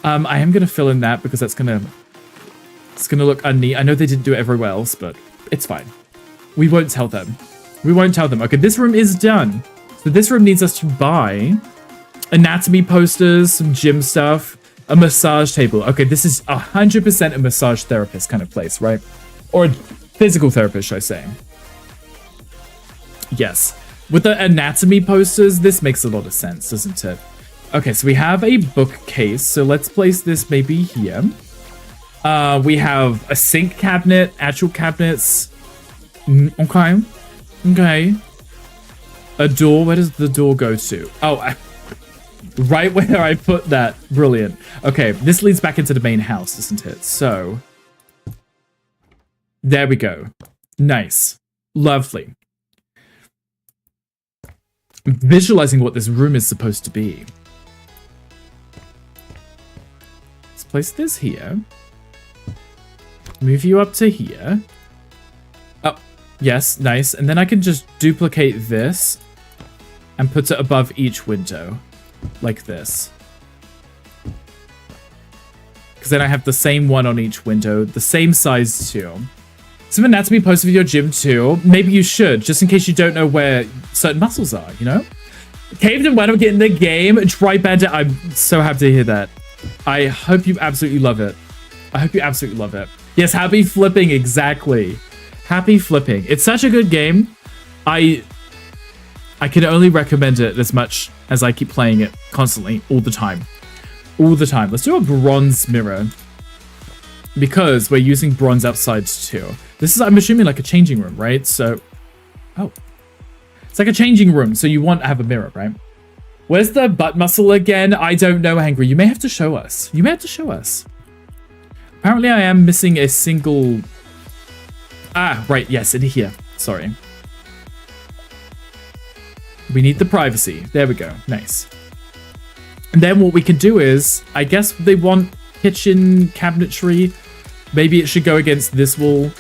I am going to fill in that because it's going to look unneat. I know they didn't do it everywhere else, but it's fine. We won't tell them. We won't tell them. Okay, this room is done. So this room needs us to buy anatomy posters, some gym stuff, a massage table. Okay, this is 100% a massage therapist kind of place, right? Or a physical therapist, should I say. Yes. With the anatomy posters, this makes a lot of sense, doesn't it? Okay, so we have a bookcase. So let's place this maybe here. We have a sink cabinet, actual cabinets. Okay. Okay. A door. Where does the door go to? Oh, right where I put that. Brilliant. Okay, this leads back into the main house, doesn't it? So there we go. Nice. Lovely. I'm visualizing what this room is supposed to be. Let's place this here. Move you up to here. Oh, yes, nice. And then I can just duplicate this and put it above each window, like this. Because then I have the same one on each window, the same size too. Some anatomy posters for your gym too. Maybe you should, just in case you don't know where certain muscles are, you know? Caved and why don't get in the game? Dry Bandit, I'm so happy to hear that. I hope you absolutely love it. I hope you absolutely love it. Yes, happy flipping, exactly. Happy flipping. It's such a good game. I can only recommend it as much as I keep playing it constantly, all the time. All the time. Let's do a bronze mirror. Because we're using bronze outside too. This is, I'm assuming, like a changing room, right? So, oh. It's like a changing room, so you want to have a mirror, right? Where's the butt muscle again? I don't know, Hangry. You may have to show us. You may have to show us. Apparently, I am missing a single... Ah, right. Yes, in here. Sorry. We need the privacy. There we go. Nice. And then what we can do is, I guess they want kitchen cabinetry. Maybe it should go against this wall,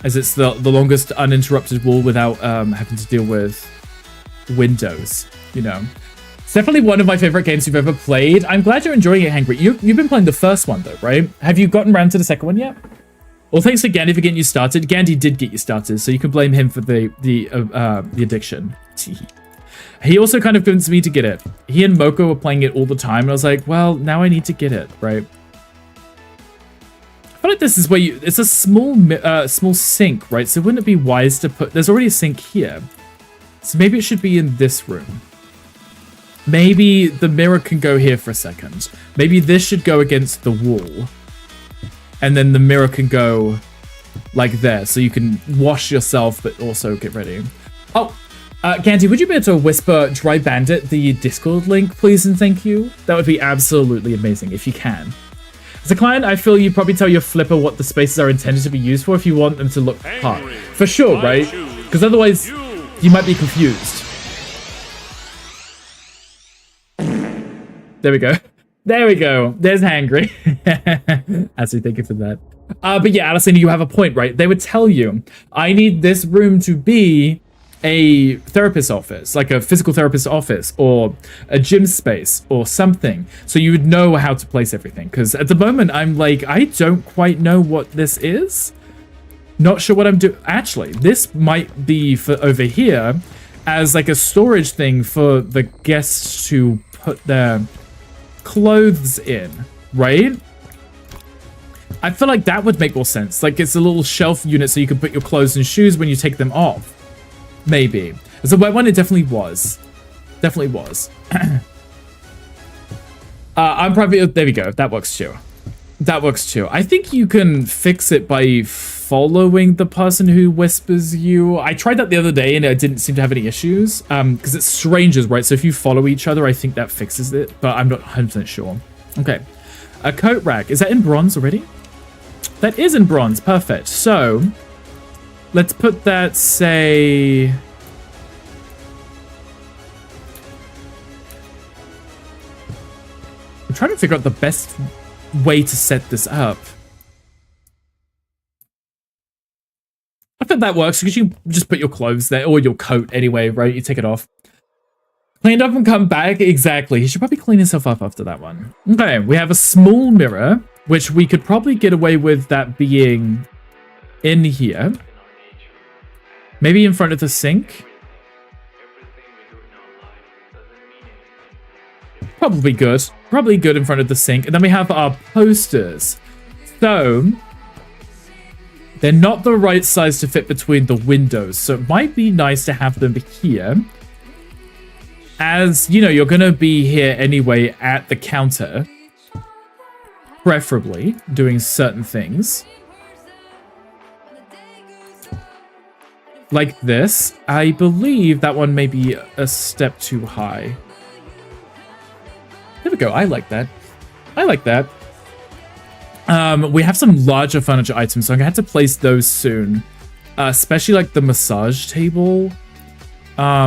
as it's the longest uninterrupted wall without having to deal with windows, you know. It's definitely one of my favorite games you've ever played. I'm glad you're enjoying it, Hangry. You've been playing the first one, though, right? Have you gotten around to the second one yet? Well, thanks to Gandhi for getting you started. Gandhi did get you started, so you can blame him for the addiction. He also kind of convinced me to get it. He and Moko were playing it all the time, and I was like, well, now I need to get it, right? I feel like this is where it's a small sink, right? So wouldn't it be wise to put, there's already a sink here. So maybe it should be in this room. Maybe the mirror can go here for a second. Maybe this should go against the wall. And then the mirror can go like there. So you can wash yourself, but also get ready. Oh, Gandhi, would you be able to whisper Dry Bandit the Discord link, please and thank you? That would be absolutely amazing if you can. As a client, I feel you probably tell your flipper what the spaces are intended to be used for if you want them to look hot. For sure, right? Because otherwise, you might be confused. There we go. There we go. There's Hangry. Actually, thank you for that. But yeah, Alison, you have a point, right? They would tell you, I need this room to be a therapist's office, like a physical therapist's office, or a gym space, or something. So you would know how to place everything. Because at the moment, I'm like, I don't quite know what this is. Not sure what I'm doing. Actually, this might be for over here as like a storage thing for the guests to put their clothes in, right? I feel like that would make more sense. Like it's a little shelf unit so you can put your clothes and shoes when you take them off. Maybe. As a wet one, it definitely was. Definitely was. I'm probably... There we go. That works too. That works too. I think you can fix it by following the person who whispers you. I tried that the other day and I didn't seem to have any issues. Because it's strangers, right? So if you follow each other, I think that fixes it. But I'm not 100% sure. Okay. A coat rack. Is that in bronze already? That is in bronze. Perfect. So... let's put that, say... I'm trying to figure out the best way to set this up. I think that works because you just put your clothes there, or your coat anyway, right? You take it off. Cleaned up and come back. Exactly. He should probably clean himself up after that one. Okay, we have a small mirror, which we could probably get away with that being in here. Maybe in front of the sink. Probably good. Probably good in front of the sink. And then we have our posters. So, they're not the right size to fit between the windows. So it might be nice to have them here. As, you know, you're going to be here anyway at the counter. Preferably doing certain things. Like this. I believe that one may be a step too high. There we go. I like that. I like that. We have some larger furniture items, so I'm going to have to place those soon. Especially like the massage table. I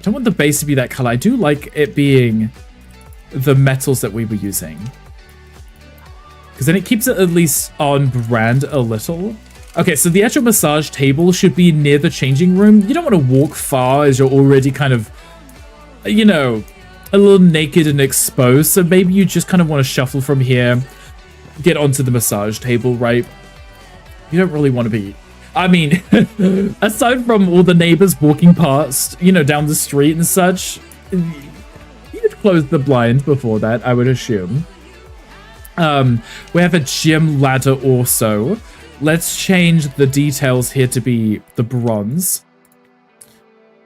don't want the base to be that color. I do like it being the metals that we were using. Because then it keeps it at least on brand a little. Okay, so the actual massage table should be near the changing room. You don't want to walk far as you're already kind of, you know, a little naked and exposed. So maybe you just kind of want to shuffle from here, get onto the massage table, right? You don't really want to be... I mean, aside from all the neighbors walking past, you know, down the street and such, you'd close the blinds before that, I would assume. We have a gym ladder also. Let's change the details here to be the bronze.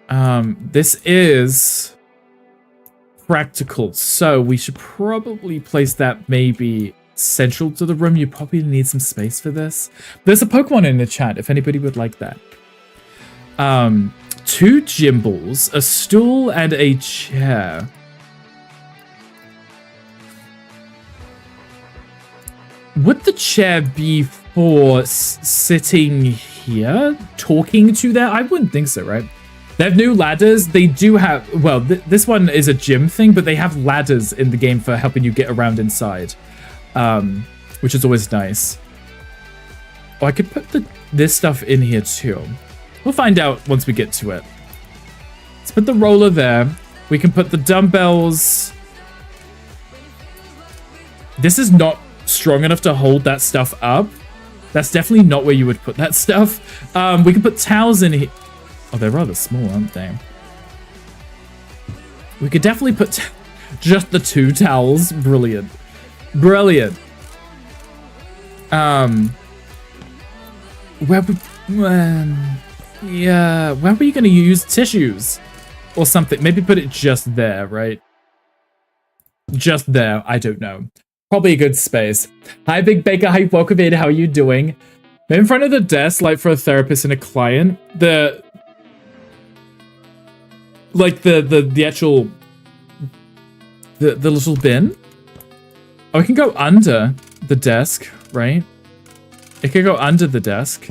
This is practical, so we should probably place that maybe central to the room. You probably need some space for this. There's a Pokemon in the chat if anybody would like that. 2 gym balls, a stool, and a chair. Would the chair be for sitting here, talking to there? I wouldn't think so, right? They have new ladders. They do have, well, this one is a gym thing, but they have ladders in the game for helping you get around inside, which is always nice. Oh, I could put this stuff in here too. We'll find out once we get to it. Let's put the roller there. We can put the dumbbells. This is not strong enough to hold that stuff up. That's definitely not where you would put that stuff. We can put towels in here. Oh, they're rather small, aren't they? We could definitely put just the 2 towels. Brilliant. Brilliant. Where were you going to use tissues? Or something. Maybe put it just there, right? Just there. I don't know. Probably a good space. Hi, Big Baker. Hi, welcome in. How are you doing? Maybe in front of the desk, like for a therapist and a client, the actual the little bin. Oh, it can go under the desk, right? It could go under the desk.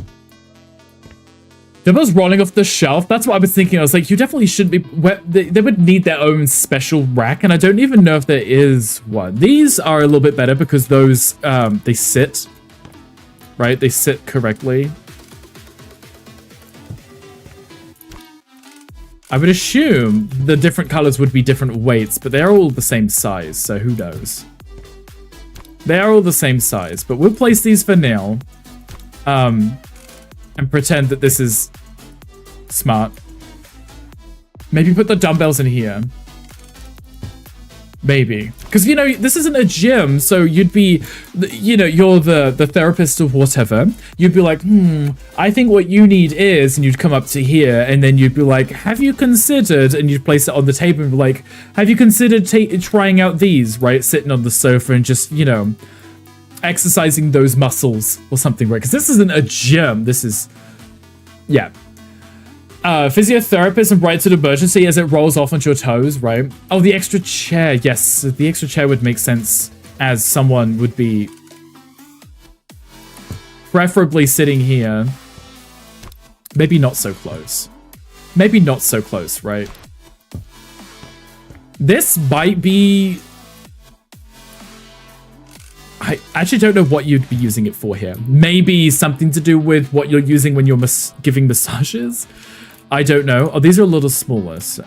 Dumbbells rolling off the shelf. That's what I was thinking. I was like, you definitely shouldn't be. They would need their own special rack, and I don't even know if there is one. These are a little bit better because those they sit, right? They sit correctly. I would assume the different colors would be different weights, but they're all the same size, so who knows? They are all the same size, but we'll place these for now. And pretend that this is smart. Maybe put the dumbbells in here. Maybe. Because, you know, this isn't a gym, so you'd be, you know, you're the therapist or whatever. You'd be like, I think what you need is, and you'd come up to here, and then you'd be like, have you considered, and you'd place it on the table and be like, have you considered trying out these, right? Sitting on the sofa and just, you know, exercising those muscles or something, right? Because this isn't a gym. This is, yeah. Physiotherapist and bright to the emergency as it rolls off onto your toes, right? Oh, the extra chair. Yes, the extra chair would make sense as someone would be preferably sitting here. Maybe not so close. Maybe not so close, right? This might be... I actually don't know what you'd be using it for here. Maybe something to do with what you're using when you're giving massages? I don't know. Oh, these are a little smaller. So.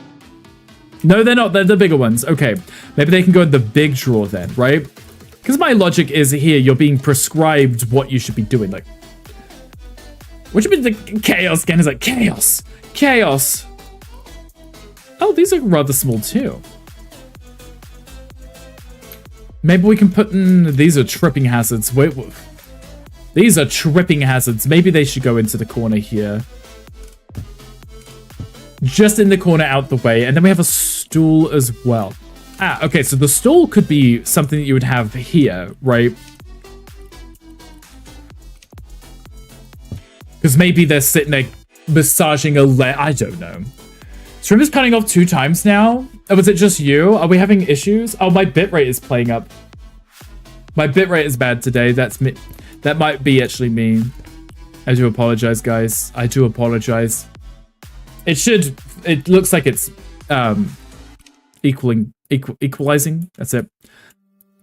No, they're not. They're the bigger ones. Okay. Maybe they can go in the big drawer then, right? Because my logic is here, you're being prescribed what you should be doing. Like, what should be the chaos again? Is like chaos. Chaos. Oh, these are rather small too. Maybe we can put in... These are tripping hazards. Wait, these are tripping hazards. Maybe they should go into the corner here. Just in the corner out the way. And then we have a stool as well. Ah, okay. So the stool could be something that you would have here, right? Because maybe they're sitting there massaging a leg. I don't know. Stream is cutting off 2 times now. Oh, was it just you? Are we having issues? Oh, my bitrate is playing up. My bitrate is bad today. That's me. That might be actually me. I do apologize, guys. I do apologize. It looks like it's equalizing. That's it.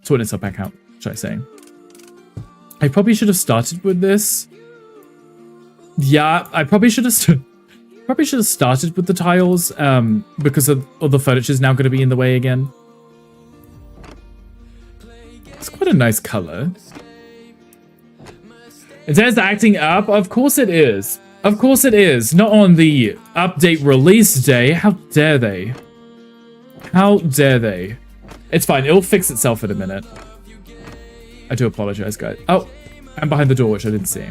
Sorting itself back out, should I say. I probably should have started with this. Yeah, I probably should have started with the tiles because of the furniture is now going to be in the way again. It's quite a nice color. Is the acting up? Of course it is. Of course it is. Not on the update release day. How dare they? How dare they? It's fine. It'll fix itself in a minute. I do apologize, guys. Oh, I'm behind the door, which I didn't see.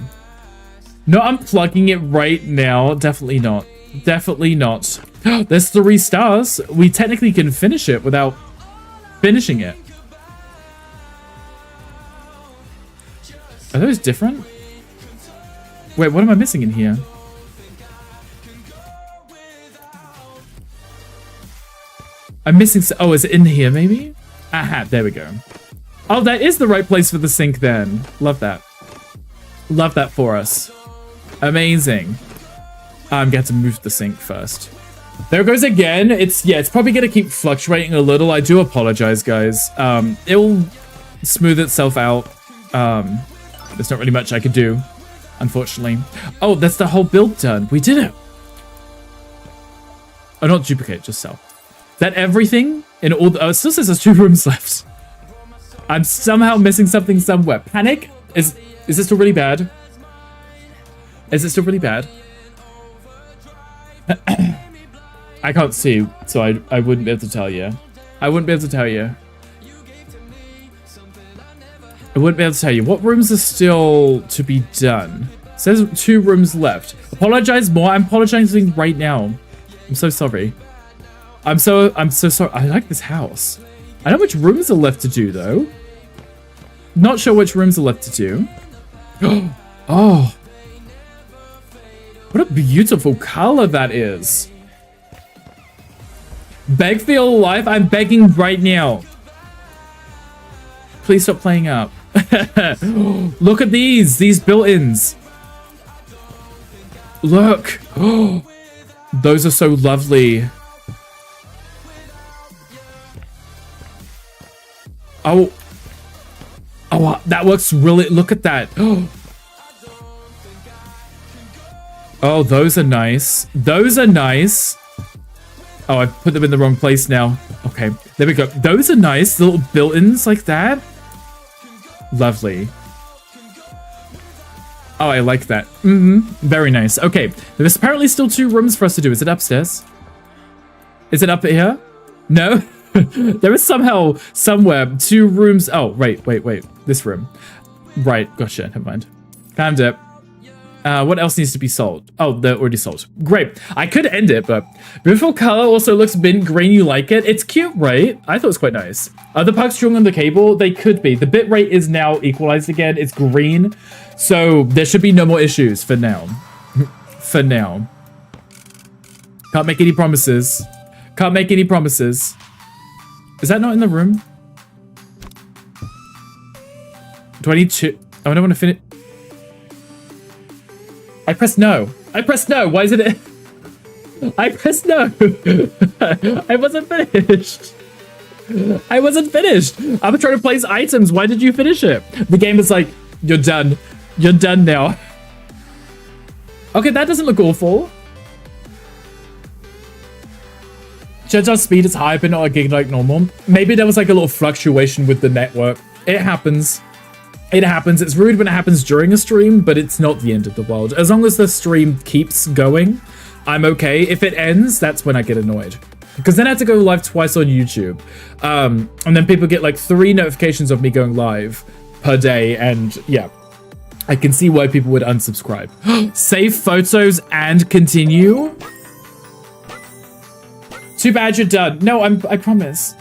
No, I'm plugging it right now. Definitely not. Definitely not. There's 3 stars. We technically can finish it without finishing it. Are those different? Wait, what am I missing in here? I'm missing... Oh, is it in here, maybe? Aha, there we go. Oh, that is the right place for the sink, then. Love that. Love that for us. Amazing. I'm going to move the sink first. There it goes again. It's probably going to keep fluctuating a little. I do apologize, guys. It will smooth itself out. There's not really much I could do, unfortunately. Oh, that's the whole build done. We did it. Oh, not duplicate, just sell. Is that everything? In all the... Oh, it still says there's 2 rooms left. I'm somehow missing something somewhere. Panic? Is this still really bad? Is it still really bad? I can't see, so I wouldn't be able to tell you. I wouldn't be able to tell you. I wouldn't be able to tell you. What rooms are still to be done? It says 2 rooms left. Apologize more. I'm apologizing right now. I'm so sorry. I'm so sorry. I like this house. I know which rooms are left to do though. Not sure which rooms are left to do. Oh. What a beautiful color that is. Beg for your life. I'm begging right now. Please stop playing up. Look at these built-ins. Look. Those are so lovely. Oh, that works really. Look at that. Oh, those are nice. Those are nice. Oh, I put them in the wrong place now. Okay, there we go. Those are nice. Little built-ins like that. Lovely. Oh, I like that. Very nice. Okay, there's apparently still 2 rooms for us to do. Is it upstairs? Is it up here? No? There is somehow, somewhere, 2 rooms. Oh, wait. This room. Right, gotcha. Never mind. Found it. What else needs to be sold? Oh, they're already sold. Great. I could end it, but beautiful color. Also looks mint green. You like it? It's cute, right? I thought it was quite nice. Are the pucks strong on the cable? They could be. The bitrate is now equalized again. It's green. So there should be no more issues for now. For now. Can't make any promises. Can't make any promises. Is that not in the room? 22. Oh, I don't want to finish. I pressed no. I pressed no. Why is it? I pressed no. I wasn't finished. I wasn't finished. I'm trying to place items. Why did you finish it? The game is like, you're done. You're done now. Okay, that doesn't look awful. Judge speed is high, but not a gig like normal. Maybe there was like a little fluctuation with the network. It happens. It happens. It's rude when it happens during a stream, but it's not the end of the world. As long as the stream keeps going, I'm okay. If it ends, that's when I get annoyed. Because then I have to go live twice on YouTube. And then people get like 3 notifications of me going live per day. And yeah, I can see why people would unsubscribe. Save photos and continue? Too bad you're done. No, I promise.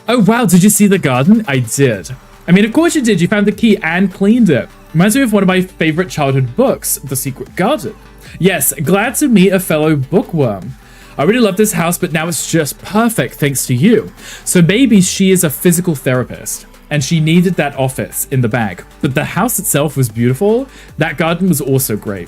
Oh, wow. Did you see the garden? I did. I mean, of course you did. You found the key and cleaned it. Reminds me of one of my favorite childhood books, The Secret Garden. Yes, glad to meet a fellow bookworm. I really love this house, but now it's just perfect thanks to you. So maybe she is a physical therapist and she needed that office in the bag. But the house itself was beautiful. That garden was also great.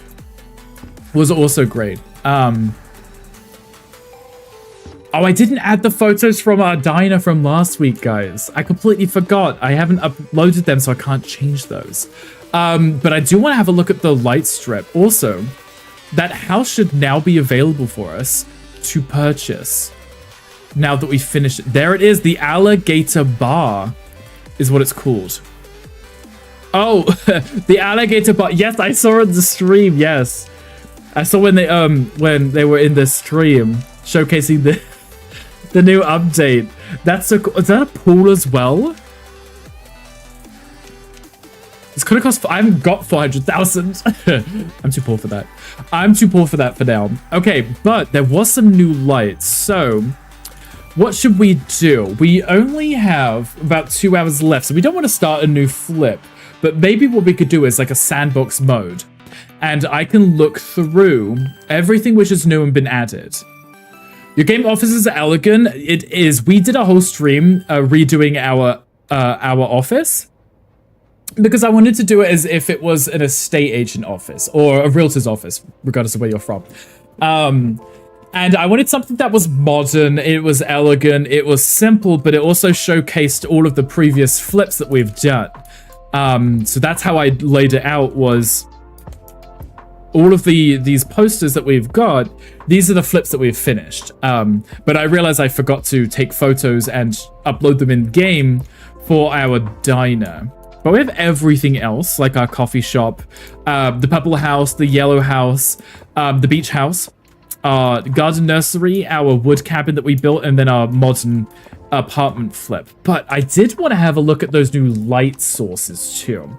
Oh, I didn't add the photos from our diner from last week, guys. I completely forgot. I haven't uploaded them, so I can't change those. But I do want to have a look at the light strip. Also, that house should now be available for us to purchase. Now that we've finished it. There it is. The Alligator Bar is what it's called. Oh, the Alligator Bar. Yes, I saw it in the stream. Yes. I saw when they were in the stream showcasing the new update. That's so cool. Is that a pool as well? It's gonna cost. I haven't got 400,000. I'm too poor for that. I'm too poor for that for now. Okay, but there was some new lights. So, what should we do? We only have about 2 hours left, so we don't want to start a new flip. But maybe what we could do is like a sandbox mode, and I can look through everything which is new and been added. Your game offices are elegant. It is. We did a whole stream redoing our office because I wanted to do it as if it was an estate agent office or a realtor's office, regardless of where you're from. And I wanted something that was modern. It was elegant. It was simple, but it also showcased all of the previous flips that we've done. So that's how I laid it out. Was all of these posters that we've got, these are the flips that we've finished. But I realized I forgot to take photos and upload them in game for our diner. But we have everything else, like our coffee shop, the purple house, the yellow house, the beach house, garden nursery, our wood cabin that we built, and then our modern apartment flip. But I did want to have a look at those new light sources too.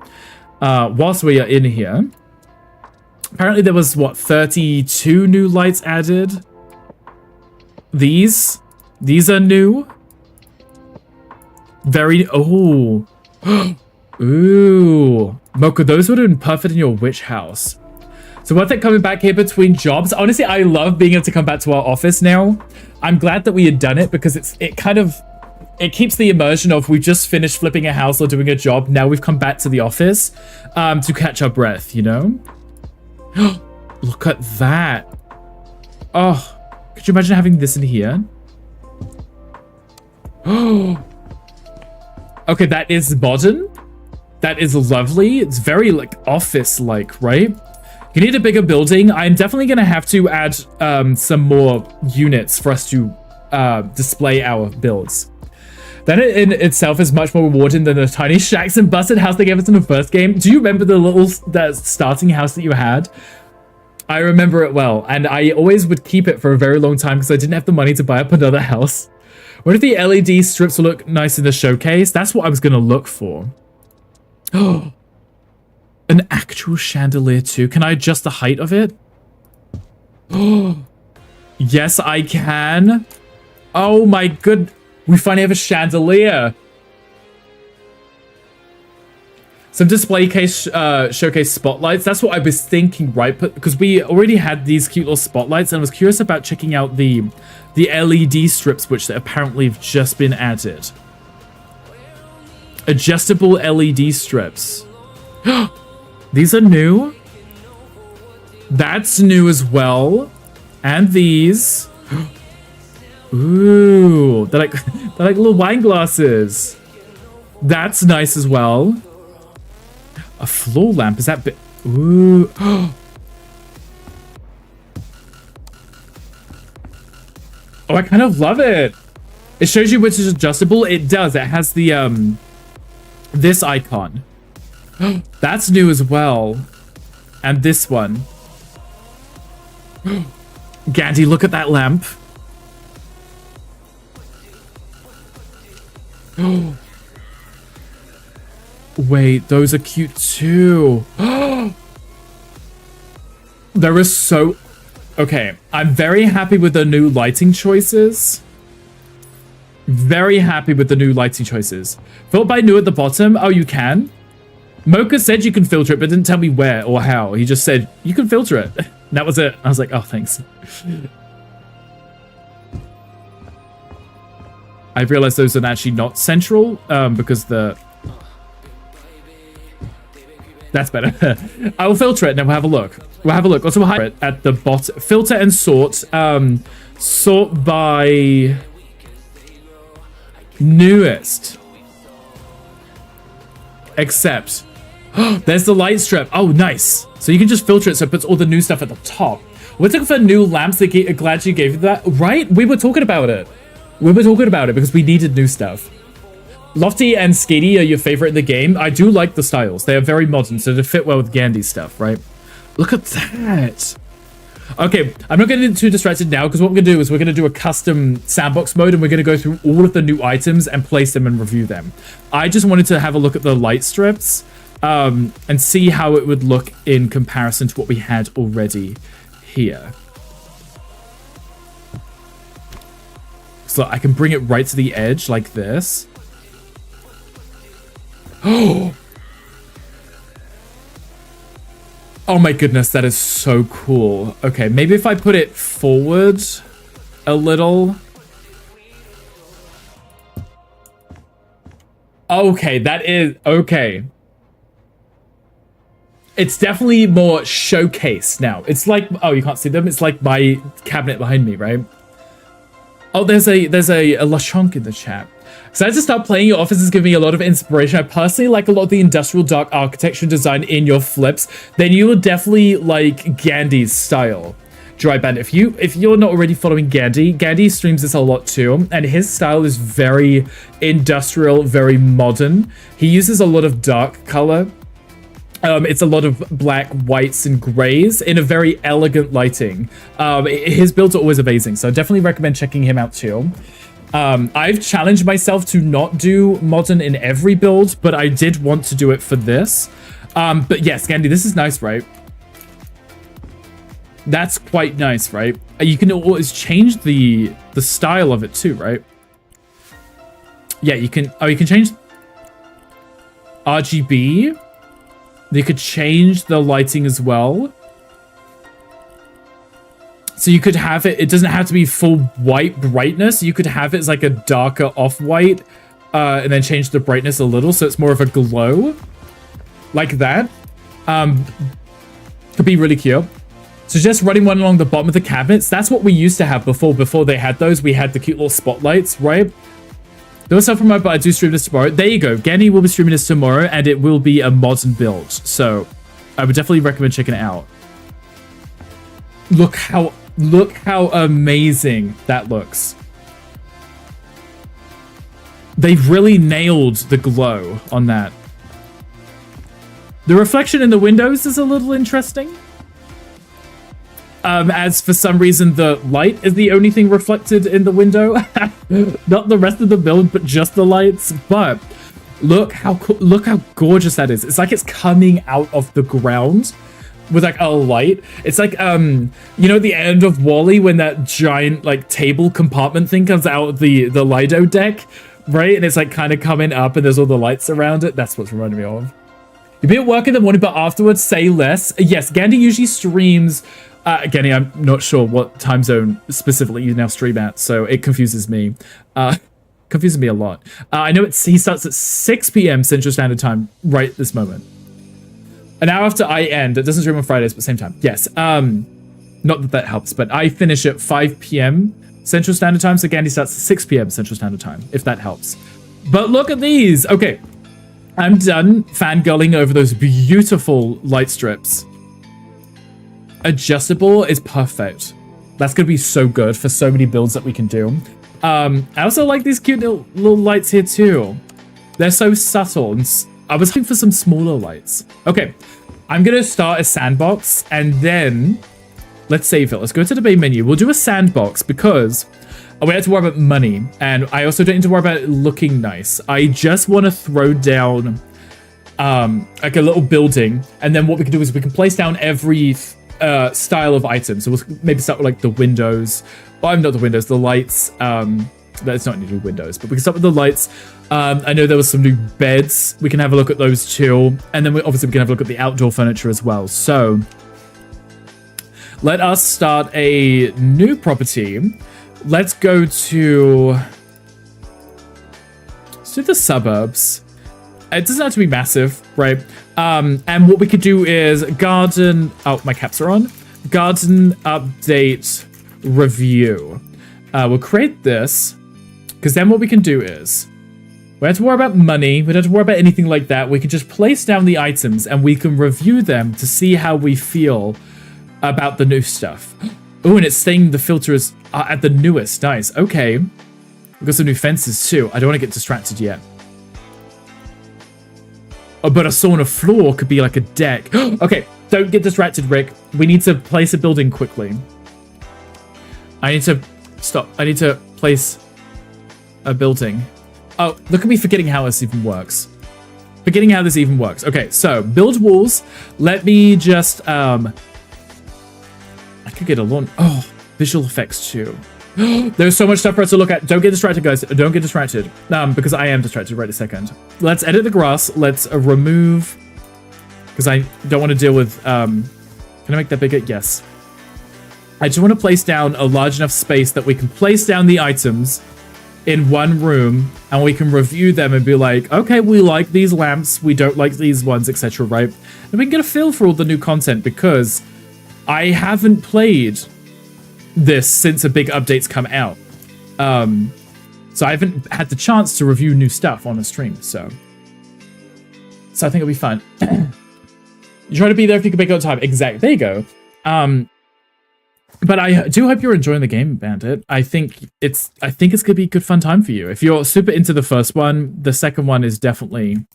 Whilst we are in here, apparently there was, what, 32 new lights added? These are new. Very, oh. Ooh. Mocha, those would have been perfect in your witch house. So worth it coming back here between jobs. Honestly, I love being able to come back to our office now. I'm glad that we had done it because it keeps the immersion of we just finished flipping a house or doing a job. Now we've come back to the office to catch our breath, you know? Look at that. Oh, could you imagine having this in here? Oh. Okay, that is modern. That is lovely. It's very, like, office-like, right? You need a bigger building. I'm definitely going to have to add some more units for us to display our builds. That in itself is much more rewarding than the tiny shacks and busted house they gave us in the first game. Do you remember that starting house that you had? I remember it well, and I always would keep it for a very long time because I didn't have the money to buy up another house. What if the LED strips will look nice in the showcase? That's what I was going to look for. Oh, an actual chandelier too. Can I adjust the height of it? Oh, yes, I can. Oh my good. We finally have a chandelier. Some display case showcase spotlights. That's what I was thinking, right? Because we already had these cute little spotlights, and I was curious about checking out the LED strips, which apparently have just been added. Adjustable LED strips. These are new. That's new as well. And these. Ooh, they're like little wine glasses. That's nice as well. A floor lamp, is that big? Ooh. Oh, I kind of love it. It shows you which is adjustable. It does. It has the this icon. That's new as well. And this one. Gandhi, look at that lamp. Wait, those are cute too. There is so... Okay, I'm very happy with the new lighting choices. Very happy with the new lighting choices. Filter by new at the bottom. Oh, you can? Mocha said you can filter it, but didn't tell me where or how. He just said, you can filter it. That was it. I was like, oh, thanks. I realized those are actually not central because the... That's better. I will filter it and then we'll have a look. We'll have a look. Also, we'll hide it at the bottom. Filter and sort. Sort by newest. Except. There's the light strip. Oh, nice. So you can just filter it so it puts all the new stuff at the top. We're looking for new lamps. Glad you gave you that. Right? We were talking about it. We were talking about it because we needed new stuff. Lofty and Skady are your favorite in the game. I do like the styles. They are very modern, so they fit well with Gandhi's stuff, right? Look at that. Okay, I'm not getting too distracted now because what we're going to do is we're going to do a custom sandbox mode and we're going to go through all of the new items and place them and review them. I just wanted to have a look at the light strips and see how it would look in comparison to what we had already here. So I can bring it right to the edge like this. Oh my goodness, that is so cool. Okay, maybe if I put it forward a little. Okay, that is okay. It's definitely more showcase now. It's like, oh, you can't see them. It's like my cabinet behind me, right? Oh, there's a Lachonk in the chat. So as I start playing, your office is giving me a lot of inspiration. I personally like a lot of the industrial dark architecture design in your flips. Then you will definitely like Gandhi's style. Dry Bandit. If you're not already following Gandhi streams this a lot too, and his style is very industrial, very modern. He uses a lot of dark color. It's a lot of black, whites, and grays in a very elegant lighting. His builds are always amazing, so I definitely recommend checking him out too. I've challenged myself to not do modern in every build, but I did want to do it for this. But yes, Gandhi, this is nice, right? That's quite nice, right? You can always change the style of it too, right? Yeah, you can. Oh, you can change RGB. You could change the lighting as well. So you could have it. It doesn't have to be full white brightness. You could have it as like a darker off-white, and then change the brightness a little, so it's more of a glow, like that. Could be really cute. So just running one along the bottom of the cabinets, that's what we used to have before they had those. We had the cute little spotlights, right? There was stuff from my, but I do stream this tomorrow. There you go. Gandhi will be streaming this tomorrow, and it will be a modern build. So I would definitely recommend checking it out. Look how amazing that looks. They've really nailed the glow on that. The reflection in the windows is a little interesting. As for some reason, the light is the only thing reflected in the window. Not the rest of the build, but just the lights. But look how gorgeous that is. It's like it's coming out of the ground with like a light. It's like, you know, the end of WALL-E when that giant like table compartment thing comes out of the Lido deck, right? And it's like kind of coming up and there's all the lights around it. That's what's reminding me of. You've been at work in the morning, but afterwards say less. Yes, Gandhi usually streams... Gandhi, I'm not sure what time zone specifically you now stream at, so it confuses me. Confuses me a lot. I know he starts at 6 p.m. Central Standard Time right this moment. An hour after I end. It doesn't stream on Fridays, but same time. Yes. Not that helps, but I finish at 5 p.m. Central Standard Time, so Gandhi starts at 6 p.m. Central Standard Time, if that helps. But look at these. Okay. I'm done fangirling over those beautiful light strips. Adjustable is perfect. That's going to be so good for so many builds that we can do. I also like these cute little lights here too. They're so subtle. And I was looking for some smaller lights. Okay, I'm going to start a sandbox and then let's save it. Let's go to the main menu. We'll do a sandbox because we have to worry about money. And I also don't need to worry about it looking nice. I just want to throw down like a little building. And then what we can do is we can place down every style of item. So we'll maybe start with like the windows. Well, not the windows, the lights. That's not new windows, but we can start with the lights. I know there was some new beds. We can have a look at those too. And then we can have a look at the outdoor furniture as well. So let us start a new property. Let's go to the suburbs. It doesn't have to be massive, right? And what we could do is garden... Oh, my caps are on. Garden update review. We'll create this, because then what we can do is... We don't have to worry about money. We don't have to worry about anything like that. We can just place down the items, and we can review them to see how we feel about the new stuff. Oh, and it's saying the filter is at the newest. Nice. Okay. We've got some new fences, too. I don't want to get distracted yet. Oh, but a sauna floor could be like a deck. Okay, don't get distracted, Rick. We need to place a building quickly. I need to stop. I need to place a building. Oh, look at me forgetting how this even works. Forgetting how this even works. Okay, so build walls. Let me just, I could get a lawn. Oh, visual effects too. There's so much stuff for us to look at. Don't get distracted, guys. Don't get distracted. Because I am distracted right a second. Let's edit the grass. Let's remove... Because I don't want to deal with... Can I make that bigger? Yes. I just want to place down a large enough space that we can place down the items in one room, and we can review them and be like, okay, we like these lamps, we don't like these ones, etc., right? And we can get a feel for all the new content, because I haven't played this since a big update's come out. So I haven't had the chance to review new stuff on a stream, so I think it'll be fun. You try to be there if you can make it on time. Exactly. There you go. But I do hope you're enjoying the game, Bandit. I think it's gonna be a good fun time for you. If you're super into the first one, the second one is definitely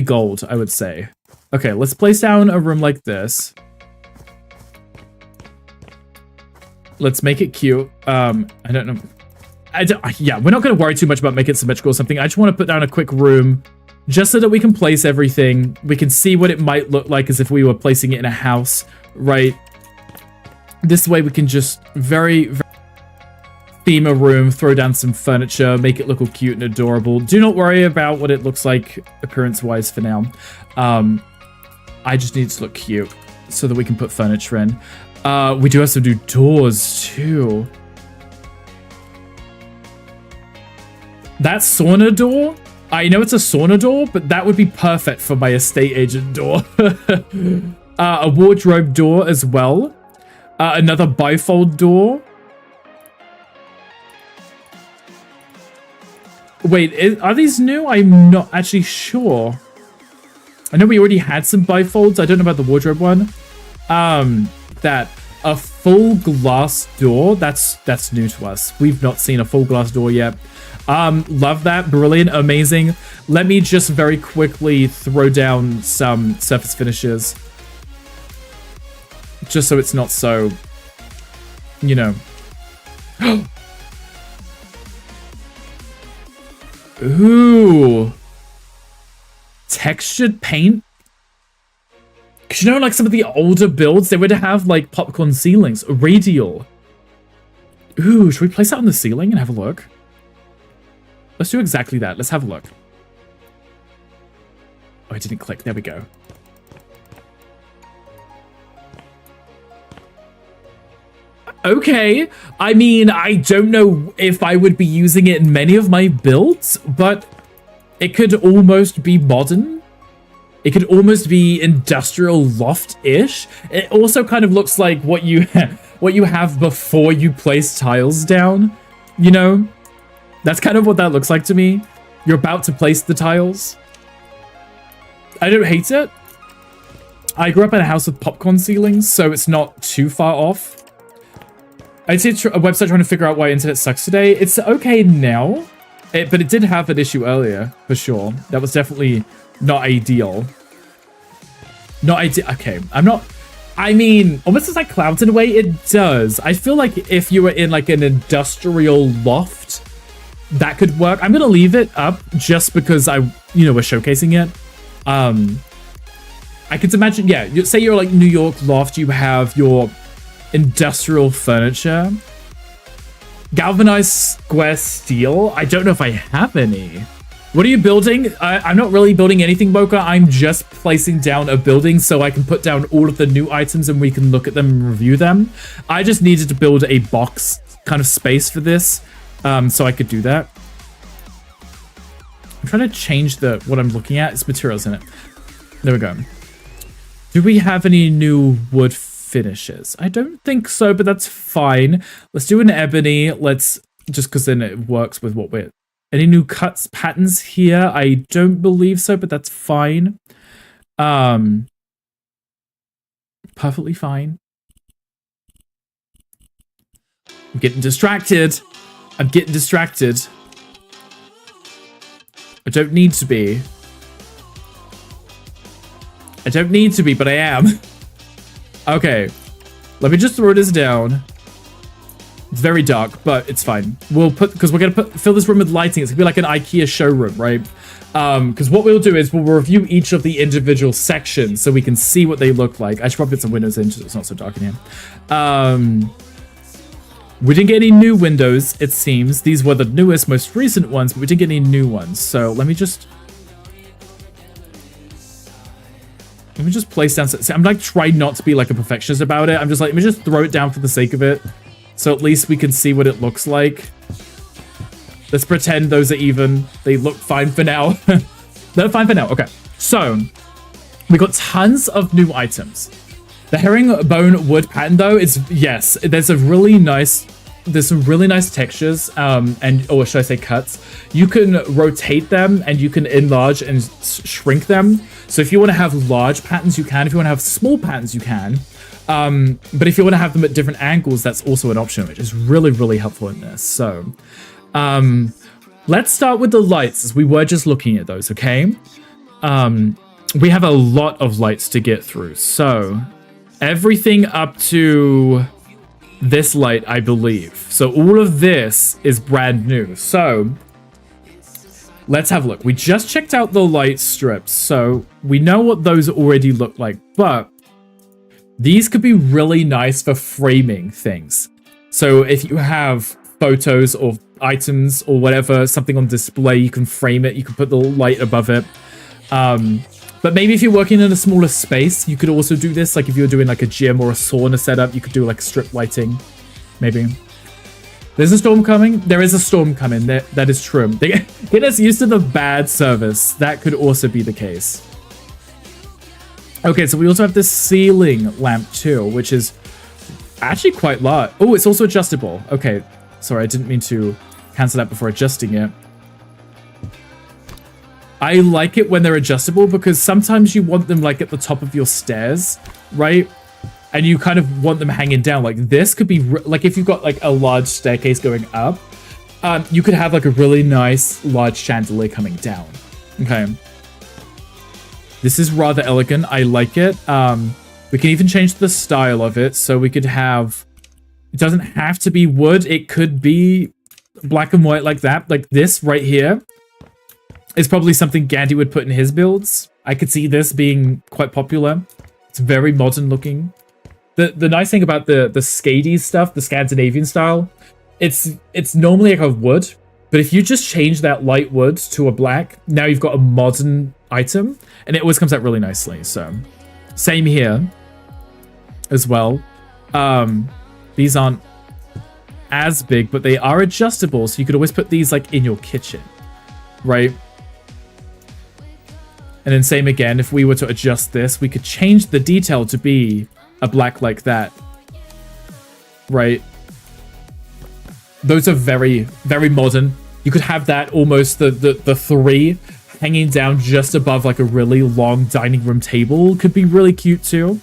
gold, I would say. Okay, let's place down a room like this. Let's make it cute. I don't know. Yeah, we're not going to worry too much about making it symmetrical or something. I just want to put down a quick room just so that we can place everything. We can see what it might look like as if we were placing it in a house, right? This way we can just very theme a room, throw down some furniture, make it look all cute and adorable. Do not worry about what it looks like appearance-wise for now. I just need it to look cute so that we can put furniture in. We do have to do doors too. That sauna door? I know it's a sauna door, but that would be perfect for my estate agent door. A wardrobe door as well. Another bifold door. Wait, are these new? I'm not actually sure. I know we already had some bifolds. I don't know about the wardrobe one. That a full glass door. That's new to us. We've not seen a full glass door yet. Love that. Brilliant. Amazing. Let me just very quickly throw down some surface finishes. Just so it's not so, you know. Ooh. Textured paint. Because you know, like some of the older builds, they would have like popcorn ceilings. Radial. Ooh, should we place that on the ceiling and have a look? Let's do exactly that. Let's have a look. Oh, it didn't click. There we go. Okay. I mean, I don't know if I would be using it in many of my builds, but it could almost be modern. It could almost be industrial loft-ish. It also kind of looks like what you have before you place tiles down, you know? That's kind of what that looks like to me. You're about to place the tiles. I don't hate it. I grew up in a house with popcorn ceilings, so it's not too far off. I see a website trying to figure out why internet sucks today. It's okay now, but it did have an issue earlier, for sure. That was definitely not ideal. Not ideal. Okay, I'm not... I mean, almost as like clouds in a way, it does. I feel like if you were in like an industrial loft, that could work. I'm going to leave it up just because we're showcasing it. I could imagine, yeah, say you're like New York loft, you have your industrial furniture. Galvanized square steel. I don't know if I have any. What are you building? I'm not really building anything, Mocha. I'm just placing down a building so I can put down all of the new items and we can look at them and review them. I just needed to build a box kind of space for this, so I could do that. I'm trying to change what I'm looking at. It's materials in it. There we go. Do we have any new wood finishes? I don't think so, but that's fine. Let's do an ebony. Let's just because then it works with what we're... Any new cuts, patterns here? I don't believe so, but that's fine. Perfectly fine. I'm getting distracted. I'm getting distracted. I don't need to be. I don't need to be, but I am. Okay. Let me just throw this down. It's very dark, but it's fine. Because we're going to fill this room with lighting. It's going to be like an IKEA showroom, right? Because what we'll do is we'll review each of the individual sections so we can see what they look like. I should probably put some windows in so it's not so dark in here. We didn't get any new windows, it seems. These were the newest, most recent ones, but we didn't get any new ones. So let me just place down. I'm like trying not to be like a perfectionist about it. I'm just like, let me just throw it down for the sake of it. So at least we can see what it looks like. Let's pretend those are even. They look fine for now. They're fine for now. Okay. So we got tons of new items. The herringbone wood pattern though is, yes, there's some really nice textures, or should I say cuts. You can rotate them and you can enlarge and shrink them. So if you want to have large patterns, you can. If you want to have small patterns, you can. But if you want to have them at different angles, that's also an option, which is really, really helpful in this. So let's start with the lights, as we were just looking at those, okay? We have a lot of lights to get through. So everything up to this light, I believe. So all of this is brand new. So let's have a look. We just checked out the light strips, so we know what those already look like, but these could be really nice for framing things. So if you have photos or items or whatever, something on display, you can frame it, you can put the light above it. But maybe if you're working in a smaller space, you could also do this. Like if you're doing like a gym or a sauna setup, you could do like strip lighting, maybe. There's a storm coming. There is a storm coming. That is true. They get us used to the bad service. That could also be the case. Okay, so we also have this ceiling lamp too, which is actually quite large. Oh, it's also adjustable. Okay, sorry, I didn't mean to cancel that before adjusting it. I like it when they're adjustable because sometimes you want them like at the top of your stairs, right? And you kind of want them hanging down. Like this could be like if you've got like a large staircase going up, you could have like a really nice large chandelier coming down. Okay. This is rather elegant. I like it. We can even change the style of it. So we could have, it doesn't have to be wood. It could be black and white like that. Like this right here is probably something Gandhi would put in his builds. I could see this being quite popular. It's very modern looking. The nice thing about the Skady stuff, the Scandinavian style, it's normally like a wood, but if you just change that light wood to a black, now you've got a modern item, and it always comes out really nicely. So same here as well. These aren't as big, but they are adjustable, so you could always put these like in your kitchen, right? And then same again, if we were to adjust this, we could change the detail to be a black like that, right? Those are very, very modern. You could have that almost the three hanging down just above like a really long dining room table. Could be really cute too.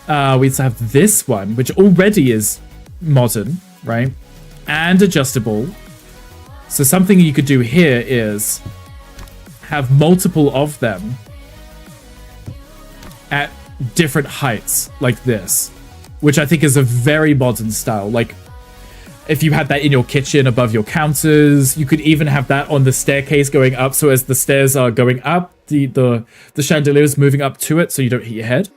We just have this one, which already is modern, right? And adjustable. So something you could do here is have multiple of them at different heights like this, which I think is a very modern style. Like if you had that in your kitchen above your counters, you could even have that on the staircase going up. So as the stairs are going up, the chandelier is moving up to it so you don't hit your head.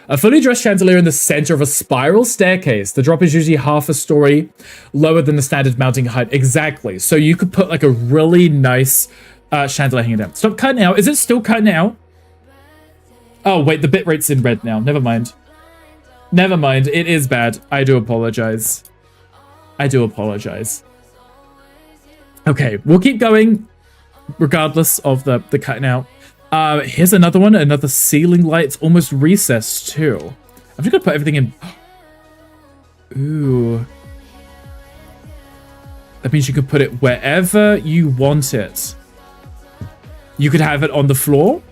A fully dressed chandelier in the center of a spiral staircase. The drop is usually half a story lower than the standard mounting height. Exactly. So you could put like a really nice chandelier hanging down. Stop cutting out. Is it still cutting out? Oh, wait, the bitrate's in red now. Never mind. Never mind. It is bad. I do apologize. I do apologize. Okay, we'll keep going regardless of the cutting out. Here's another one, another ceiling light. It's almost recessed too. I'm just gonna put everything in. Ooh. That means you can put it wherever you want it. You could have it on the floor.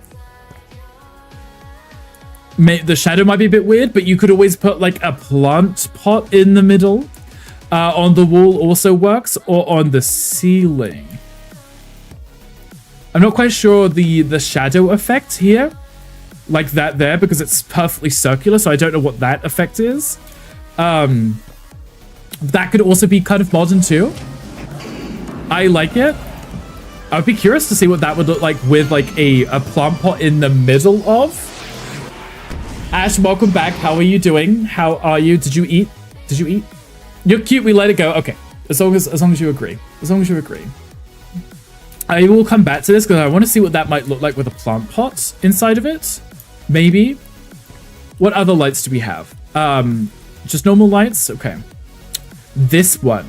The shadow might be a bit weird, but you could always put like a plant pot in the middle. On the wall also works, or on the ceiling. I'm not quite sure the shadow effect here, like that there, because it's perfectly circular, so I don't know what that effect is. That could also be kind of modern too. I like it. I would be curious to see what that would look like with like a plant pot in the middle of. Ash, welcome back. How are you doing? How are you? Did you eat? Did you eat? You're cute. We let it go. Okay. As long as you agree. As long as you agree. I will come back to this because I want to see what that might look like with a plant pot inside of it. Maybe. What other lights do we have? Just normal lights? Okay. This one.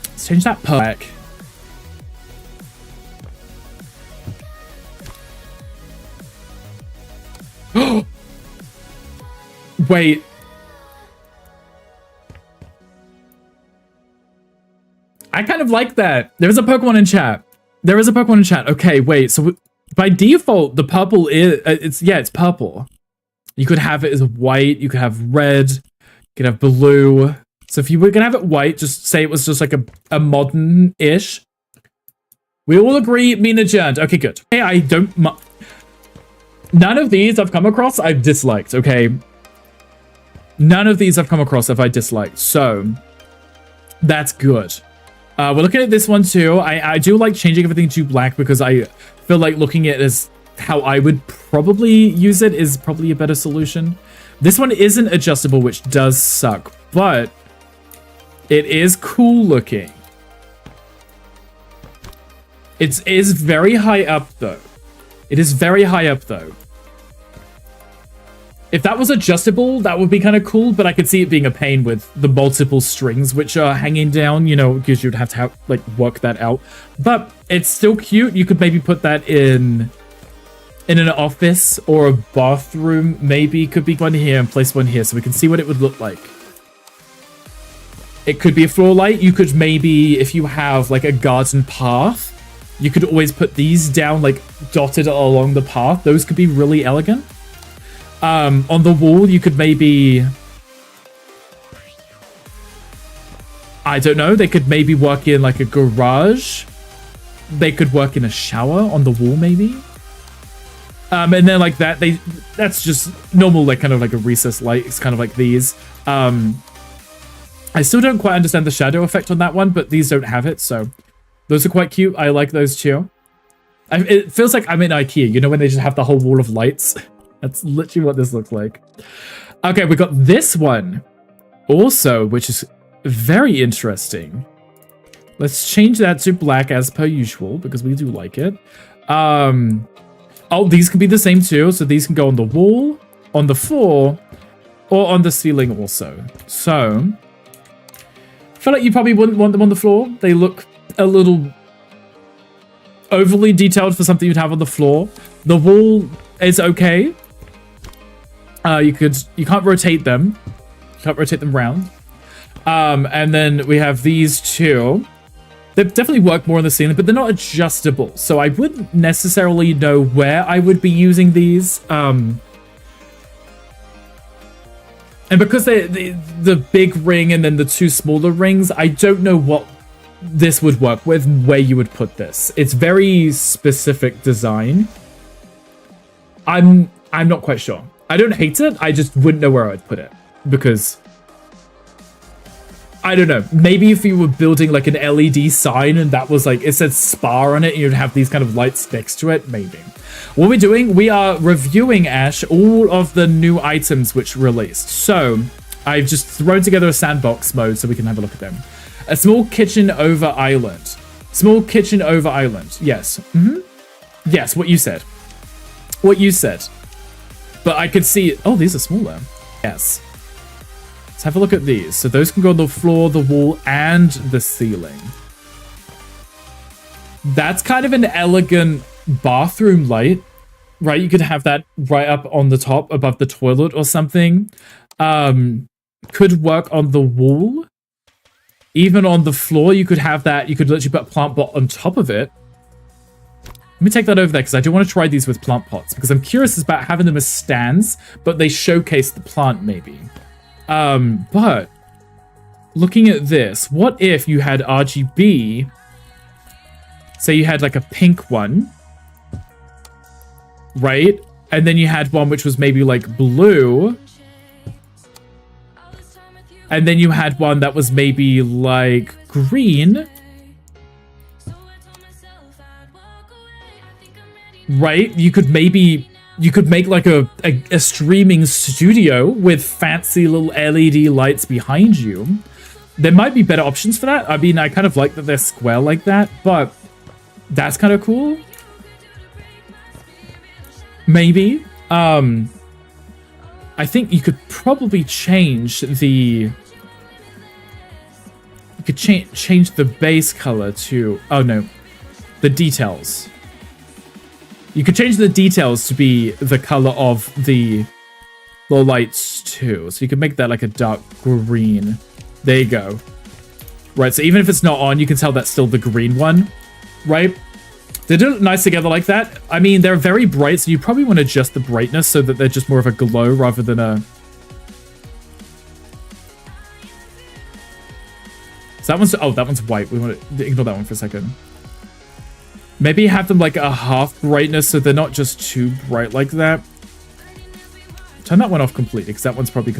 Let's change that back. Wait. I kind of like that. There is a Pokemon in chat. There is a Pokemon in chat. Okay, wait. So by default, the purple is, it's purple. You could have it as white, you could have red, you could have blue. So if you were gonna have it white, just say it was just like a modern-ish. We all agree, mean adjourned. Okay, good. Hey, I don't... None of these I've come across I've disliked, okay? None of these I've come across have I disliked, so that's good. We're looking at this one too. I do like changing everything to black because I feel like looking at it as how I would probably use it is probably a better solution. This one isn't adjustable, which does suck, but it is cool looking. It is very high up though. It is very high up though. If that was adjustable, that would be kind of cool, but I could see it being a pain with the multiple strings which are hanging down, you know, because you'd have to like work that out. But it's still cute. You could maybe put that in an office or a bathroom, maybe. Could be one here and place one here so we can see what it would look like. It could be a floor light. You could maybe, if you have like a garden path, you could always put these down like dotted along the path. Those could be really elegant. On the wall, you could maybe... I don't know. They could maybe work in like a garage. They could work in a shower on the wall, maybe. And then like that, that's just normal, like kind of like a recessed light. It's kind of like these. I still don't quite understand the shadow effect on that one, but these don't have it, so those are quite cute. I like those too. It feels like I'm in IKEA, you know, when they just have the whole wall of lights. That's literally what this looks like. Okay, we got this one also, which is very interesting. Let's change that to black as per usual, because we do like it. Oh, these can be the same too. So these can go on the wall, on the floor, or on the ceiling also. So, I feel like you probably wouldn't want them on the floor. They look a little overly detailed for something you'd have on the floor. The wall is okay. You can't rotate them. You can't rotate them round. And then we have these two. They definitely work more on the ceiling, but they're not adjustable. So I wouldn't necessarily know where I would be using these. And because the big ring and then the two smaller rings, I don't know what this would work with, where you would put this. It's very specific design. I'm not quite sure. I don't hate it. I just wouldn't know where I'd put it because I don't know. Maybe if you were building like an LED sign and that was like, it said spa on it and you'd have these kind of lights next to it, maybe. What we're doing, we are reviewing, Ash, all of the new items which released. So I've just thrown together a sandbox mode so we can have a look at them. A small kitchen over island. Small kitchen over island. Yes. Yes, what you said. What you said. But I could see... Oh, these are smaller. Yes. Let's have a look at these. So those can go on the floor, the wall, and the ceiling. That's kind of an elegant bathroom light, right? You could have that right up on the top above the toilet or something. Could work on the wall. Even on the floor, you could have that. You could literally put a plant pot on top of it. Let me take that over there because I do want to try these with plant pots because I'm curious about having them as stands, but they showcase the plant maybe. But looking at this, what if you had RGB? Say you had like a pink one, right? And then you had one which was maybe like blue. And then you had one that was maybe like green. Right? You could make like a streaming studio with fancy little LED lights behind you. There might be better options for that. I mean, I kind of like that they're square like that, but that's kind of cool. Maybe. I think you could probably change the... You could change the base color to... Oh, no. The details. You could change the details to be the color of the lights too. So you could make that like a dark green. There you go. Right, so even if it's not on, you can tell that's still the green one. Right? They do look nice together like that. I mean, they're very bright, so you probably want to adjust the brightness so that they're just more of a glow rather than a... So that one's... Oh, that one's white. We want to ignore that one for a second. Maybe have them like a half brightness so they're not just too bright like that. Turn that one off completely because that one's probably...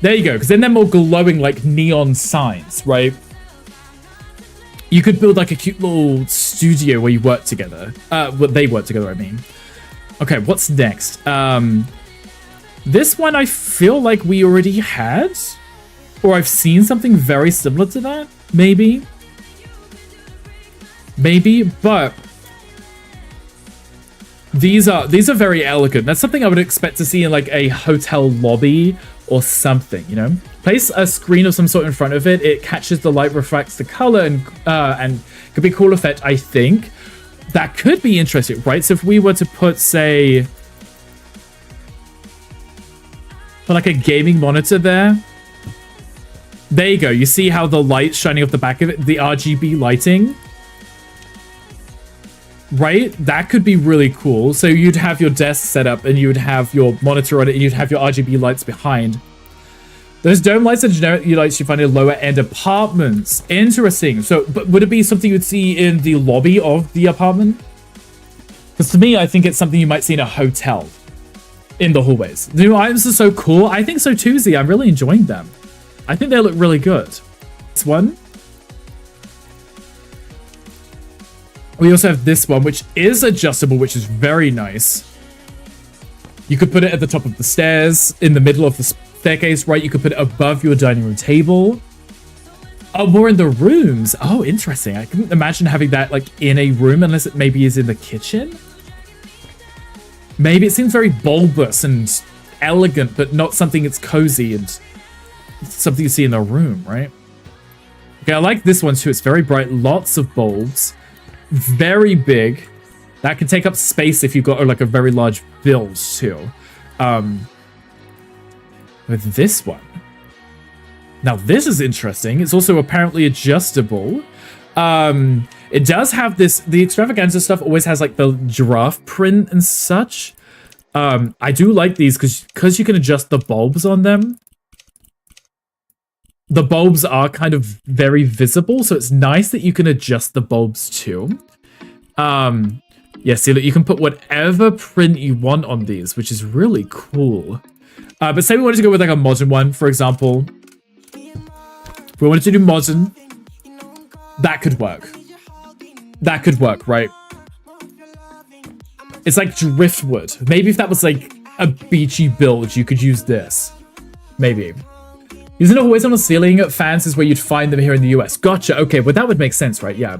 There you go, because then they're more glowing like neon signs, right? You could build like a cute little studio where you work together. Well, they work together, I mean. Okay, what's next? This one I feel like we already had. Or I've seen something very similar to that. Maybe. Maybe, but... These are very elegant. That's something I would expect to see in like a hotel lobby or something, you know? Place a screen of some sort in front of it. It catches the light, refracts the color, and could be a cool effect, I think. That could be interesting, right? So if we were to put, say, for like a gaming monitor there. There you go. You see how the light's shining off the back of it? The RGB lighting. Right? That could be really cool. So you'd have your desk set up and you would have your monitor on it and you'd have your RGB lights behind. Those dome lights are generic lights you find in lower end apartments. Interesting. So, but would it be something you would see in the lobby of the apartment? Because to me, I think it's something you might see in a hotel. In the hallways. The new items are so cool. I think so too, Z. I'm really enjoying them. I think they look really good. This one. We also have this one, which is adjustable, which is very nice. You could put it at the top of the stairs, in the middle of the staircase, right? You could put it above your dining room table. Oh, more in the rooms. Oh, interesting. I couldn't imagine having that like in a room unless it maybe is in the kitchen. Maybe it seems very bulbous and elegant, but not something that's cozy and something you see in the room, right? Okay, I like this one too. It's very bright. Lots of bulbs. Very big. That can take up space if you've got like a very large build too. With this one. Now this is interesting. It's also apparently adjustable. It does have this, the extravaganza stuff always has like the giraffe print and such. I do like these because you can adjust the bulbs on them. The bulbs are kind of very visible, so it's nice that you can adjust the bulbs too. Yeah, see, look, you can put whatever print you want on these, which is really cool. But say we wanted to go with like a modern one, for example. If we wanted to do modern, that could work. That could work, right? It's like driftwood. Maybe if that was like a beachy build, you could use this. Maybe. Using it always on the ceiling fans is where you'd find them here in the US. Gotcha. Okay, well that would make sense, right? Yeah.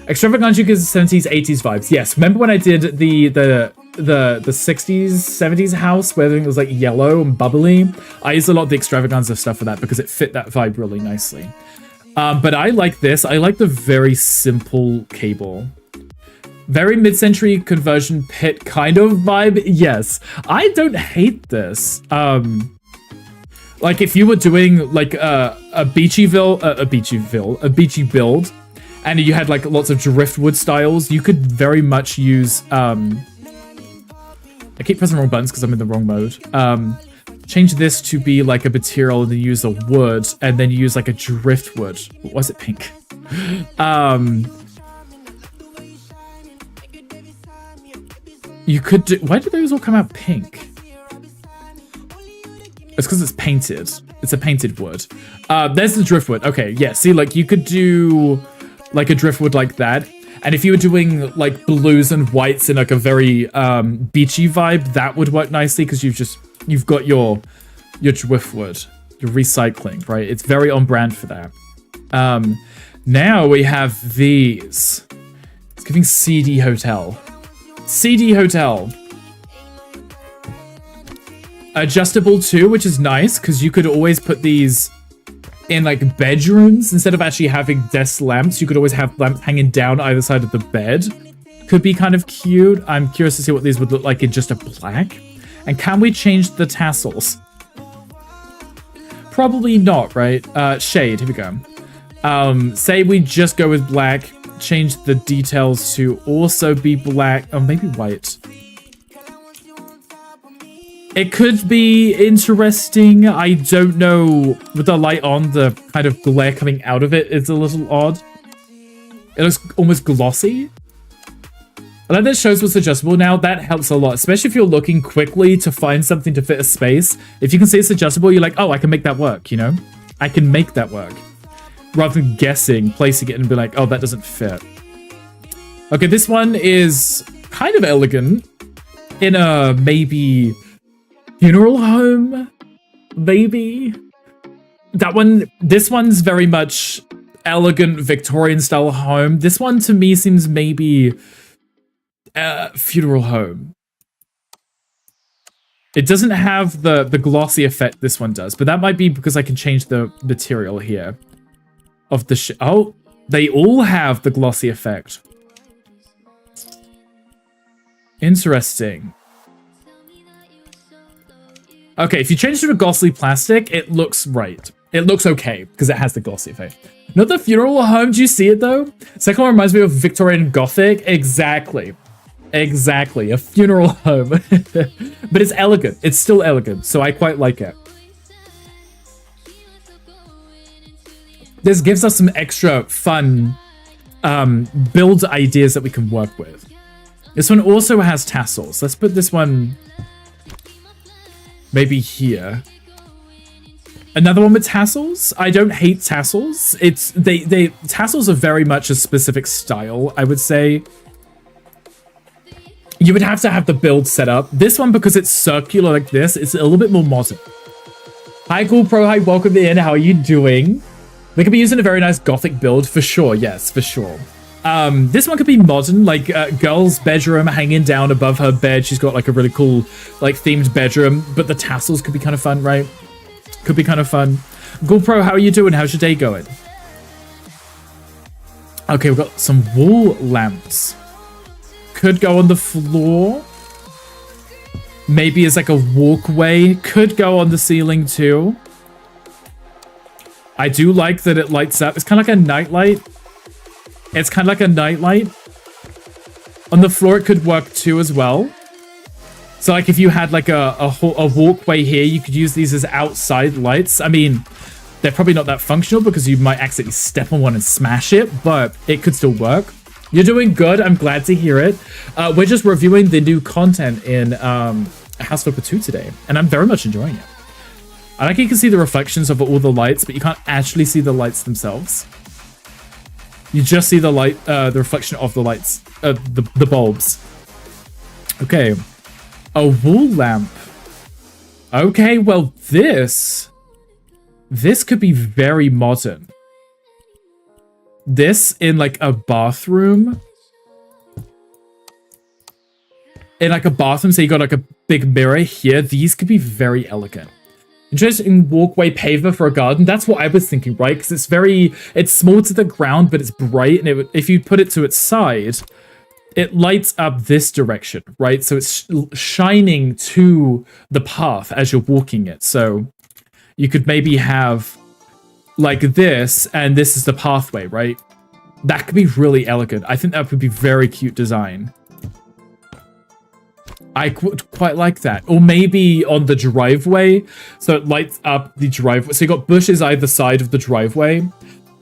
Extravaganza gives 70s, 80s vibes. Yes. Remember when I did the 60s, 70s house where everything was like yellow and bubbly? I used a lot of the extravaganza stuff for that because it fit that vibe really nicely. But I like this. I like the very simple cable. Very mid-century conversion pit kind of vibe. Yes. I don't hate this. Like if you were doing like a beachy build, and you had like lots of driftwood styles, you could very much use, I keep pressing the wrong buttons because I'm in the wrong mode. Change this to be like a material and then use a wood and then use like a driftwood. What was it, pink? You could do, why did those all come out pink? It's because it's painted. It's a painted wood. There's the driftwood. Okay, yeah. See, like you could do like a driftwood like that. And if you were doing like blues and whites in like a very beachy vibe, that would work nicely because you've got your driftwood, your recycling, right? It's very on brand for that. Now we have these. It's giving CD Hotel. CD Hotel. Adjustable too, which is nice because you could always put these in like bedrooms instead of actually having desk lamps. You could always have lamps hanging down either side of the bed. Could be kind of cute. I'm curious to see what these would look like in just a black. And can we change the tassels? Probably not, right? Shade, here we go. Say we just go with black. change the details to also be black, or maybe white. It could be interesting. I don't know. With the light on, the kind of glare coming out of it is a little odd. It looks almost glossy. I like that shows what's adjustable now. That helps a lot, especially if you're looking quickly to find something to fit a space. If you can see it's adjustable, you're like, oh, I can make that work, you know? I can make that work. Rather than guessing, placing it and be like, oh, that doesn't fit. Okay, this one is kind of elegant. In a maybe funeral home, maybe. That one, this one's very much elegant Victorian style home. This one to me seems maybe funeral home. It doesn't have the glossy effect this one does, but that might be because I can change the material here of the oh, they all have the glossy effect. Interesting. Okay, if you change it to a glossy plastic, it looks right. It looks okay, because it has the glossy effect. Not the funeral home, do you see it though? Second one reminds me of Victorian Gothic. Exactly. Exactly, a funeral home. But it's elegant. It's still elegant, so I quite like it. This gives us some extra fun build ideas that we can work with. This one also has tassels. Let's put this one maybe here. Another one with tassels. I don't hate tassels. It's tassels are very much a specific style, I would say. You would have to have the build set up. This one, because it's circular like this, it's a little bit more modern. Hi, Cool Pro. Hi, welcome in. How are you doing? They could be using a very nice Gothic build for sure. Yes, for sure. This one could be modern, like girl's bedroom hanging down above her bed. She's got like a really cool, like themed bedroom, but the tassels could be kind of fun, right? Could be kind of fun. Cool Pro, how are you doing? How's your day going? Okay, we've got some wall lamps. Could go on the floor. Maybe as like a walkway. Could go on the ceiling too. I do like that it lights up. It's kind of like a nightlight. It's kind of like a nightlight. On the floor, it could work too as well. So like if you had like a walkway here, you could use these as outside lights. I mean, they're probably not that functional because you might accidentally step on one and smash it, but it could still work. You're doing good. I'm glad to hear it. We're just reviewing the new content in House Flipper 2 today, and I'm very much enjoying it. I like you can see the reflections of all the lights, but you can't actually see the lights themselves. You just see the light, the reflection of the lights, the bulbs. Okay, a wall lamp. Okay, well this could be very modern. This in like a bathroom. In like a bathroom, so you got like a big mirror here. These could be very elegant. Interesting walkway paver for a garden. That's what I was thinking, right? Because it's small to the ground, but it's bright. And if you put it to its side, it lights up this direction, right? So it's shining to the path as you're walking it. So you could maybe have like this, and this is the pathway, right? That could be really elegant. I think that would be very cute design. I quite like that. Or maybe on the driveway, so it lights up the driveway. So you got bushes either side of the driveway,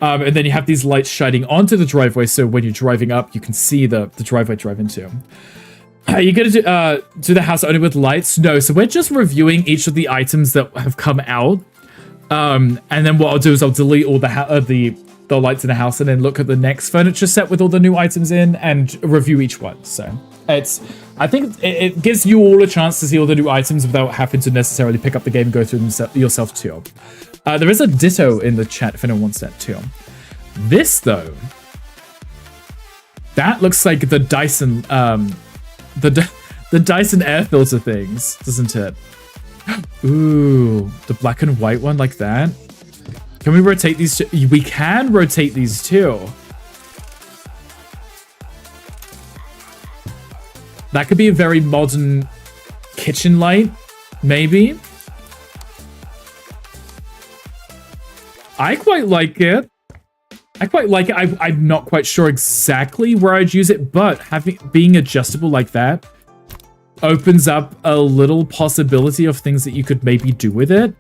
and then you have these lights shining onto the driveway, so when you're driving up, you can see the driveway drive into. Are you going to do the house only with lights? No, so we're just reviewing each of the items that have come out. And then what I'll do is I'll delete all the lights in the house and then look at the next furniture set with all the new items in and review each one. So I think it gives you all a chance to see all the new items without having to necessarily pick up the game and go through them yourself too. There is a ditto in the chat if anyone wants that too. This though, that looks like the Dyson, the Dyson air filter things, doesn't it? Ooh, the black and white one like that. Can we rotate these two? We can rotate these too. That could be a very modern kitchen light, maybe. I quite like it. I quite like it. I'm not quite sure exactly where I'd use it, but being adjustable like that opens up a little possibility of things that you could maybe do with it.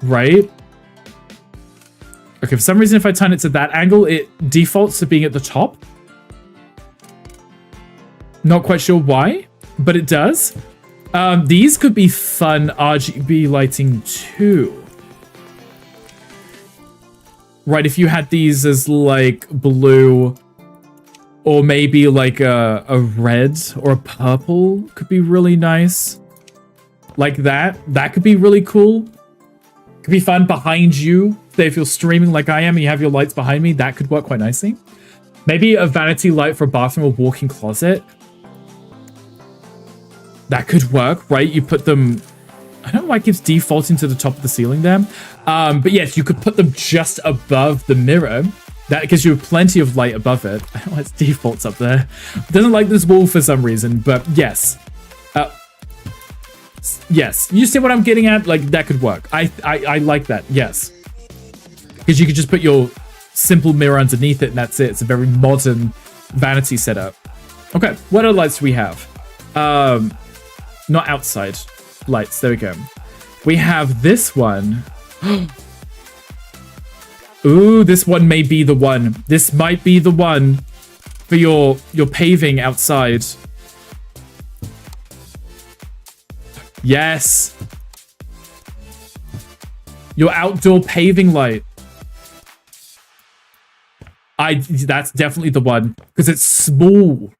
Right? Okay, for some reason, if I turn it to that angle, it defaults to being at the top. Not quite sure why, but it does. These could be fun RGB lighting too. Right, if you had these as like blue or maybe like a red or a purple could be really nice. Like that. That could be really cool. Could be fun behind you. Say if you're streaming like I am and you have your lights behind me, that could work quite nicely. Maybe a vanity light for a bathroom or walk-in closet. That could work, right? You put them... I don't know why it keeps defaulting to the top of the ceiling there. But yes, you could put them just above the mirror. That gives you plenty of light above it. I don't know why it defaults up there. It doesn't like this wall for some reason, but yes. Yes, you see what I'm getting at? Like, that could work. I like that, yes. Because you could just put your simple mirror underneath it and that's it. It's a very modern vanity setup. Okay, what other lights do we have? Not outside lights, there we go. We have this one. Ooh, this one may be the one. This might be the one for your paving outside. Yes. Your outdoor paving light. That's definitely the one because it's small.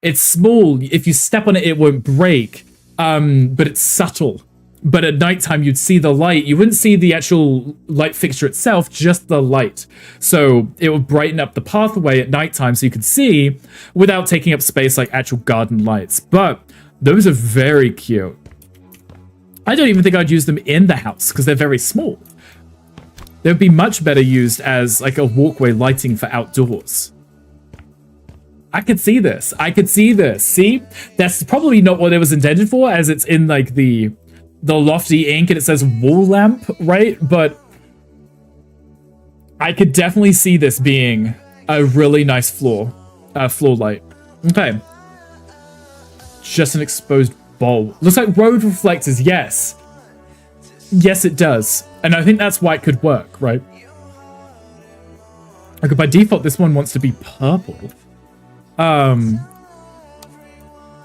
It's small. If you step on it, it won't break. But it's subtle. But at nighttime, you'd see the light. You wouldn't see the actual light fixture itself, just the light. So it would brighten up the pathway at nighttime so you could see without taking up space like actual garden lights. But those are very cute. I don't even think I'd use them in the house because they're very small. They would be much better used as like a walkway lighting for outdoors. I could see this. I could see this. See? That's probably not what it was intended for, as it's in like the lofty ink and it says wall lamp, right? But I could definitely see this being a really nice floor light. Okay. Just an exposed bulb. Looks like road reflectors, yes. Yes, it does. And I think that's why it could work, right? Okay, by default, this one wants to be purple.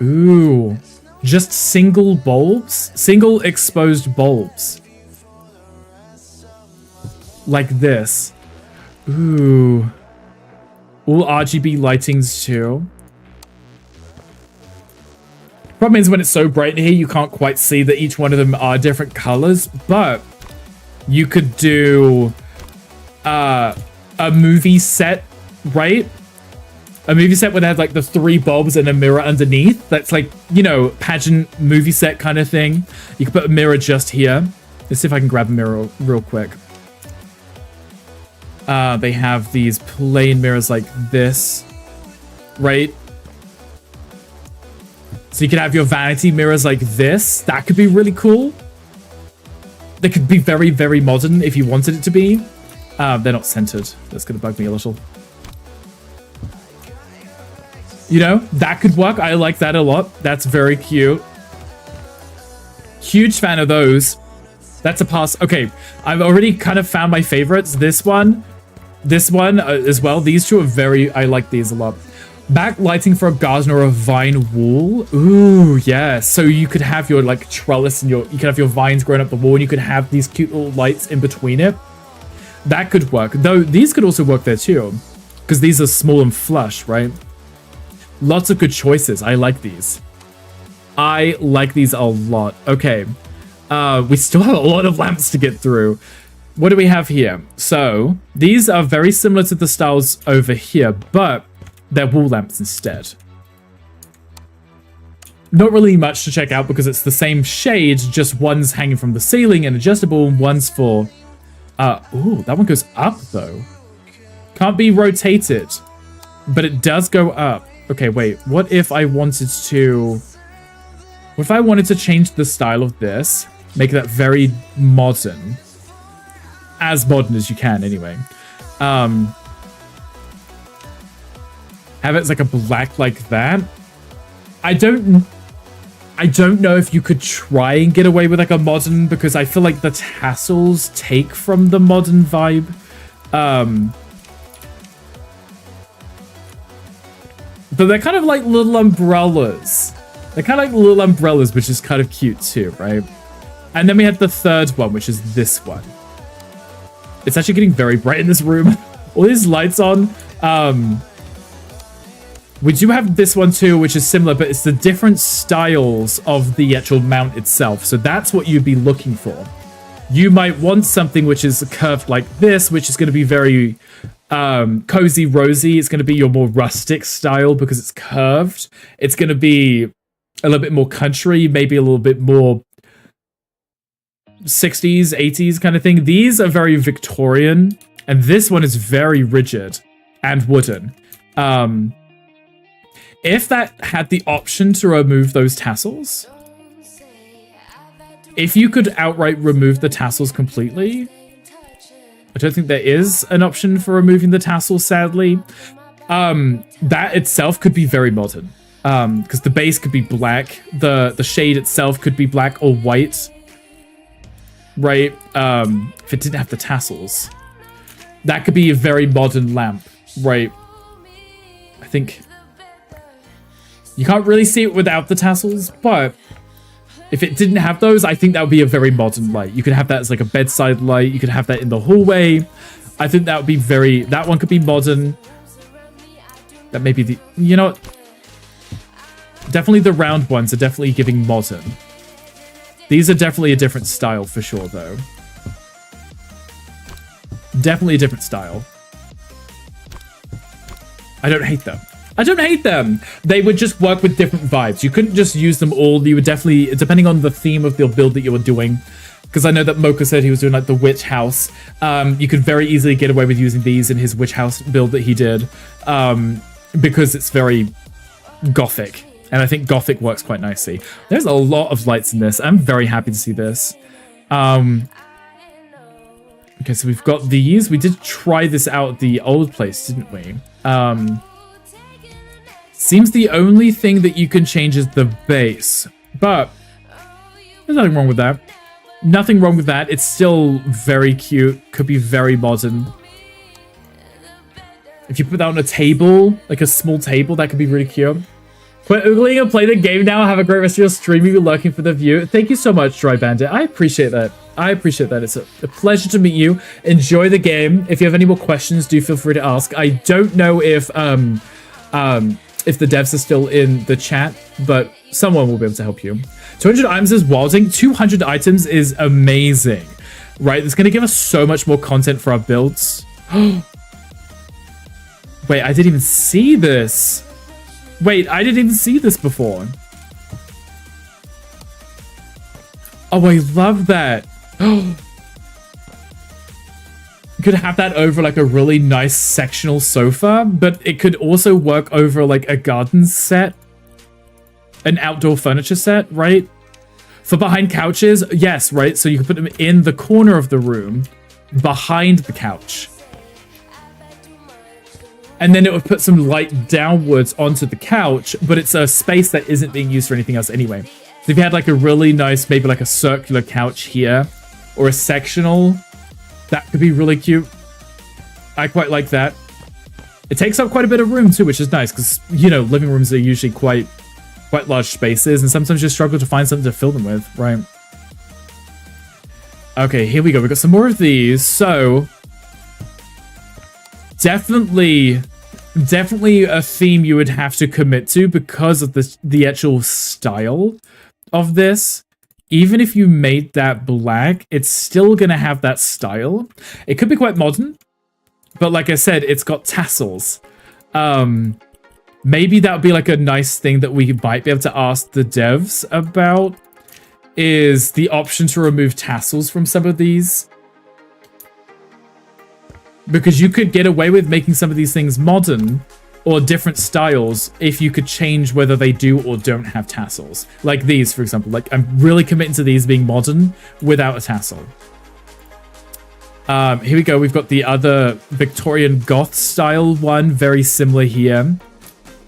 Ooh. Just single bulbs? Single exposed bulbs. Like this. Ooh. All RGB lightings too. Problem is when it's so bright in here, you can't quite see that each one of them are different colors, but you could do a movie set, right? A movie set where they have like the 3 bulbs and a mirror underneath. That's like, you know, pageant movie set kind of thing. You can put a mirror just here. Let's see if I can grab a mirror real quick. They have these plain mirrors like this, right? So you could have your vanity mirrors like this. That could be really cool. They could be very, very modern if you wanted it to be. They're not centered. That's going to bug me a little. You know, that could work. I like that a lot. That's very cute. Huge fan of those. That's a pass. Okay, I've already kind of found my favorites. This one as well. These two are very, I like these a lot. Backlighting for a garden or a vine wall. Ooh, yeah. So you could have your like trellis and you could have your vines growing up the wall and you could have these cute little lights in between it. That could work. Though these could also work there too. Because these are small and flush, right? Lots of good choices. I like these. I like these a lot. Okay. We still have a lot of lamps to get through. What do we have here? So these are very similar to the styles over here, but they're wall lamps instead. Not really much to check out because it's the same shade, just one's hanging from the ceiling and adjustable, and one's for... ooh, that one goes up though. Can't be rotated, but it does go up. Okay, wait, what if I wanted to... What if I wanted to change the style of this? Make that very modern. as modern as you can anyway. Have it as like a black like that. I don't know if you could try and get away with like a modern, because I feel like the tassels take from the modern vibe. But they're kind of like little umbrellas. They're kind of like little umbrellas, which is kind of cute too, right? And then we have the third one, which is this one. It's actually getting very bright in this room. All these lights on. We do have this one too, which is similar, but it's the different styles of the actual mount itself. So that's what you'd be looking for. You might want something which is curved like this, which is going to be very cozy rosy. It's going to be your more rustic style because it's curved. It's going to be a little bit more country, maybe a little bit more 60s, 80s kind of thing. These are very Victorian, and this one is very rigid and wooden. If that had the option to remove those tassels, if you could outright remove the tassels completely, I don't think there is an option for removing the tassels, sadly. That itself could be very modern, because the base could be black, the shade itself could be black or white, right? If it didn't have the tassels, that could be a very modern lamp, right? I think you can't really see it without the tassels, but if it didn't have those, I think that would be a very modern light. You could have that as like a bedside light. You could have that in the hallway. I think that would be that one could be modern. That may be you know what? Definitely the round ones are definitely giving modern. These are definitely a different style for sure, though. Definitely a different style. I don't hate them. I don't hate them. They would just work with different vibes. You couldn't just use them all. You would definitely, depending on the theme of the build that you were doing, because I know that Mocha said he was doing like the witch house. You could very easily get away with using these in his witch house build that he did, because it's very gothic. And I think gothic works quite nicely. There's a lot of lights in this. I'm very happy to see this. Okay, so we've got these. We did try this out at the old place, didn't we? Seems the only thing that you can change is the base. But there's nothing wrong with that. Nothing wrong with that. It's still very cute. Could be very modern. If you put that on a table, like a small table, that could be really cute. Quit oogling and play the game now. Have a great rest of your stream. You'll be lurking for the view. Thank you so much, Dry Bandit. I appreciate that. I appreciate that. It's a pleasure to meet you. Enjoy the game. If you have any more questions, do feel free to ask. I don't know if the devs are still in the chat, but someone will be able to help you. 200 items is wilding. 200 items is amazing, right? It's going to give us so much more content for our builds. Wait, I didn't even see this. Wait, I didn't even see this before. Oh, I love that. You could have that over like a really nice sectional sofa, but it could also work over like a garden set, an outdoor furniture set, right? For behind couches, yes, right? So you could put them in the corner of the room, behind the couch. And then it would put some light downwards onto the couch, but it's a space that isn't being used for anything else anyway. So if you had like a really nice, maybe like a circular couch here, or a sectional, that could be really cute. I quite like that. It takes up quite a bit of room too, which is nice, because, you know, living rooms are usually quite large spaces, and sometimes you struggle to find something to fill them with, right? Okay, here we go. We've got some more of these. So definitely a theme you would have to commit to because of the actual style of this. Even if you made that black, it's still going to have that style. It could be quite modern, but like I said, it's got tassels. Maybe that would be like a nice thing that we might be able to ask the devs about, is the option to remove tassels from some of these. Because you could get away with making some of these things modern or different styles if you could change whether they do or don't have tassels. Like these, for example. Like, I'm really committing to these being modern without a tassel. Here we go. We've got the other Victorian goth style one, very similar here.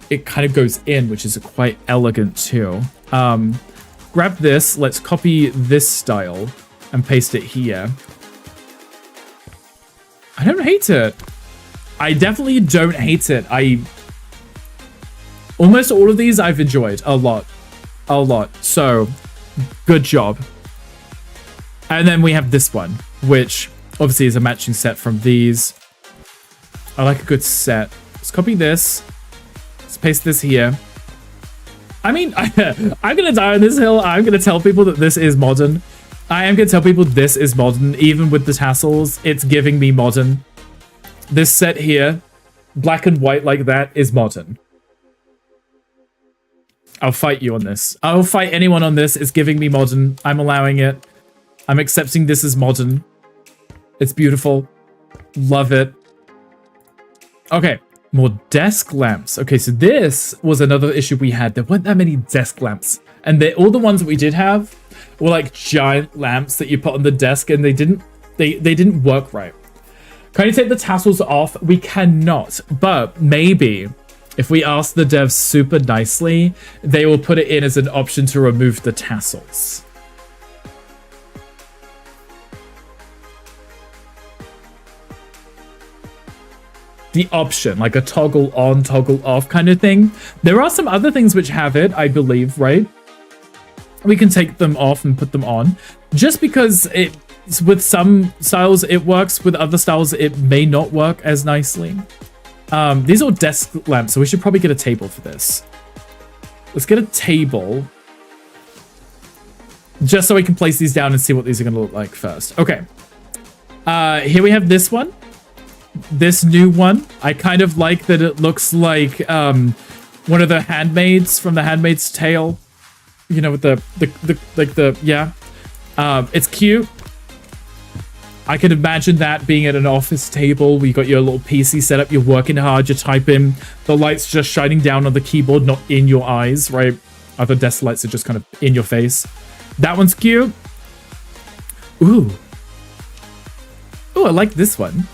It kind of goes in, which is quite elegant too. Grab this. Let's copy this style and paste it here. I don't hate it. I definitely don't hate it. Almost all of these I've enjoyed a lot. A lot. So, good job. And then we have this one, which obviously is a matching set from these. I like a good set. Let's copy this. Let's paste this here. I mean, I'm going to die on this hill. I'm going to tell people that this is modern. I am going to tell people this is modern. Even with the tassels, it's giving me modern. This set here, black and white like that, is modern. I'll fight you on this. I'll fight anyone on this. It's giving me modern. I'm allowing it. I'm accepting this as modern. It's beautiful. Love it. Okay, more desk lamps. Okay, so this was another issue we had. There weren't that many desk lamps. And all the ones that we did have were like giant lamps that you put on the desk, and they didn't work right. Can you take the tassels off? We cannot, but maybe if we ask the devs super nicely, they will put it in as an option to remove the tassels. The option, like a toggle on, toggle off kind of thing. There are some other things which have it, I believe, right? We can take them off and put them on. Just because with some styles it works, with other styles it may not work as nicely. These are desk lamps, so we should probably get a table for this. Let's get a table. Just so we can place these down and see what these are going to look like first. Okay. Here we have this one. This new one. I kind of like that it looks like one of the handmaids from The Handmaid's Tale. You know, with yeah. It's cute. I could imagine that being at an office table where you got your little PC set up, you're working hard, you're typing, the light's just shining down on the keyboard, not in your eyes, right? Other desk lights are just kind of in your face. That one's cute. Ooh. Ooh, I like this one.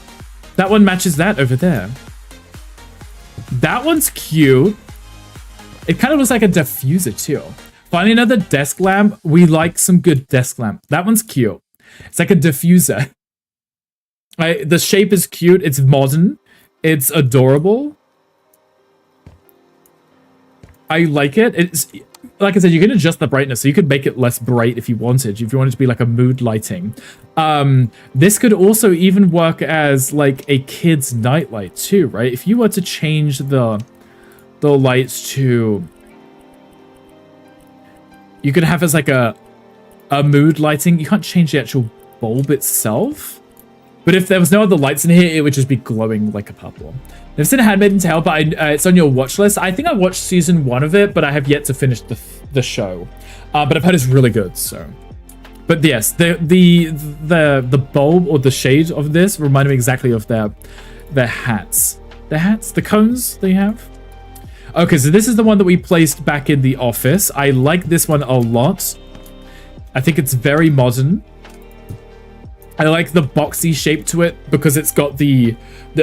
That one matches that over there. That one's cute. It kind of looks like a diffuser too. Finding another desk lamp. We like some good desk lamp. That one's cute. It's like a diffuser. The shape is cute. It's modern. It's adorable. I like it. It's like I said, you can adjust the brightness, so you could make it less bright if you wanted. If you wanted to be like a mood lighting. This could also even work as like a kid's nightlight too, right? If you were to change the lights to, you could have as like a mood lighting. You can't change the actual bulb itself. But if there was no other lights in here, it would just be glowing like a purple. I've seen Handmaid's Tale, but it's on your watch list. I think I watched season 1 of it, but I have yet to finish the show. But I've heard it's really good, so. But yes, the bulb or the shade of this reminded me exactly of their hats. Their hats? The cones they have? Okay, so this is the one that we placed back in the office. I like this one a lot. I think it's very modern. I like the boxy shape to it because it's got the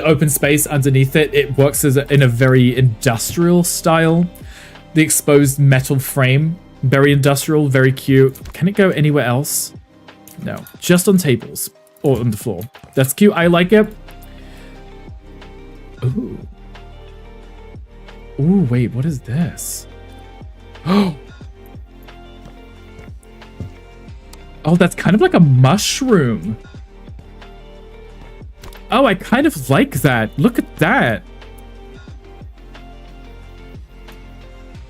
open space underneath it. It works in a very industrial style. The exposed metal frame, very industrial, very cute. Can it go anywhere else? No, just on tables or on the floor. That's cute. I like it. Ooh. Ooh, wait, what is this? Oh, that's kind of like a mushroom. Oh, I kind of like that. Look at that.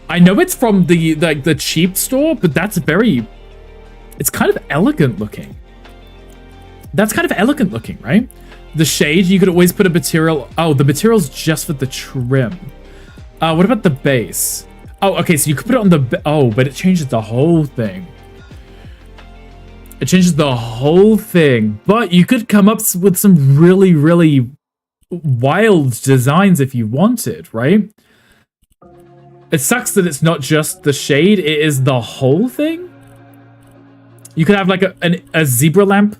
I know it's from the cheap store, but that's very... It's kind of elegant looking. That's kind of elegant looking, right? The shade, you could always put a material... Oh, the material's just for the trim. What about the base? Oh, okay, so you could put it on the... Oh, but it changes the whole thing. It changes the whole thing. But you could come up with some really, really wild designs if you wanted, right? It sucks that it's not just the shade, it is the whole thing. You could have like a zebra lamp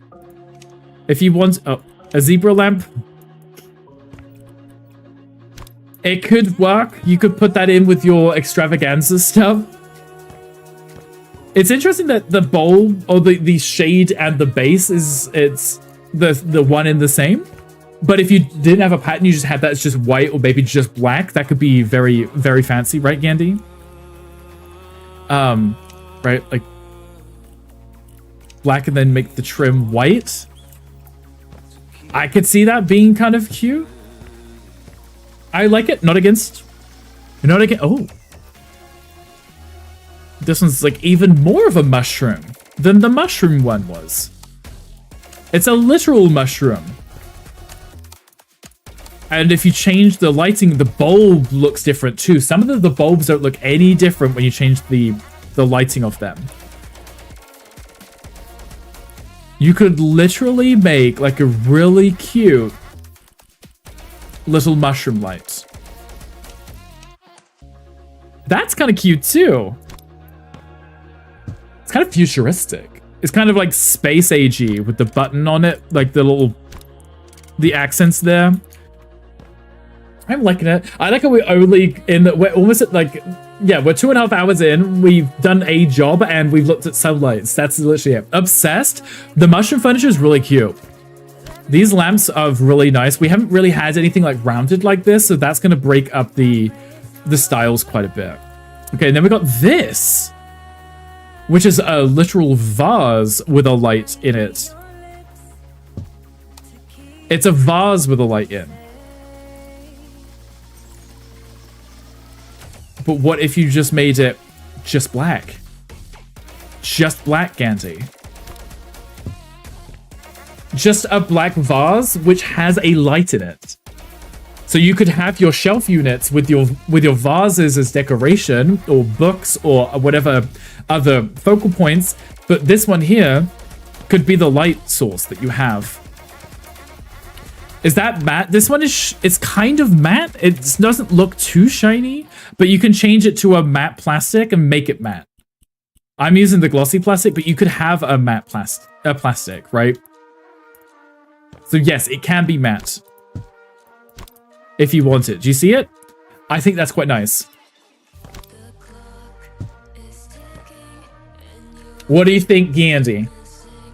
If you want a zebra lamp, it could work. You could put that in with your extravaganza stuff. It's interesting that the bulb or the shade and the base it's the one in the same. But if you didn't have a pattern, you just had that as just white or maybe just black, that could be very, very fancy, right, Gandhi? Right, like black and then make the trim white. I could see that being kind of cute. I like it. Not against. Oh. This one's like even more of a mushroom than the mushroom one was. It's a literal mushroom. And if you change the lighting, the bulb looks different too. Some of the bulbs don't look any different when you change the lighting of them. You could literally make like a really cute little mushroom light. That's kind of cute too. It's kind of futuristic. It's kind of like space agey with the button on it, like the accents there. I'm liking it. I like how we're almost at like, yeah, we're 2.5 hours in. We've done a job and we've looked at some lights. That's literally it. Obsessed. The mushroom furniture is really cute. These lamps are really nice. We haven't really had anything like rounded like this, so that's going to break up the styles quite a bit. Okay, and then we got this, which is a literal vase with a light in it. It's a vase with a light in. But what if you just made it just black? Just black, Gandhi. Just a black vase which has a light in it. So you could have your shelf units with your vases as decoration, or books, or whatever other focal points, but this one here could be the light source that you have. Is that matte? This one is it's kind of matte. It doesn't look too shiny, but you can change it to a matte plastic and make it matte. I'm using the glossy plastic, but you could have a matte plastic, right? So yes, it can be matte if you want it. Do you see it? I think that's quite nice. What do you think, Gandhi?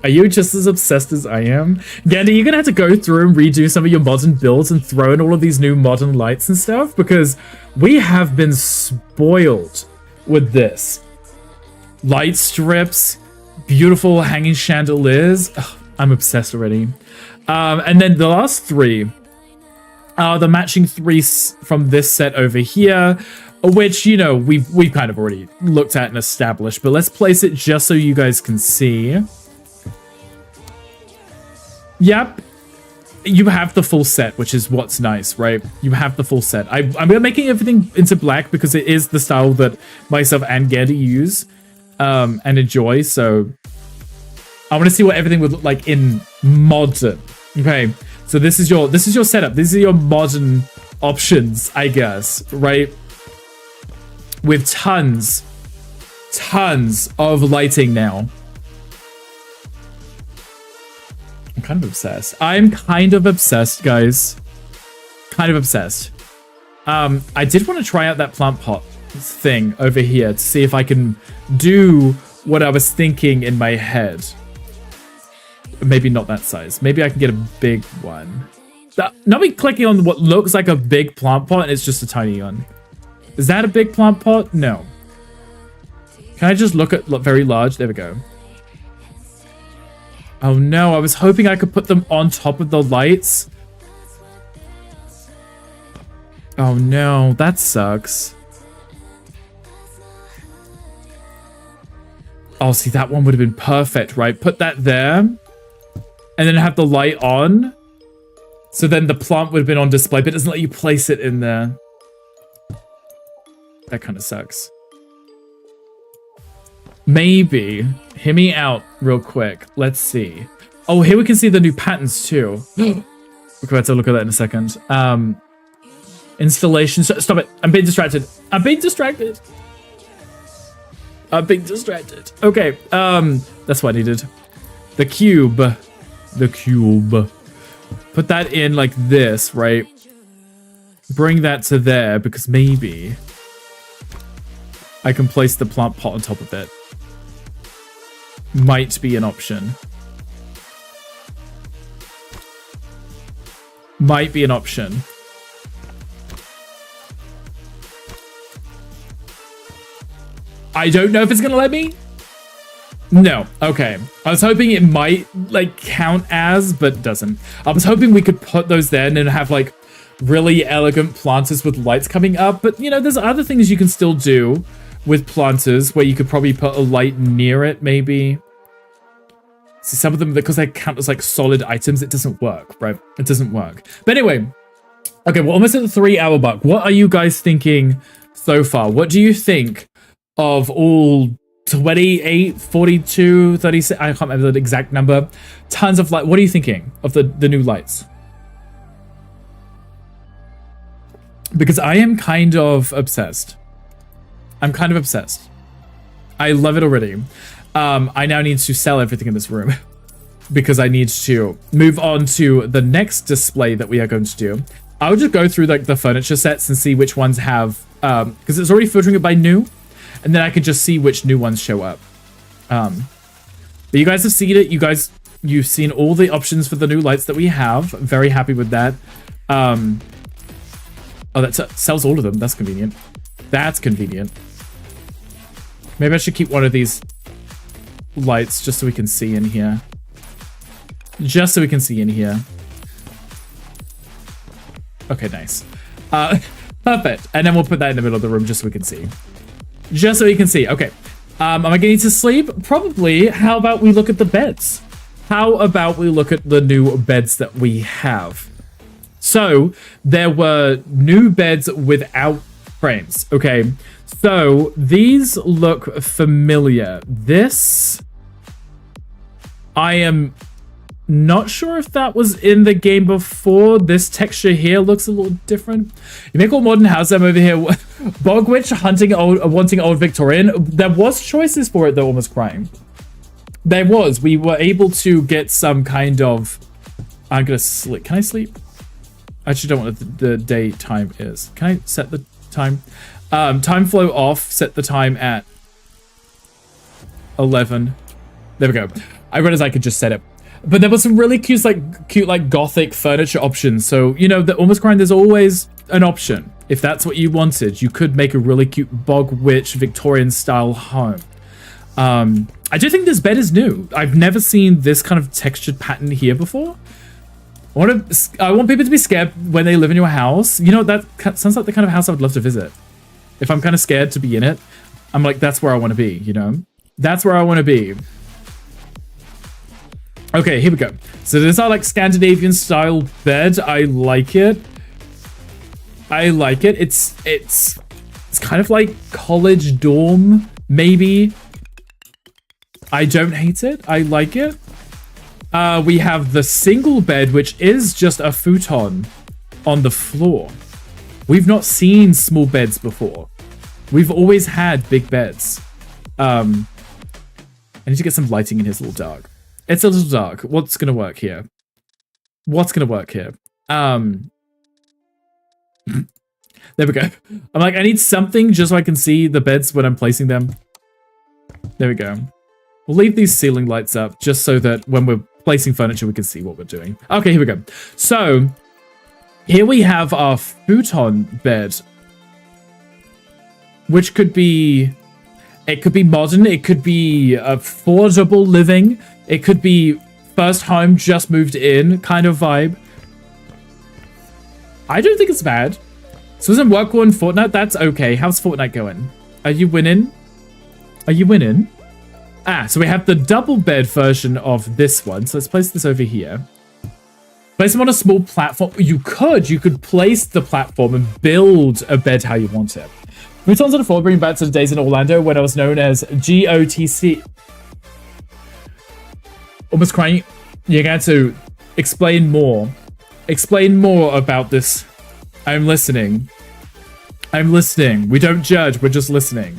Are you just as obsessed as I am? Gandhi, you're gonna have to go through and redo some of your modern builds and throw in all of these new modern lights and stuff, because we have been spoiled with this. Light strips, beautiful hanging chandeliers. Ugh, I'm obsessed already. And then the last three are the matching three from this set over here, which, you know, we've kind of already looked at and established, but let's place it just so you guys can see. Yep, you have the full set, which is what's nice, right? You have the full set. I'm making everything into black because it is the style that myself and Gandhi use and enjoy, so I want to see what everything would look like in modern. Okay, so this is your setup. These are your modern options, I guess, right? With tons of lighting now. I'm kind of obsessed. I'm kind of obsessed, guys. Kind of obsessed. I did want to try out that plant pot thing over here to see if I can do what I was thinking in my head. Maybe not that size. Maybe I can get a big one. Not me clicking on what looks like a big plant pot and it's just a tiny one. Is that a big plant pot? No. Can I just look at very large? There we go. Oh no, I was hoping I could put them on top of the lights. Oh no, that sucks. Oh, see, that one would have been perfect, right? Put that there, and then have the light on. So then the plant would have been on display, but it doesn't let you place it in there. That kind of sucks. Maybe. Hear me out real quick. Let's see. Oh, here we can see the new patterns too. We're about to look at that in a second. Installation. Stop it. I'm being distracted. I'm being distracted. I'm being distracted. Okay. That's what I needed. The cube. the cube. Put that in like this, right? Bring that to there, because maybe I can place the plant pot on top of it. Might be an option. Might be an option. I don't know if it's gonna let me. No. Okay. I was hoping it might like count as, but doesn't. I was hoping we could put those there and then have like really elegant planters with lights coming up. But you know, there's other things you can still do with planters where you could probably put a light near it, maybe. See, some of them, because they count as like solid items, it doesn't work, right? It doesn't work. But anyway, okay, we're almost at the 3-hour mark. What are you guys thinking so far? What do you think of all 28, 42, 36, I can't remember the exact number, tons of light? What are you thinking of the new lights? Because I am kind of obsessed. I'm kind of obsessed. I love it already. I now need to sell everything in this room because I need to move on to the next display that we are going to do. I'll just go through like the furniture sets and see which ones have, because it's already filtering it by new, and then I can just see which new ones show up. But you guys have seen it. You've seen all the options for the new lights that we have. Very happy with that. Oh, that sells all of them. That's convenient. That's convenient. Maybe I should keep one of these lights just so we can see in here. Just so we can see in here. Okay, nice. Perfect. And then we'll put that in the middle of the room just so we can see. Just so you can see. Okay. Am I getting to sleep? Probably. How about we look at the beds? How about we look at the new beds that we have? So, there were new beds without frames. Okay. So, these look familiar. This, I am not sure if that was in the game before. This texture here looks a little different. You make all modern house. I'm over here. Bog Witch wanting old Victorian. There was choices for it though, almost crying. There was. We were able to get some kind of... I'm gonna sleep. Can I sleep? I actually don't know what the daytime is. Can I set the time? Time flow off. Set the time at 11. There we go. I realized I could just set it. But there was some really cute like gothic furniture options. So, you know, the almost crying, there's always an option. If that's what you wanted, you could make a really cute Bog Witch Victorian style home. I do think this bed is new. I've never seen this kind of textured pattern here before. I want people to be scared when they live in your house. You know, that sounds like the kind of house I would love to visit. If I'm kind of scared to be in it, I'm like, that's where I want to be, you know? That's where I want to be. Okay, here we go. So this is our like Scandinavian style bed. I like it. I like it. It's kind of like college dorm, maybe. I don't hate it. I like it. We have the single bed, which is just a futon on the floor. We've not seen small beds before. We've always had big beds. I need to get some lighting in here. It's a little dark. It's a little dark. What's going to work here? What's going to work here? There we go. I'm like, I need something just so I can see the beds when I'm placing them. There we go. We'll leave these ceiling lights up just so that when we're placing furniture, we can see what we're doing. Okay, here we go. So, here we have our futon bed, which could be... It could be modern. It could be affordable living. It could be first home, just moved in kind of vibe. I don't think it's bad. So isn't work on Fortnite? That's okay. How's Fortnite going? Are you winning? Are you winning? Ah, so we have the double bed version of this one. So let's place this over here. Place them on a small platform. You could place the platform and build a bed how you want it. Futons on the floor bring back to the days in Orlando when I was known as GOTC. Almost crying. You're going to explain more. Explain more about this. I'm listening. I'm listening. We don't judge. We're just listening.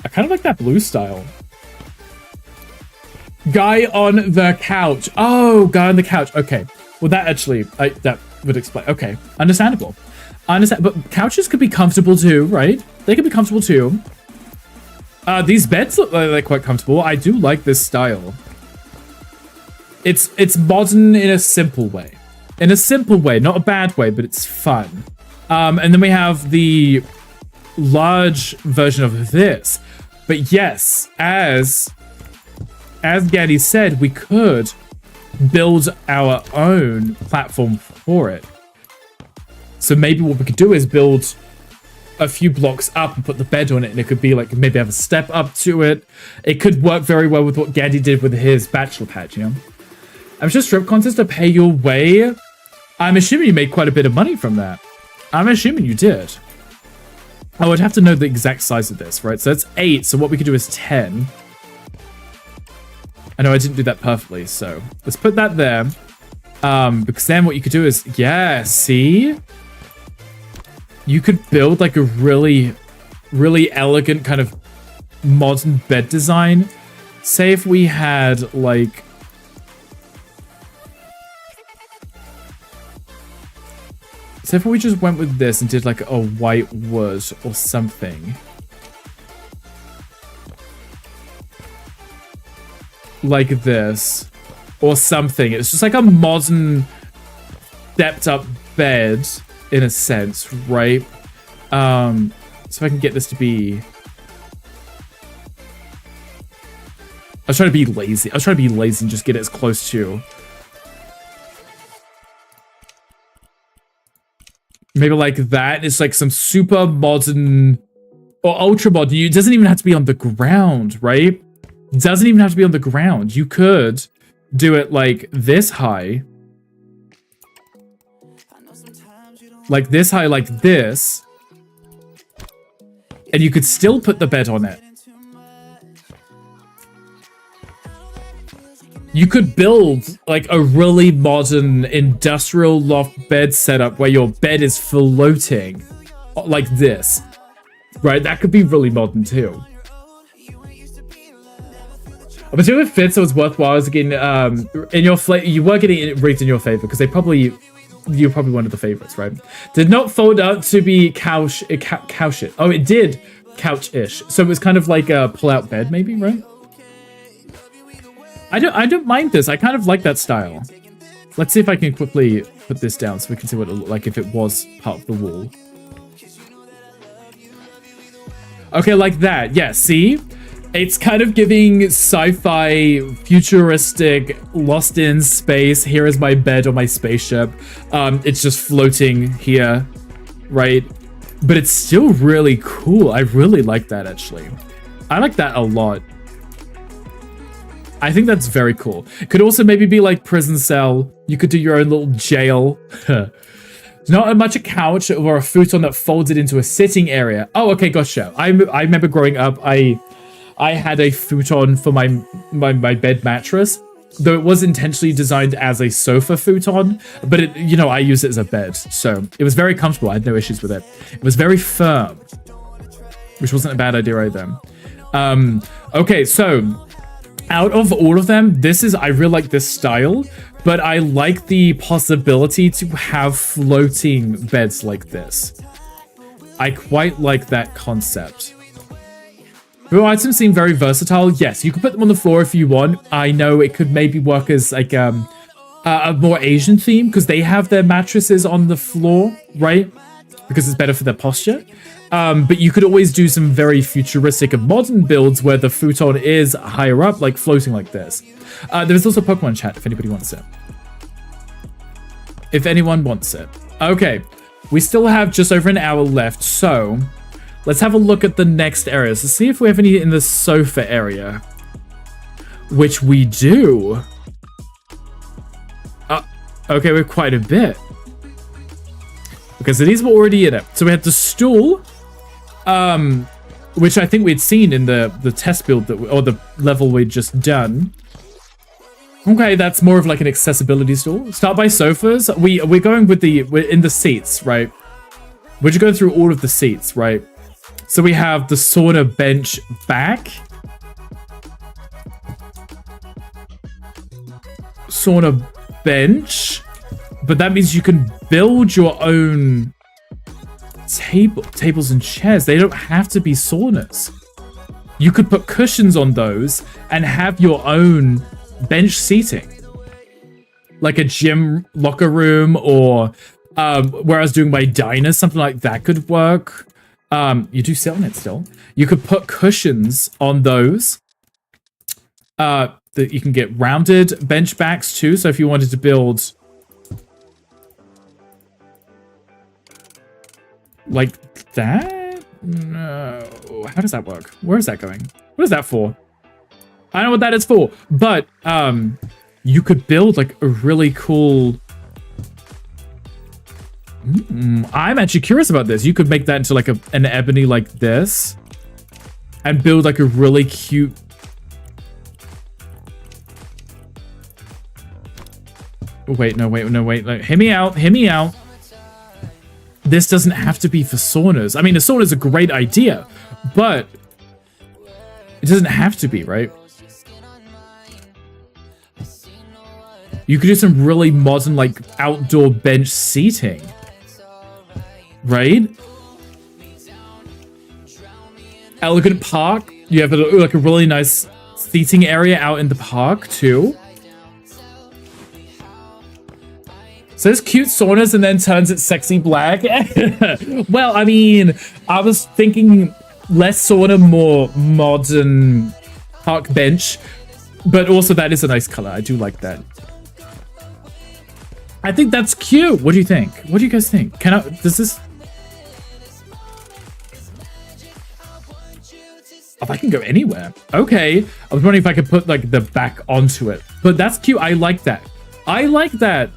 I kind of like that blue style. Guy on the couch. Oh, guy on the couch. Okay. Well, that actually, that would explain. Okay. Understandable. I understand. But couches could be comfortable too, right? They could be comfortable too. These beds look like they're quite comfortable. I do like this style. It's modern in a simple way. In a simple way, not a bad way, but it's fun. And then we have the large version of this. But yes, as Gaddy said, we could build our own platform for it. So maybe what we could do is build a few blocks up and put the bed on it, and it could be like maybe have a step up to it. It could work very well with what Gaddy did with his bachelor pad, you know? I'm sure strip contest to pay your way. I'm assuming you made quite a bit of money from that. I'm assuming you did. I would have to know the exact size of this, right? So that's 8, so what we could do is 10. I know I didn't do that perfectly, so let's put that there. Because then what you could do is, yeah, see? You could build like a really, really elegant kind of modern bed design. Say if we had like... So if we just went with this and did like a white wood or something. Like this. Or something. It's just like a modern stepped up bed in a sense, right? So if I can get this to be... I was trying to be lazy. I was trying to be lazy and just get it as close to... Maybe like that. It's like some super modern or ultra modern. It doesn't even have to be on the ground, right? It doesn't even have to be on the ground. You could do it like this high. Like this high, like this. And you could still put the bed on it. You could build like a really modern industrial loft bed setup where your bed is floating like this, right? That could be really modern too. But if it fits, so it's worthwhile. Is again, in your you were getting it rigged in your favor because you're probably one of the favorites, right? Did not fold out to be couch it. Oh, it did couch-ish. So it was kind of like a pull-out bed, maybe, right? I don't mind this. I kind of like that style. Let's see if I can quickly put this down so we can see what it looked like if it was part of the wall. Okay, like that. Yeah, see? It's kind of giving sci-fi, futuristic, lost in space. Here is my bed on my spaceship. It's just floating here, right? But it's still really cool. I really like that, actually. I like that a lot. I think that's very cool. It could also maybe be like prison cell. You could do your own little jail. Not much a couch or a futon that folds it into a sitting area. Oh, okay, gotcha. I remember growing up, I had a futon for my bed mattress, though it was intentionally designed as a sofa futon, but it, you know, I use it as a bed, so it was very comfortable. I had no issues with it. It was very firm, which wasn't a bad idea either. Okay, so out of all of them, I really like this style, but I like the possibility to have floating beds like this. I quite like that concept. Real items seem very versatile. Yes, you can put them on the floor if you want. I know it could maybe work as like a more Asian theme because they have their mattresses on the floor, right? Because it's better for their posture. But you could always do some very futuristic and modern builds where the futon is higher up, like floating like this. There's also Pokemon chat if anybody wants it. If anyone wants it. Okay, we still have just over an hour left, so let's have a look at the next areas to see if we have any in the sofa area. Which we do. Okay, we have quite a bit. Okay, so these were already in it. So we had the stool. Which I think we'd seen in the test build or the level we'd just done. Okay, that's more of like an accessibility stool. Start by sofas. We're going with we're in the seats, right? We're just going through all of the seats, right? So we have the sauna bench back. sauna bench, but that means you can build your own tables and chairs. They don't have to be saunas. You could put cushions on those and have your own bench seating. Like a gym locker room, or where I was doing my diner, something like that could work. You do sit on it still. You could put cushions on those. That you can get rounded bench backs too. So if you wanted to build like that, no. How does that work? Where is that going? What is that for? I don't know what that is for, but you could build like a really cool. I'm actually curious about this. You could make that into like an ebony like this, and build like a really cute. Wait, no, wait, no, wait. Like, hear me out. Hear me out. This doesn't have to be for saunas. I mean, a sauna is a great idea, but it doesn't have to be, right? You could do some really modern, like, outdoor bench seating, right? Elegant park. You have like a really nice seating area out in the park too. Says cute saunas and then turns it sexy black. Well, I mean, I was thinking less sauna, more modern park bench. But also that is a nice color. I do like that. I think that's cute. What do you think? What do you guys think? Does this... Oh, I can go anywhere. Okay. I was wondering if I could put like the back onto it. But that's cute. I like that. I like that.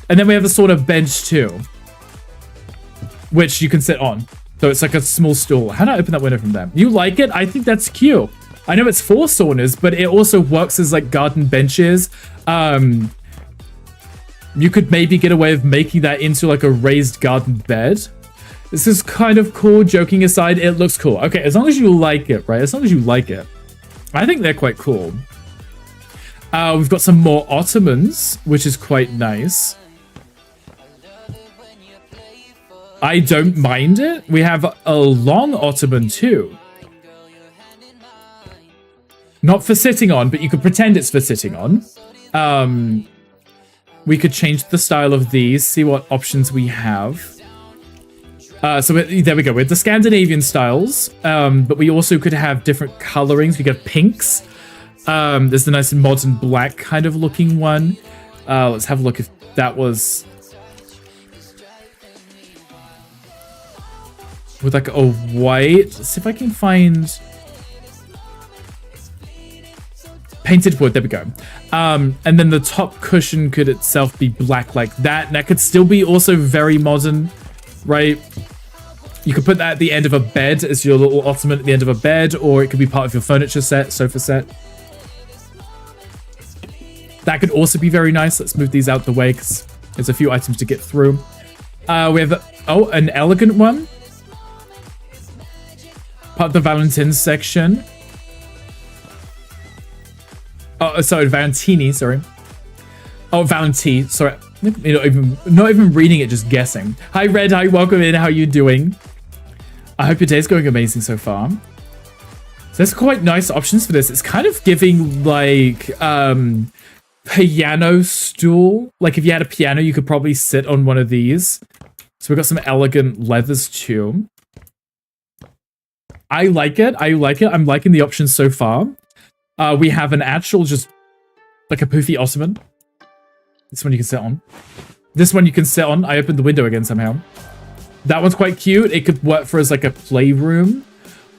And then we have a sort of bench too, which you can sit on. So it's like a small stool. How do I open that window from there? You like it? I think that's cute. I know it's for saunas, but it also works as like garden benches. You could maybe get away with making that into like a raised garden bed. This is kind of cool. Joking aside, it looks cool. Okay, as long as you like it, right? As long as you like it. I think they're quite cool. We've got some more ottomans, which is quite nice. I don't mind it. We have a long ottoman too. Not for sitting on, but you could pretend it's for sitting on. We could change the style of these, see what options we have. So there we go, with the Scandinavian styles, but we also could have different colorings. We could have pinks. There's the nice modern black kind of looking one. Let's have a look if that was with like a white. Let's see if I can find painted wood. There we go. And then the top cushion could itself be black like that. And that could still be also very modern, right? You could put that at the end of a bed as your little ottoman at the end of a bed, or it could be part of your furniture set, sofa set. That could also be very nice. Let's move these out the way because there's a few items to get through. We have, an elegant one. Part of the Valentine's section. Oh, sorry, Valentini, sorry. Oh, Valenti, sorry. Not even reading it, just guessing. Hi, Red. Hi, welcome in. How are you doing? I hope your day's going amazing so far. So there's quite nice options for this. It's kind of giving like piano stool. Like if you had a piano, you could probably sit on one of these. So we've got some elegant leathers too. I like it. I like it. I'm liking the options so far. We have an actual just like a poofy ottoman. This one you can sit on. This one you can sit on. I opened the window again somehow. That one's quite cute. It could work for as like a playroom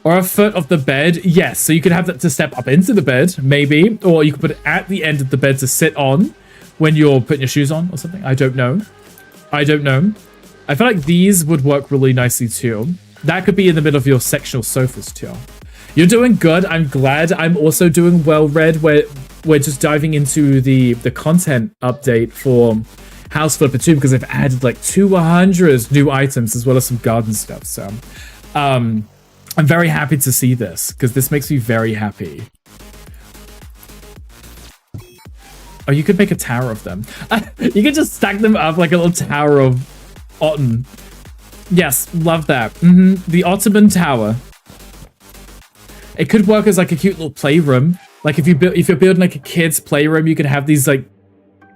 or a foot of the bed. Yes, so you could have that to step up into the bed, maybe. Or you could put it at the end of the bed to sit on when you're putting your shoes on or something. I don't know. I don't know. I feel like these would work really nicely too. That could be in the middle of your sectional sofas too. You're doing good. I'm glad. I'm also doing well, Red. We're just diving into the content update for House Flipper 2 because they've added like 200 new items as well as some garden stuff. So I'm very happy to see this because this makes me very happy. Oh, you could make a tower of them. You could just stack them up like a little tower of Ottoman. Yes, love that. The Ottoman Tower. It could work as like a cute little playroom. Like if you're building like a kid's playroom, you can have these like,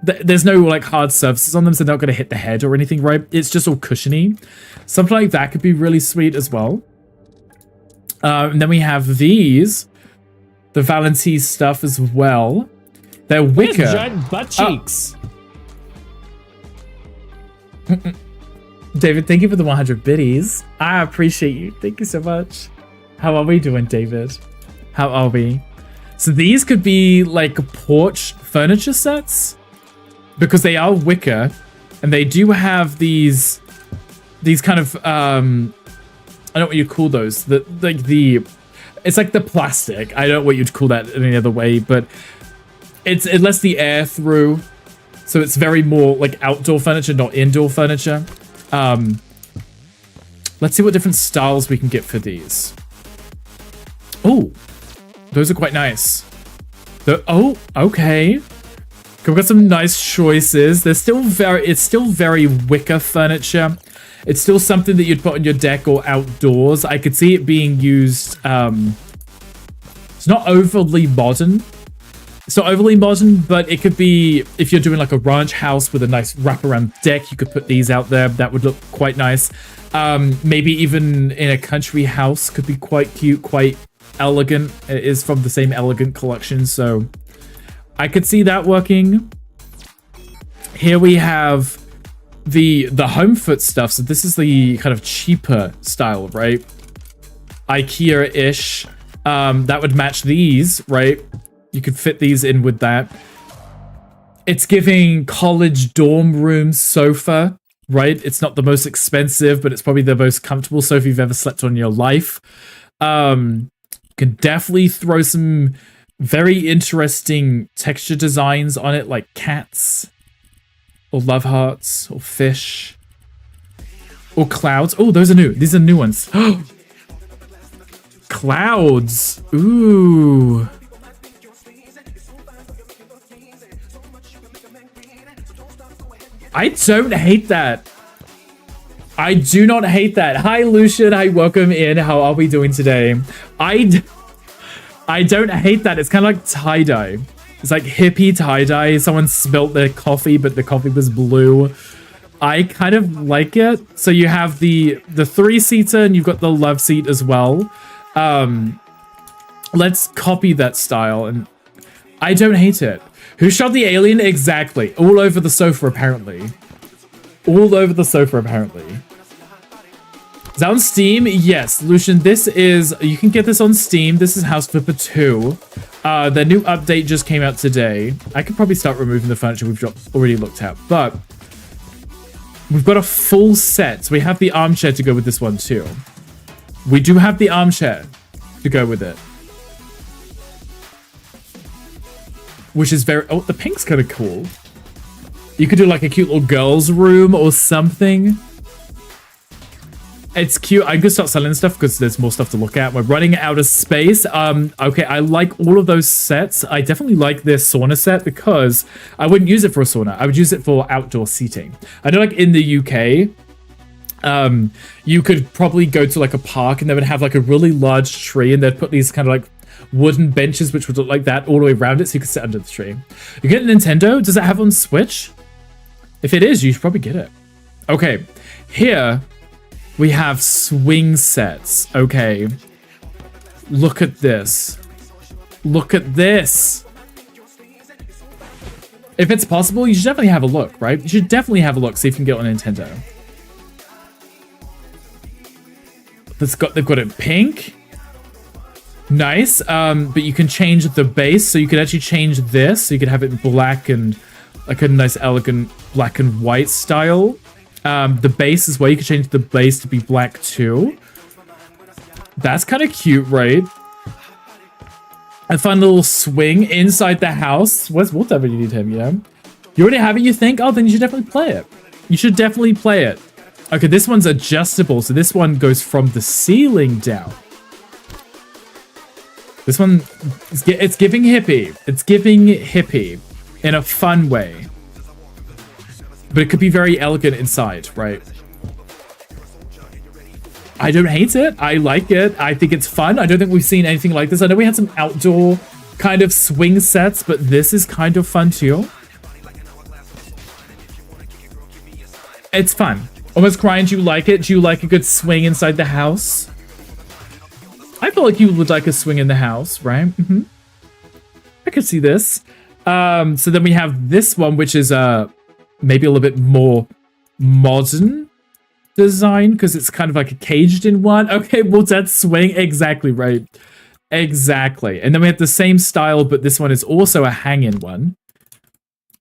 there's no like hard surfaces on them, so they're not going to hit the head or anything, right? It's just all cushiony. Something like that could be really sweet as well. And then we have these, the Valentine stuff as well. They're wicker. Giant butt cheeks. David, thank you for the 100 biddies. I appreciate you. Thank you so much. How are we doing, David? How are we? So these could be like porch furniture sets because they are wicker and they do have these kind of I don't know what you call those. It's like the plastic. I don't know what you'd call that any other way, but it lets the air through, so it's very more like outdoor furniture, not indoor furniture. Let's see what different styles we can get for these. Oh, those are quite nice. Oh, okay. We've got some nice choices. It's still very wicker furniture. It's still something that you'd put on your deck or outdoors. I could see it being used. It's not overly modern. It's not overly modern, but it could be, if you're doing like a ranch house with a nice wraparound deck, you could put these out there. That would look quite nice. Maybe even in a country house could be quite cute, quite elegant. It is from the same Elegant collection, so I could see that working. Here we have the home foot stuff. So this is the kind of cheaper style, right? IKEA-ish. That would match these, right? You could fit these in with that. It's giving college dorm room sofa, right? It's not the most expensive, but it's probably the most comfortable sofa you've ever slept on in your life. You can definitely throw some very interesting texture designs on it, like cats, or love hearts, or fish, or clouds. Oh, those are new. These are new ones. Clouds. Ooh. I don't hate that. I do not hate that. Hi, Lucian. Hi, welcome in. How are we doing today? I don't hate that. It's kind of like tie-dye. It's like hippie tie-dye. Someone spilt their coffee, but the coffee was blue. I kind of like it. So you have the three-seater and you've got the love seat as well. Let's copy that style. And I don't hate it. Who shot the alien? Exactly. All over the sofa, apparently. All over the sofa, apparently. Is that on Steam? Yes, Lucian, this is... You can get this on Steam. This is House Flipper 2. The new update just came out today. I could probably start removing the furniture we've already looked at, but... We've got a full set. So we have the armchair to go with this one, too. We do have the armchair to go with it. Which is very... Oh, the pink's kind of cool. You could do like a cute little girl's room or something. It's cute. I'm going to start selling stuff because there's more stuff to look at. We're running out of space. Okay, I like all of those sets. I definitely like this sauna set because I wouldn't use it for a sauna. I would use it for outdoor seating. I know like in the UK, you could probably go to like a park and they would have like a really large tree and they'd put these kind of like wooden benches which would look like that all the way around it so you could sit under the tree. You get a Nintendo? Does it have on Switch? If it is, you should probably get it. Okay, here we have swing sets. Okay, look at this. Look at this. If it's possible, you should definitely have a look, right? You should definitely have a look, see if you can get on Nintendo. They've got it pink. Nice, but you can change the base, so you could actually change this, so you could have it black and like a nice elegant black and white style. The base as well, you could change the base to be black too. That's kind of cute, right? A fun little swing inside the house. Whatever you need him, yeah? You already have it, you think? Oh, then you should definitely play it. You should definitely play it. Okay, this one's adjustable, so this one goes from the ceiling down. This one, it's giving hippie. It's giving hippie. in a fun way. But it could be very elegant inside, right? I don't hate it. I like it. I think it's fun. I don't think we've seen anything like this. I know we had some outdoor kind of swing sets, but this is kind of fun too. It's fun. Almost crying. Do you like it? Do you like a good swing inside the house? I feel like you would like a swing in the house, right? Mm-hmm. I could see this. So then we have this one, which is maybe a little bit more modern design because it's kind of like a caged in one. Okay, well, that's swing. Exactly right. Exactly. And then we have the same style, but this one is also a hang-in one.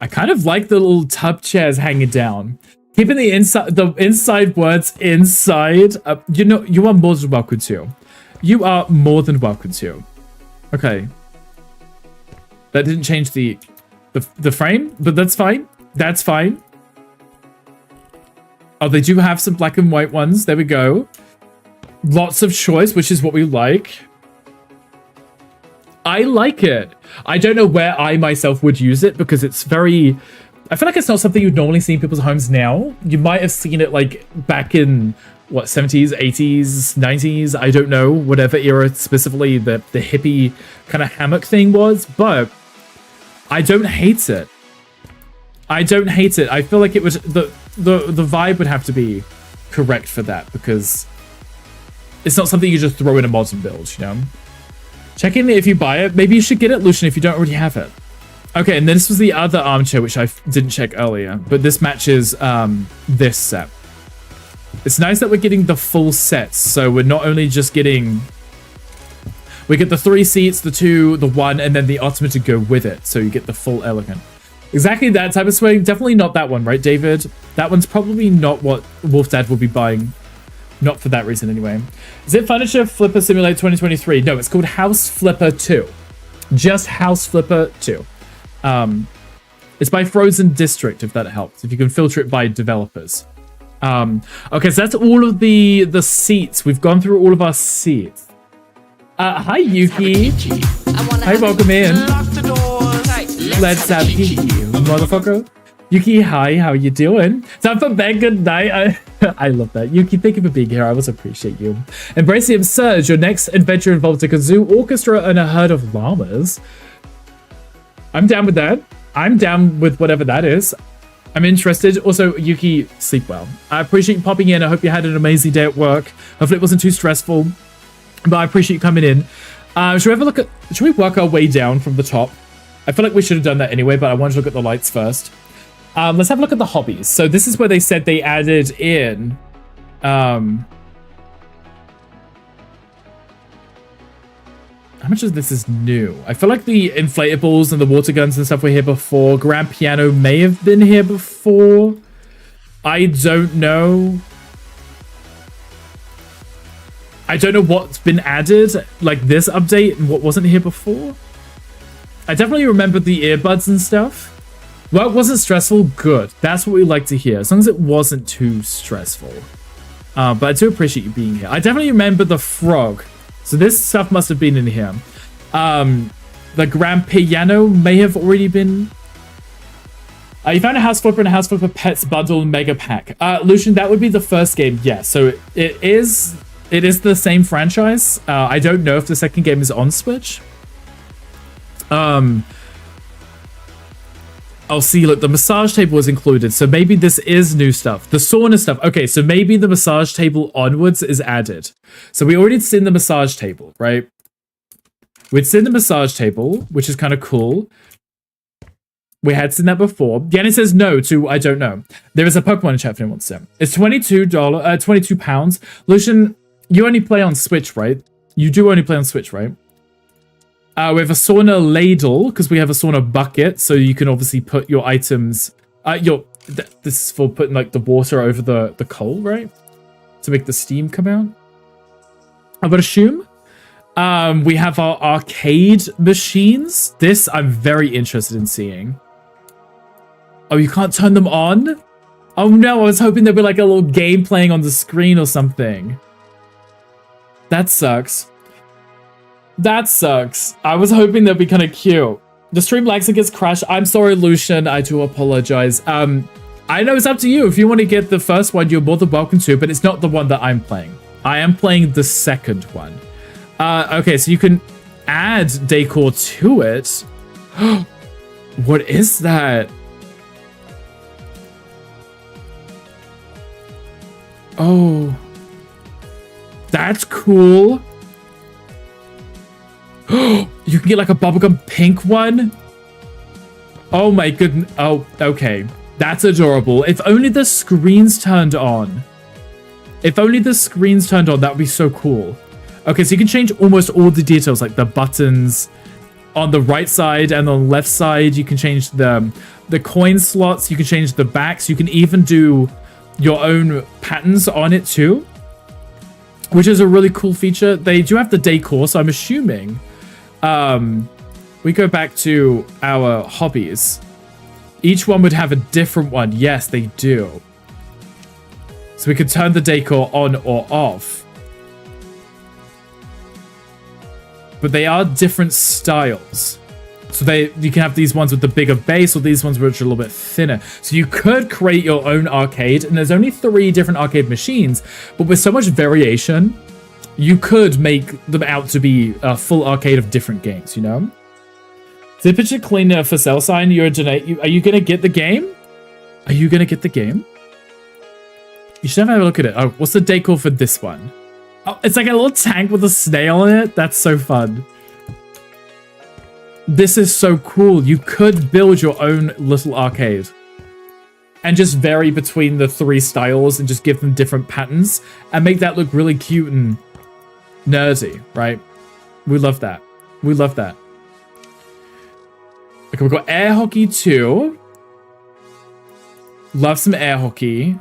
I kind of like the little tub chairs hanging down. Keeping the inside words inside. You know, you are more than welcome to. You are more than welcome to. Okay. That didn't change the frame, but that's fine. That's fine. Oh, they do have some black and white ones. There we go. Lots of choice, which is what we like. I like it. I don't know where I myself would use it because it's very... I feel like it's not something you'd normally see in people's homes now. You might have seen it like back in, what, 70s, 80s, 90s? I don't know, whatever era specifically the hippie kind of hammock thing was, but I don't hate it. I don't hate it. I feel like it was the vibe would have to be correct for that because it's not something you just throw in a modern build, you know? Check in if you buy it. Maybe you should get it, Lucian, if you don't already have it. Okay, and this was the other armchair, which I didn't check earlier, but this matches this set. It's nice that we're getting the full sets, so we're not only just getting... We get the 3 seats, the 2, the 1, and then the ottoman to go with it, so you get the full elegant. Exactly that type of swing. Definitely not that one, right, David? That one's probably not what Wolf Dad will be buying. Not for that reason, anyway. Is it Furniture Flipper Simulator 2023? No, it's called House Flipper 2. Just House Flipper 2. It's by Frozen District, if that helps. If you can filter it by developers. Okay, so that's all of the seats. We've gone through all of our seats. Hi, Yuki. Hi, welcome in. Let's have you, motherfucker. Yuki, hi, how you doing? Time for bed, good night. I love that. Yuki, thank you for being here. I always appreciate you. Embracium Surge, your next adventure involves a kazoo orchestra and a herd of llamas. I'm down with that. I'm down with whatever that is. I'm interested. Also, Yuki, sleep well. I appreciate you popping in. I hope you had an amazing day at work. Hopefully it wasn't too stressful. But I appreciate you coming in. Should we work our way down from the top? I feel like we should have done that anyway, but I wanted to look at the lights first. Let's have a look at the hobbies. So this is where they said they added in... How much of this is new? I feel like the inflatables and the water guns and stuff were here before. Grand piano may have been here before. I don't know. I don't know what's been added, like this update, and what wasn't here before. I definitely remember the earbuds and stuff. Work wasn't stressful? Good. That's what we like to hear, as long as it wasn't too stressful. But I do appreciate you being here. I definitely remember the frog. So this stuff must have been in here. The grand piano may have already been... you found a House Flipper and a House Flipper Pets bundle mega pack. Lucian, that would be the first game. Yeah, so it is the same franchise. I don't know if the second game is on Switch. I'll see, look, the massage table was included, so maybe this is new stuff. The sauna stuff. Okay, so maybe the massage table onwards is added. So we already seen the massage table, right? We'd seen the massage table, which is kind of cool. We had seen that before. Yanni says no to I don't know. There is a Pokemon in chat if anyone wants to. It's £22. Lucian, you only play on Switch, right? You do only play on Switch, right? We have a sauna ladle because we have a sauna bucket, so you can obviously put your items. This is for putting like the water over the coal, right? To make the steam come out. I would assume. We have our arcade machines. This I'm very interested in seeing. Oh, you can't turn them on? Oh no, I was hoping there'd be like a little game playing on the screen or something. That sucks. That sucks. I was hoping that'd be kind of cute. The stream lags and gets crashed. I'm sorry, Lucian. I do apologize. I know it's up to you. If you want to get the first one, you're more than welcome to, but it's not the one that I'm playing. I am playing the second one. Okay, so you can add decor to it. What is that? Oh, that's cool. You can get like a bubblegum pink one. Oh my goodness. Oh, okay. That's adorable. If only the screen's turned on. If only the screen's turned on, that would be so cool. Okay, so you can change almost all the details, like the buttons on the right side and on the left side. You can change the coin slots. You can change the backs. You can even do your own patterns on it too, which is a really cool feature. They do have the decor, so I'm assuming we go back to our hobbies. Each one would have a different one. Yes, they do. So we could turn the decor on or off. But they are different styles. So you can have these ones with the bigger base or these ones which are a little bit thinner. So you could create your own arcade, and there's only 3 different arcade machines, but with so much variation, you could make them out to be a full arcade of different games, you know? Did picture cleaner for sale sign? Are you gonna get the game? Are you gonna get the game? You should have a look at it. Oh, what's the decor for this one? Oh, it's like a little tank with a snail in it. That's so fun. This is so cool. You could build your own little arcade and just vary between the 3 styles and just give them different patterns and make that look really cute and nerdy, right? We love that. We love that. Okay, we've got air hockey too. Love some air hockey.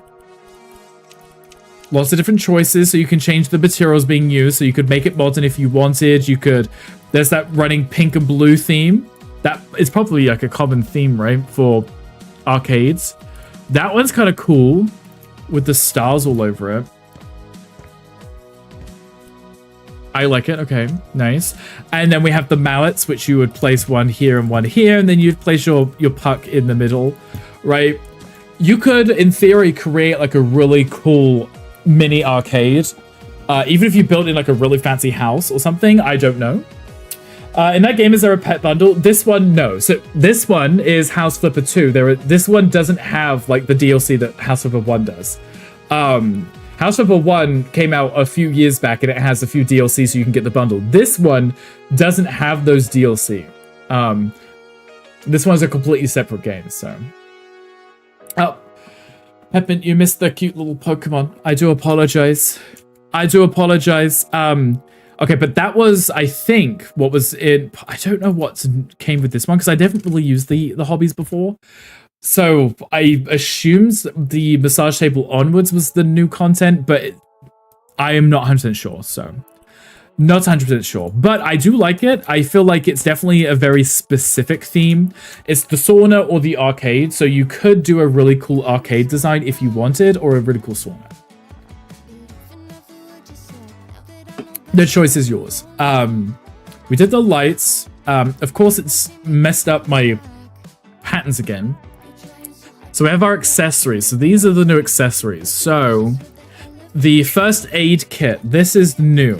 Lots of different choices, so you can change the materials being used. So you could make it modern if you wanted. You could. There's that running pink and blue theme. That is probably like a common theme, right, for arcades. That one's kind of cool with the stars all over it. I like it. Okay, nice. And then we have the mallets, which you would place one here and one here, and then you'd place your puck in the middle, right? You could, in theory, create like a really cool mini arcade, even if you built in like a really fancy house or something. I don't know. In that game, is there a pet bundle? This one, no. So this one is House Flipper 2. This one doesn't have like the DLC that House Flipper 1 does. House Flipper 1 came out a few years back and it has a few DLC so you can get the bundle. This one doesn't have those DLC. This one's a completely separate game, so. Oh, Pepin, you missed the cute little Pokemon. I do apologize. I do apologize. Okay, but that was, I think, what was in... I don't know what came with this one, because I haven't really used the hobbies before. So I assumed the massage table onwards was the new content, but I am not 100% sure, so... Not 100% sure, but I do like it. I feel like it's definitely a very specific theme. It's the sauna or the arcade, so you could do a really cool arcade design if you wanted, or a really cool sauna. The choice is yours. We did the lights. Of course, it's messed up my patterns again. So we have our accessories. So these are the new accessories. So the first aid kit. This is new.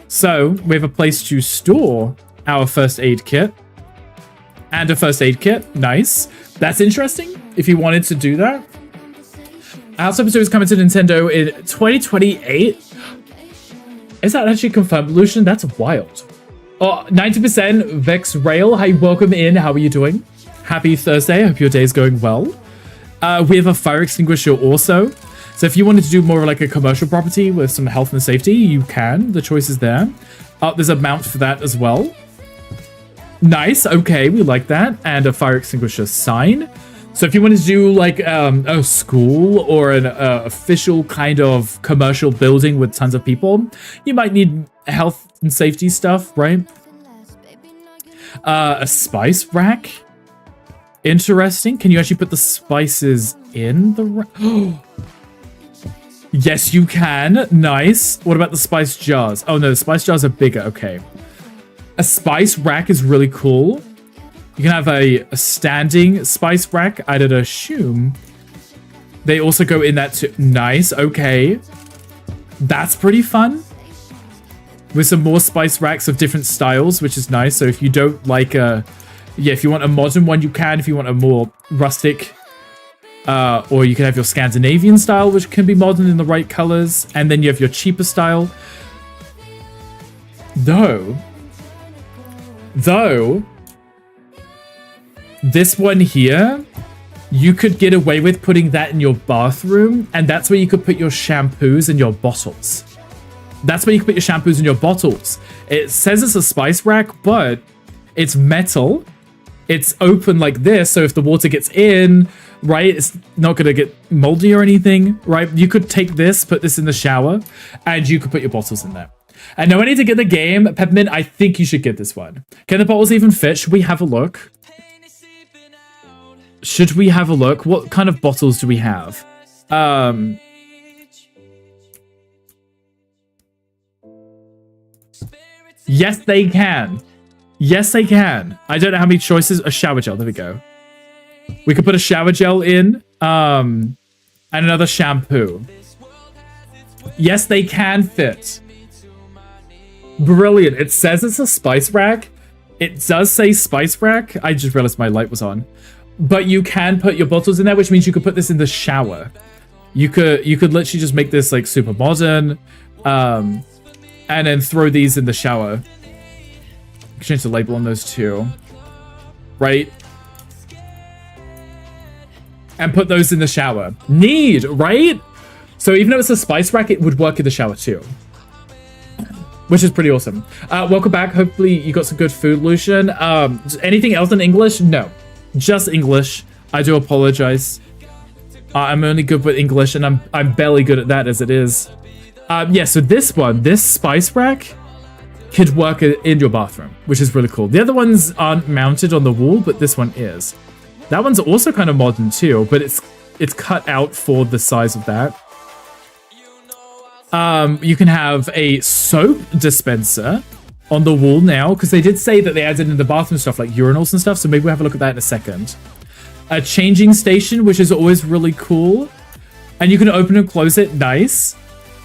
So we have a place to store our first aid kit. And a first aid kit. Nice. That's interesting if you wanted to do that. House Flipper 2 is coming to Nintendo in 2028. Is that actually confirmed, Lucian? That's wild. Oh, 90% Vex Rail. Hi, welcome in. How are you doing? Happy Thursday. I hope your day is going well. We have a fire extinguisher also. So if you wanted to do more like a commercial property with some health and safety, you can. The choice is there. There's a mount for that as well. Nice. Okay, we like that. And a fire extinguisher sign. So if you wanted to do like a school or an official kind of commercial building with tons of people, you might need health and safety stuff, right? A spice rack. Interesting. Can you actually put the spices in the rack? Yes, you can. Nice. What about the spice jars? Oh no, the spice jars are bigger. Okay. A spice rack is really cool. You can have a standing spice rack. I'd assume they also go in that too. Nice. Okay. That's pretty fun. With some more spice racks of different styles, which is nice. So if you don't like if you want a modern one, you can. If you want a more rustic, or you can have your Scandinavian style, which can be modern in the right colors. And then you have your cheaper style. Though, this one here, you could get away with putting that in your bathroom, and that's where you could put your shampoos and your bottles. That's where you can put your shampoos and your bottles. It says it's a spice rack, but it's metal. It's open like this, so if the water gets in, right, it's not going to get moldy or anything, right? You could take this, put this in the shower, and you could put your bottles in there. And no, I need to get the game. Peppermint, I think you should get this one. Can the bottles even fit? Should we have a look? Should we have a look? What kind of bottles do we have? Yes, they can. Yes, they can. I don't know how many choices. A shower gel. There we go. We could put a shower gel in. And another shampoo. Yes, they can fit. Brilliant. It says it's a spice rack. It does say spice rack. I just realized my light was on. But you can put your bottles in there, which means you could put this in the shower. You could literally just make this like super modern. And then throw these in the shower. Change the label on those two. Right? And put those in the shower. Neat, right? So even though it's a spice rack, it would work in the shower too. Which is pretty awesome. Welcome back. Hopefully you got some good food, Lucian. Anything else in English? No. Just English. I do apologize. I'm only good with English, and I'm barely good at that as it is. Yeah, so this spice rack could work in your bathroom, which is really cool. The other ones aren't mounted on the wall, but this one is. That one's also kind of modern too, but it's cut out for the size of that. You can have a soap dispenser on the wall now, because they did say that they added in the bathroom stuff like urinals and stuff, so maybe we'll have a look at that in a second. A changing station, which is always really cool. And you can open and close it, nice.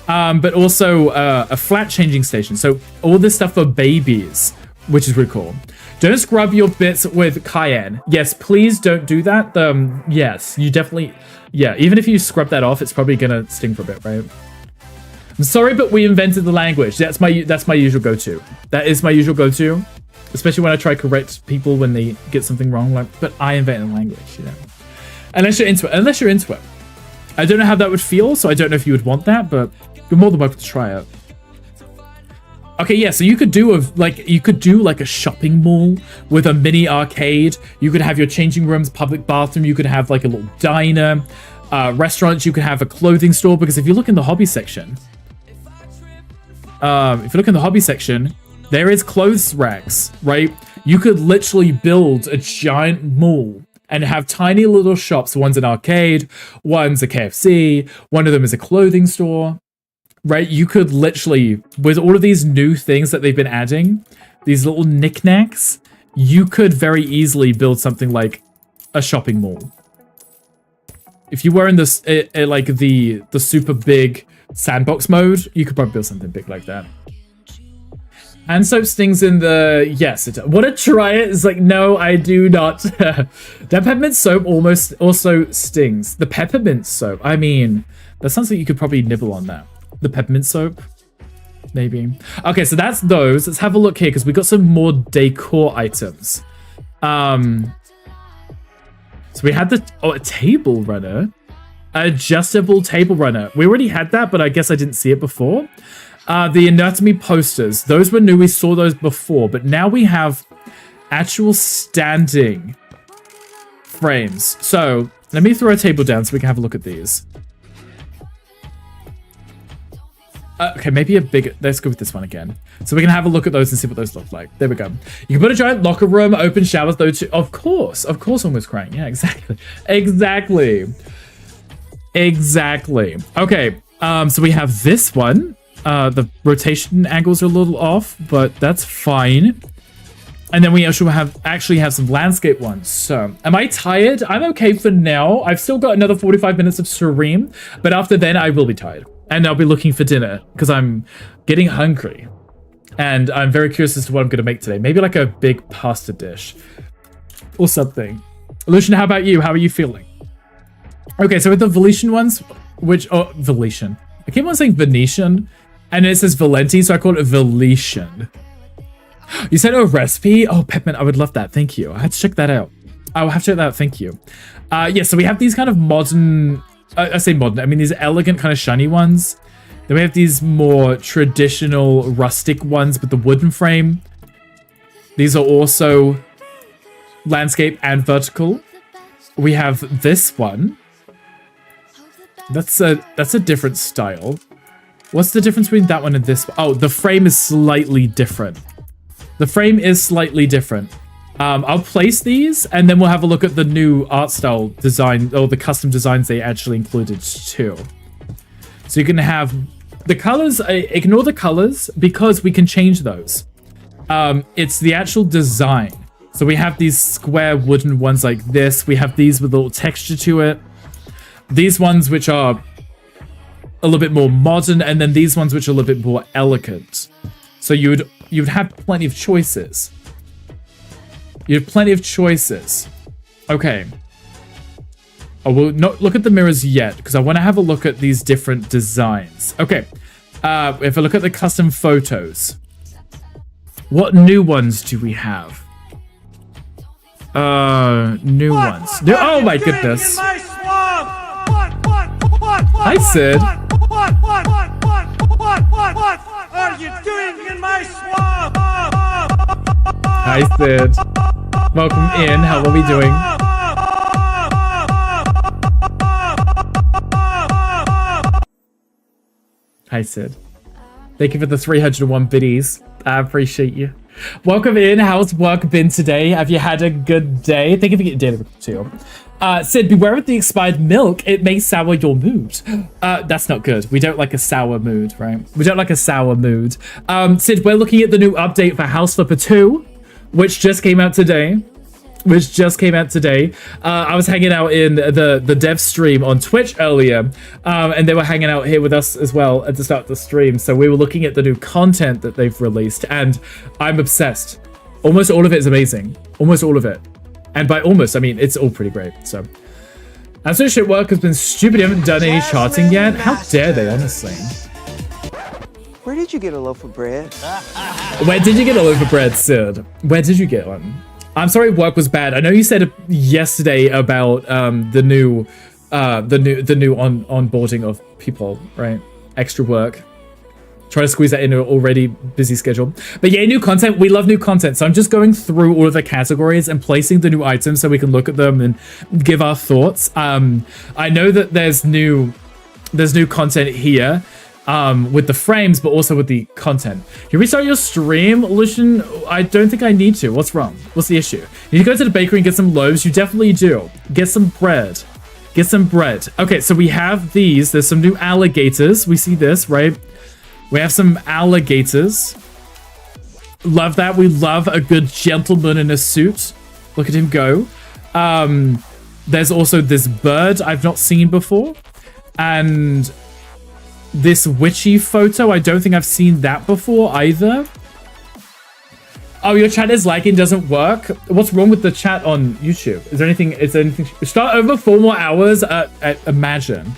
But also a flat changing station. So all this stuff for babies, which is really cool. Don't scrub your bits with cayenne. Yes, please don't do that. Yes, you definitely... Yeah, even if you scrub that off, it's probably going to sting for a bit, right? I'm sorry, but we invented the language. That's my usual go-to. That is my usual go-to. Especially when I try to correct people when they get something wrong. Like, but I invented the language, you know. Unless you're into it. Unless you're into it. I don't know how that would feel, so I don't know if you would want that, but you're more than welcome to try it. Okay, yeah, so you could do like a shopping mall with a mini arcade. You could have your changing rooms, public bathroom. You could have like a little diner, restaurants. You could have a clothing store, because if you look in the hobby section, there is clothes racks, right? You could literally build a giant mall and have tiny little shops. One's an arcade, one's a KFC, one of them is a clothing store, right? You could literally, with all of these new things that they've been adding, these little knickknacks, you could very easily build something like a shopping mall. If you were in this, like the super big sandbox mode, you could probably build something big like that. And soap stings in the... Yes, it does. Want to try it? It's like, no, I do not. That peppermint soap almost also stings. The peppermint soap. I mean, that sounds like you could probably nibble on that. The peppermint soap. Maybe. Okay, so that's those. Let's have a look here, because we got some more decor items. So we had the... Oh, a table runner. Adjustable table runner. We already had that, but I guess I didn't see it before. The anatomy posters. Those were new. We saw those before, but now we have actual standing frames. So let me throw a table down so we can have a look at these. Okay, maybe a bigger... Let's go with this one again. So we can have a look at those and see what those look like. There we go. You can put a giant locker room, open showers, those two. Of course, someone was crying. Yeah, exactly. Exactly. Okay, so we have this one. The rotation angles are a little off, but that's fine. And then we actually have some landscape ones. So, am I tired? I'm okay for now. I've still got another 45 minutes of stream, but after then I will be tired. And I'll be looking for dinner because I'm getting hungry. And I'm very curious as to what I'm going to make today. Maybe like a big pasta dish or something. Lucian, how about you? How are you feeling? Okay, so with the Venetian ones, Venetian. I keep on saying Venetian, and it says Valenti, so I call it Venetian. You said a recipe? Oh, Peppermint, I would love that. Thank you. I had to check that out. I'll have to check that out. Thank you. Yeah, so we have these kind of modern, I say modern, I mean these elegant kind of shiny ones. Then we have these more traditional rustic ones with the wooden frame. These are also landscape and vertical. We have this one. That's a different style. What's the difference between that one and this one? Oh, the frame is slightly different. The frame is slightly different. I'll place these and then we'll have a look at the new art style design or the custom designs they actually included too. So you can have the colors, ignore the colors because we can change those. It's the actual design. So we have these square wooden ones like this. We have these with a little texture to it. These ones which are a little bit more modern, and then these ones which are a little bit more elegant. So you'd have plenty of choices. You have plenty of choices. Okay. I will not look at the mirrors yet because I want to have a look at these different designs. Okay. If I look at the custom photos, what new ones do we have? New ones. Oh my goodness. Hi, Sid. What are you doing in my swamp? Hi, Sid. Welcome in. How are we doing? Hi, Sid. Thank you for the 301 biddies. I appreciate you. Welcome in. How's work been today? Have you had a good day? Thank you for getting data too. Sid, beware of the expired milk. It may sour your mood. That's not good. We don't like a sour mood, right? We don't like a sour mood. Sid, we're looking at the new update for House Flipper 2, which just came out today. I was hanging out in the dev stream on Twitch earlier, and they were hanging out here with us as well at the start of the stream. So we were looking at the new content that they've released, and I'm obsessed. Almost all of it is amazing. Almost all of it. And by almost, I mean, it's all pretty great. So, as shit work has been stupid. You haven't done any charting yet. How dare they, honestly? Where did you get a loaf of bread? Where did you get a loaf of bread, Sid? Where did you get one? I'm sorry work was bad. I know you said yesterday about the new onboarding of people, right? Extra work. Try to squeeze that into an already busy schedule. But yeah, new content. We love new content. So I'm just going through all of the categories and placing the new items so we can look at them and give our thoughts. I know that there's new content here with the frames, but also with the content. You restart your stream, Lucian? I don't think I need to. What's wrong? What's the issue? You need to go to the bakery and get some loaves. You definitely do. Get some bread. Get some bread. Okay, so we have these. There's some new alligators. We see this, right? We have some alligators. Love that. We love a good gentleman in a suit. Look at him go. There's also this bird I've not seen before. And this witchy photo. I don't think I've seen that before either. Oh, your chat is lagging, doesn't work. What's wrong with the chat on YouTube? Is there anything? Start over 4 more hours at Imagine.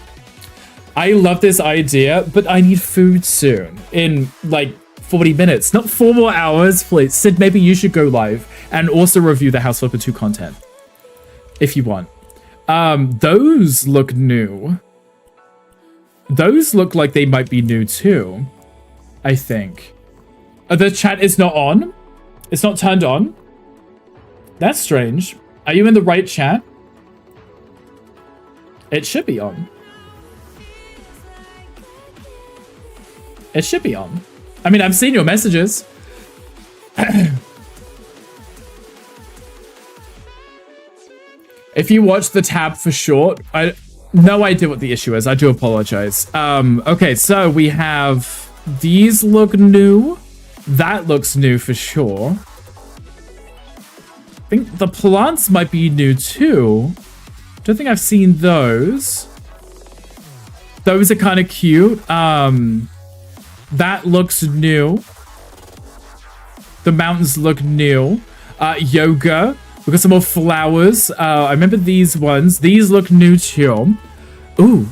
I love this idea, but I need food soon. In like 40 minutes. Not 4 more hours, please. Sid, maybe you should go live and also review the House Flipper 2 content. If you want. Those look new. Those look like they might be new too. I think. The chat is not on. It's not turned on. That's strange. Are you in the right chat? It should be on. It should be on. I mean, I've seen your messages. If you watch the tab for short, no idea what the issue is. I do apologize. Okay, so we have these look new. That looks new for sure. think the plants might be new too. Don't think I've seen those. Those are kind of cute. That looks new. The mountains look new. Yoga. We've got some more flowers. I remember these ones. These look new too. Ooh.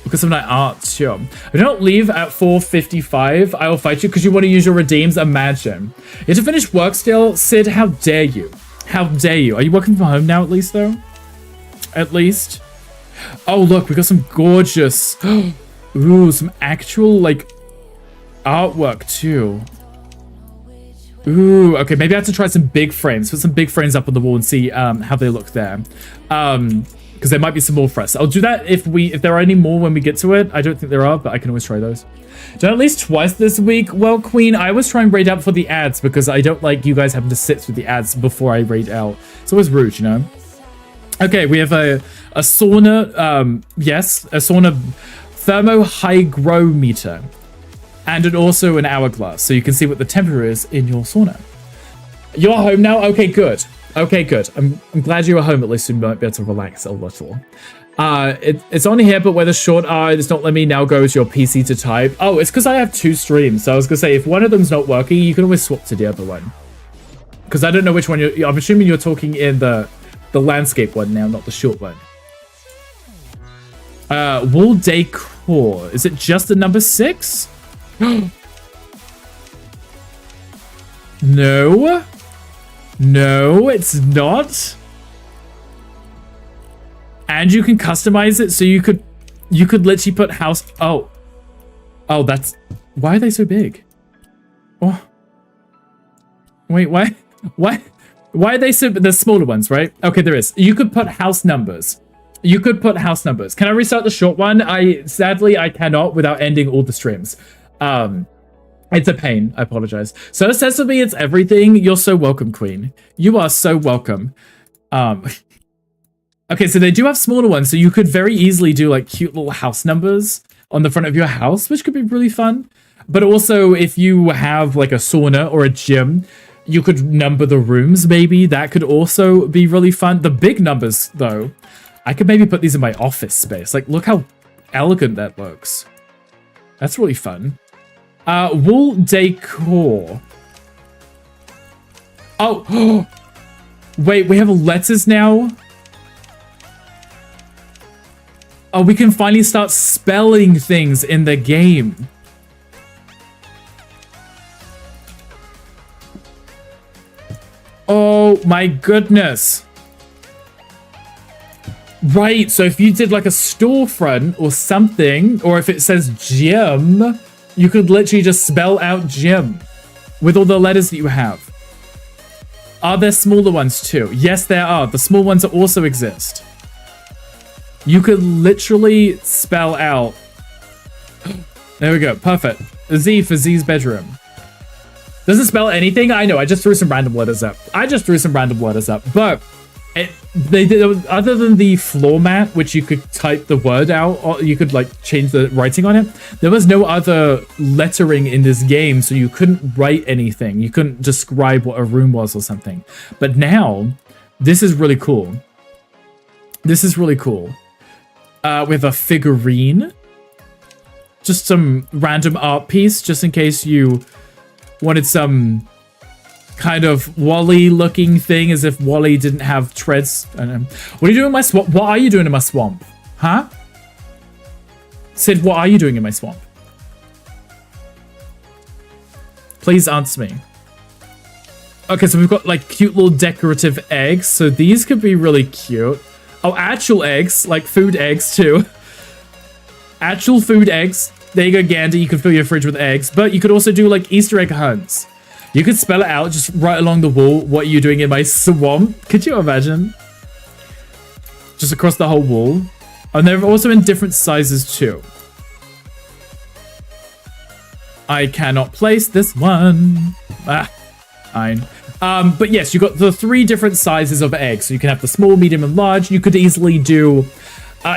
Look at some of that art too. If you don't leave at 4:55, I will fight you because you want to use your redeems. Imagine. You have to finish work still. Sid, how dare you? How dare you? Are you working from home now at least though? At least. Oh, look, we got some gorgeous, ooh, some actual, like, artwork, too. Ooh, okay, maybe I have to try some big frames. Put some big frames up on the wall and see how they look there. Because there might be some more for us. I'll do that if there are any more when we get to it. I don't think there are, but I can always try those. Done at least twice this week. Well, Queen, I was trying to raid out for the ads because I don't like you guys having to sit through the ads before I raid out. It's always rude, you know? Okay, we have a sauna, yes, a sauna thermohygrometer, and also an hourglass, so you can see what the temperature is in your sauna. You're home now? Okay, good. Okay, good. I'm glad you're home, at least you might be able to relax a little. It's on here, but where the short are, it's not letting me now go to your PC to type. Oh, it's because I have 2 streams, so I was going to say, if one of them's not working, you can always swap to the other one. Because I don't know which one I'm assuming you're talking in the landscape one now, not the short one. Wall decor. Is it just the number 6? No. No, it's not. And you can customize it, so you could literally put house. Oh, that's. Why are they so big? Oh. Wait, why? Why are they so? The smaller ones, right? Okay, there is. You could put house numbers. You could put house numbers. Can I restart the short one? Sadly I cannot without ending all the streams. It's a pain. I apologize. So it says to me it's everything. You're so welcome, Queen. You are so welcome. Okay, so they do have smaller ones, so you could very easily do like cute little house numbers on the front of your house, which could be really fun. But also, if you have like a sauna or a gym, you could number the rooms, maybe. That could also be really fun. The big numbers, though, I could maybe put these in my office space. Like, look how elegant that looks. That's really fun. Wall decor. Oh, wait, we have letters now? Oh, we can finally start spelling things in the game. Oh my goodness. Right, so if you did like a storefront or something, or if it says gym, you could literally just spell out gym with all the letters that you have. Are there smaller ones too? Yes, there are. The small ones also exist. You could literally spell out. There we go. Perfect. Z for Z's bedroom. Doesn't spell anything. I know. I just threw some random letters up. But they did, other than the floor mat, which you could type the word out, or you could like change the writing on it. There was no other lettering in this game, so you couldn't write anything. You couldn't describe what a room was or something. But now, this is really cool. This is really cool. With a figurine. Just some random art piece, just in case you wanted some kind of Wally looking thing, as if Wally didn't have treads. I don't know. What are you doing in my swamp? What are you doing in my swamp? Huh? Sid, what are you doing in my swamp? Please answer me. Okay, so we've got like cute little decorative eggs. So these could be really cute. Oh, actual eggs, like food eggs too. Actual food eggs. There you go, Gandhi. You can fill your fridge with eggs, but you could also do like Easter egg hunts. You could spell it out just right along the wall. What are you doing in my swamp? Could you imagine? Just across the whole wall. And they're also in different sizes too. I cannot place this one. Ah, fine. But yes, you got the 3 different sizes of eggs. So you can have the small, medium, and large. You could easily do...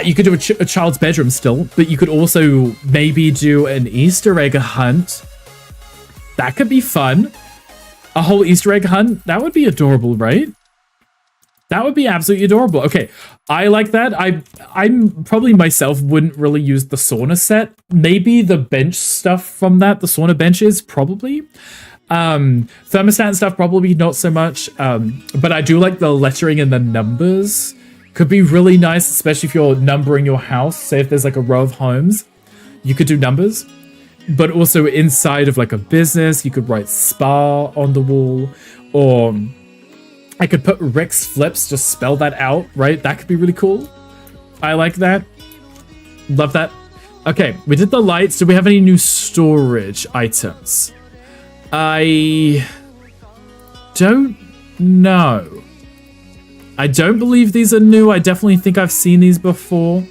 you could do a child's bedroom still, but you could also maybe do an Easter egg hunt. That could be fun. A whole Easter egg hunt? That would be adorable, right? That would be absolutely adorable. Okay, I like that. I'm probably myself wouldn't really use the sauna set. Maybe the bench stuff from that, the sauna benches, probably. Thermostat and stuff, probably not so much. But I do like the lettering and the numbers. Could be really nice, especially if you're numbering your house. Say if there's like a row of homes, you could do numbers. But also inside of like a business, you could write spa on the wall, or I could put Rick's Flips, just spell that out, right? That could be really cool. I like that. Love that. Okay, we did the lights. Do we have any new storage items? I don't know. I don't believe these are new. I definitely think I've seen these before.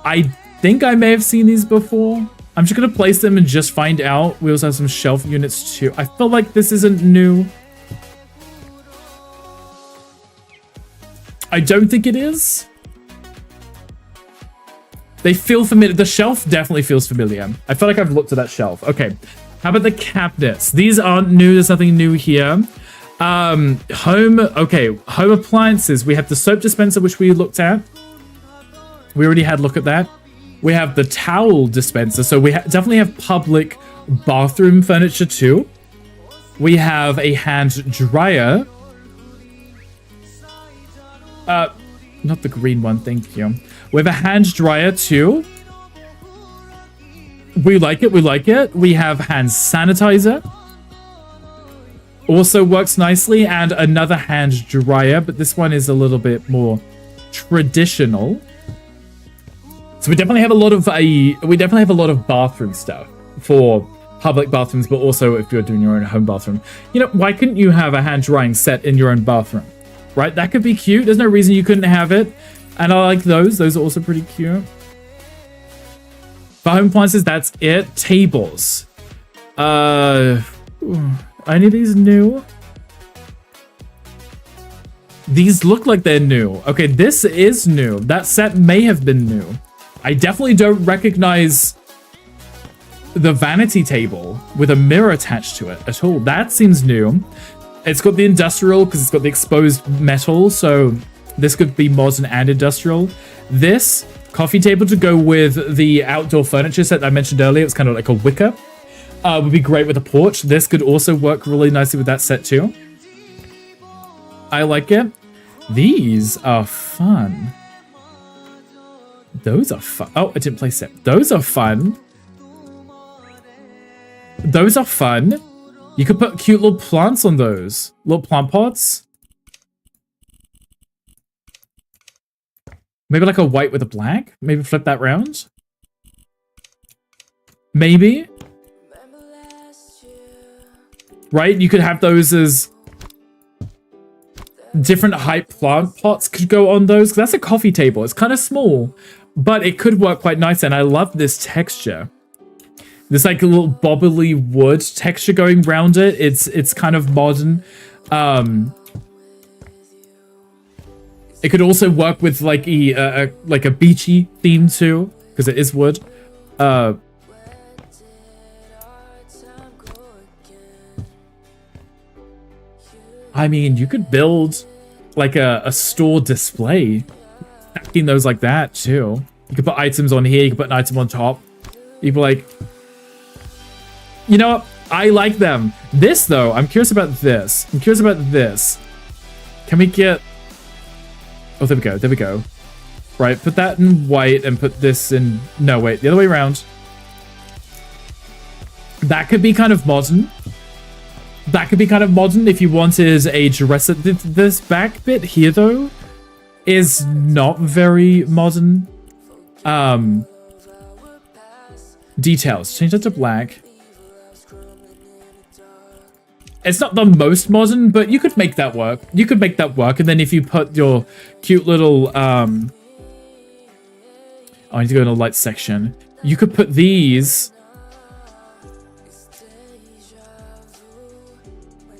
I think I may have seen these before. I'm just going to place them and just find out. We also have some shelf units too. I feel like this isn't new. I don't think it is. They feel familiar. The shelf definitely feels familiar. I feel like I've looked at that shelf. Okay. How about the cabinets? These aren't new. There's nothing new here. Home appliances. We have the soap dispenser, which we looked at. We already had a look at that. We have the towel dispenser, so we definitely have public bathroom furniture too. We have a hand dryer. Not the green one, thank you. We have a hand dryer too. We like it, we like it. We have hand sanitizer. Also works nicely, and another hand dryer, but this one is a little bit more traditional. So we definitely have a lot of bathroom stuff for public bathrooms, but also if you're doing your own home bathroom. You know, why couldn't you have a hand drying set in your own bathroom? Right? That could be cute. There's no reason you couldn't have it. And I like those. Those are also pretty cute. For home appliances, that's it. Tables. Are any of these new? These look like they're new. Okay, this is new. That set may have been new. I definitely don't recognize the vanity table with a mirror attached to it at all. That seems new. It's got the industrial because it's got the exposed metal, so this could be modern and industrial. This coffee table to go with the outdoor furniture set that I mentioned earlier. It's kind of like a wicker. Would be great with a porch. This could also work really nicely with that set too. I like it. These are fun. Those are fun. Oh, I didn't place it. Those are fun. Those are fun. You could put cute little plants on those. Little plant pots. Maybe like a white with a black. Maybe flip that round. Maybe. Right? You could have those as different height plant pots could go on those. 'Cause that's a coffee table. It's kind of small, but it could work quite nice. And I love this texture. There's like a little bobbly wood texture going around it. It's kind of modern. It could also work with like a beachy theme too, because it is wood. I mean, you could build like a store display, stacking those like that too. You could put items on here. You could put an item on top. You'd be like, you know what? I like them. This though, I'm curious about this. I'm curious about this. Can we get? Oh, there we go. There we go. Right, put that in white and put this in. No, wait, the other way around. That could be kind of modern. That could be kind of modern if you wanted a dresser. This back bit here, though, is not very modern. Details. Change that to black. It's not the most modern, but you could make that work. You could make that work. And then if you put your cute little... Oh, I need to go in the light section. You could put these...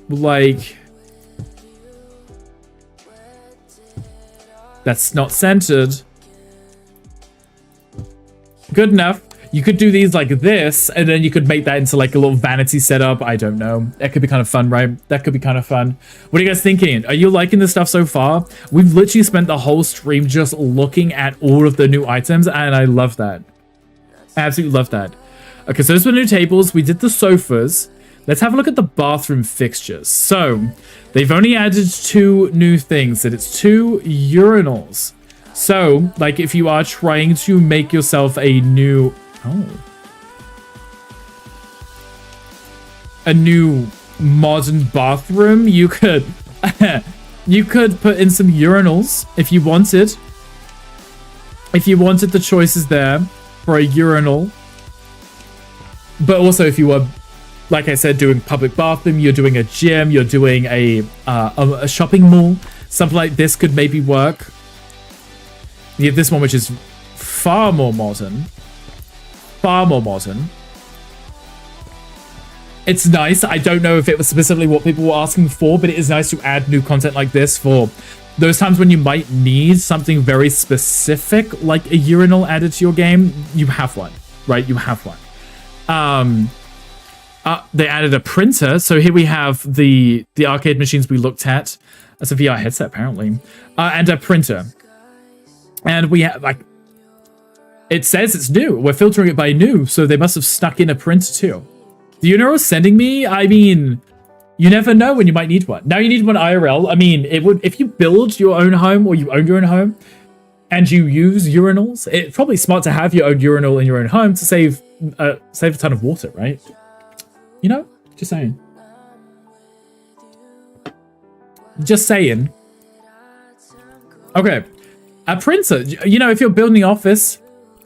like... That's not centered. Good enough. You could do these like this, and then you could make that into like a little vanity setup. I don't know. That could be kind of fun, right? That could be kind of fun. What are you guys thinking? Are you liking this stuff so far? We've literally spent the whole stream just looking at all of the new items, and I love that. I absolutely love that. Okay, so those were new tables. We did the sofas. Let's have a look at the bathroom fixtures. So, they've only added 2 new things, and it's 2 urinals. So, like if you are trying to make yourself a new... a new modern bathroom, you could... you could put in some urinals if you wanted. If you wanted the choices there for a urinal. But also if you were, like I said, doing public bathroom, you're doing a gym, you're doing a shopping mall, something like this could maybe work. You have this one, which is far more modern. Far more modern. It's nice. I don't know if it was specifically what people were asking for, but it is nice to add new content like this for those times when you might need something very specific, like a urinal added to your game. You have one, right? You have one. They added a printer. So here we have the arcade machines we looked at. That's a VR headset, apparently. And a printer. And we have, like, it says it's new. We're filtering it by new, so they must have stuck in a printer too. The Uniro sending me, I mean, you never know when you might need one. Now you need one IRL. I mean, it would, if you build your own home or you own your own home and you use urinals, it's probably smart to have your own urinal in your own home to save a ton of water, right? You know, just saying. Just saying. Okay. A printer, you know, if you're building an office,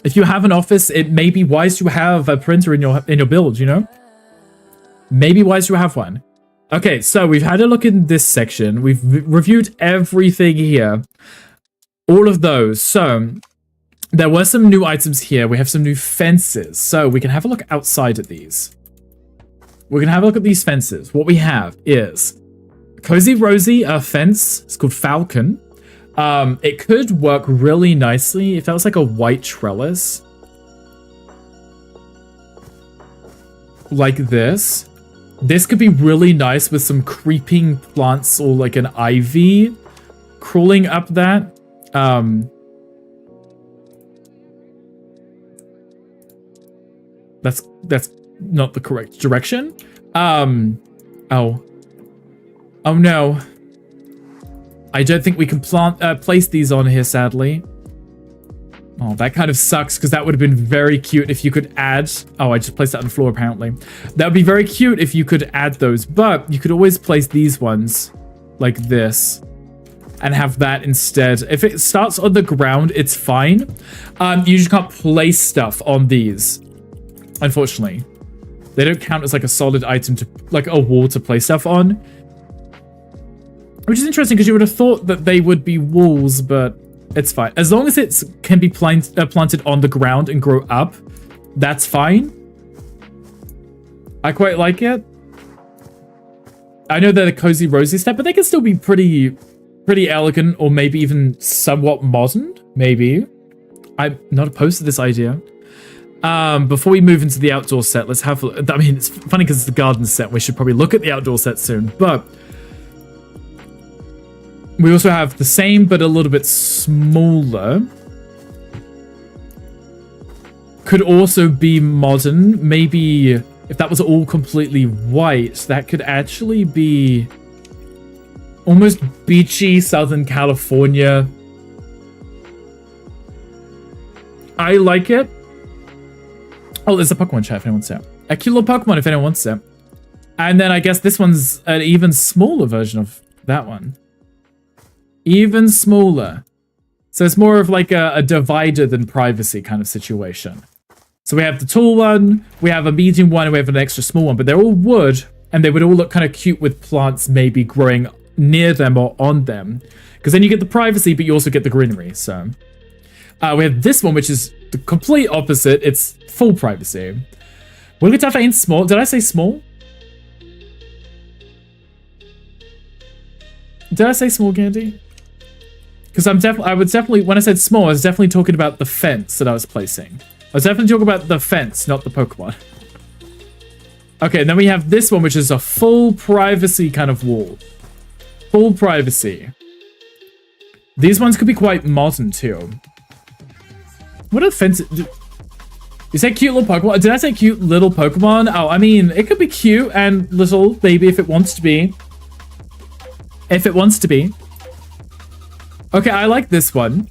if you have an office, it may be wise to have a printer in your build, you know? Maybe wise to have one. Okay, so we've had a look in this section. We've reviewed everything here. All of those. So there were some new items here. We have some new fences. So we can have a look outside at these. We're going to have a look at these fences. What we have is Cozy Rosie, a fence. It's called Falcon. It could work really nicely if that was like a white trellis. Like this. This could be really nice with some creeping plants or like an ivy crawling up that. That's not the correct direction. Oh no. I don't think we can place these on here, sadly. Oh, that kind of sucks, because that would have been very cute if you could add... Oh, I just placed that on the floor, apparently. That would be very cute if you could add those, but you could always place these ones like this and have that instead. If it starts on the ground, it's fine. You just can't place stuff on these, unfortunately. They don't count as like a solid item to, like a wall to place stuff on. Which is interesting, because you would have thought that they would be walls, but it's fine. As long as it can be planted on the ground and grow up, that's fine. I quite like it. I know they're the Cozy Rosie step, but they can still be pretty elegant, or maybe even somewhat modern, maybe. I'm not opposed to this idea. Before we move into the outdoor set, let's have... I mean, it's funny because it's the garden set. We should probably look at the outdoor set soon, but... we also have the same, but a little bit smaller. Could also be modern. Maybe if that was all completely white, that could actually be almost beachy Southern California. I like it. Oh, there's a Pokemon chat if anyone wants it. A cute little Pokemon if anyone wants it. And then I guess this one's an even smaller version of that one. Even smaller. So it's more of like a divider than privacy kind of situation. So we have the tall one, we have a medium one, and we have an extra small one, but they're all wood, and they would all look kind of cute with plants maybe growing near them or on them. Because then you get the privacy, but you also get the greenery, so. We have this one, which is the complete opposite. It's full privacy. Wigglytuff ain't small. Did I say small? Did I say small, Gandhi? Because I was definitely, when I said small, I was definitely talking about the fence that I was placing. I was definitely talking about the fence, not the Pokemon. Okay, and then we have this one, which is a full privacy kind of wall. Full privacy. These ones could be quite modern, too. What are fences? You say cute little Pokemon? Did I say cute little Pokemon? Oh, I mean, it could be cute and little, maybe, if it wants to be. If it wants to be. Okay, I like this one.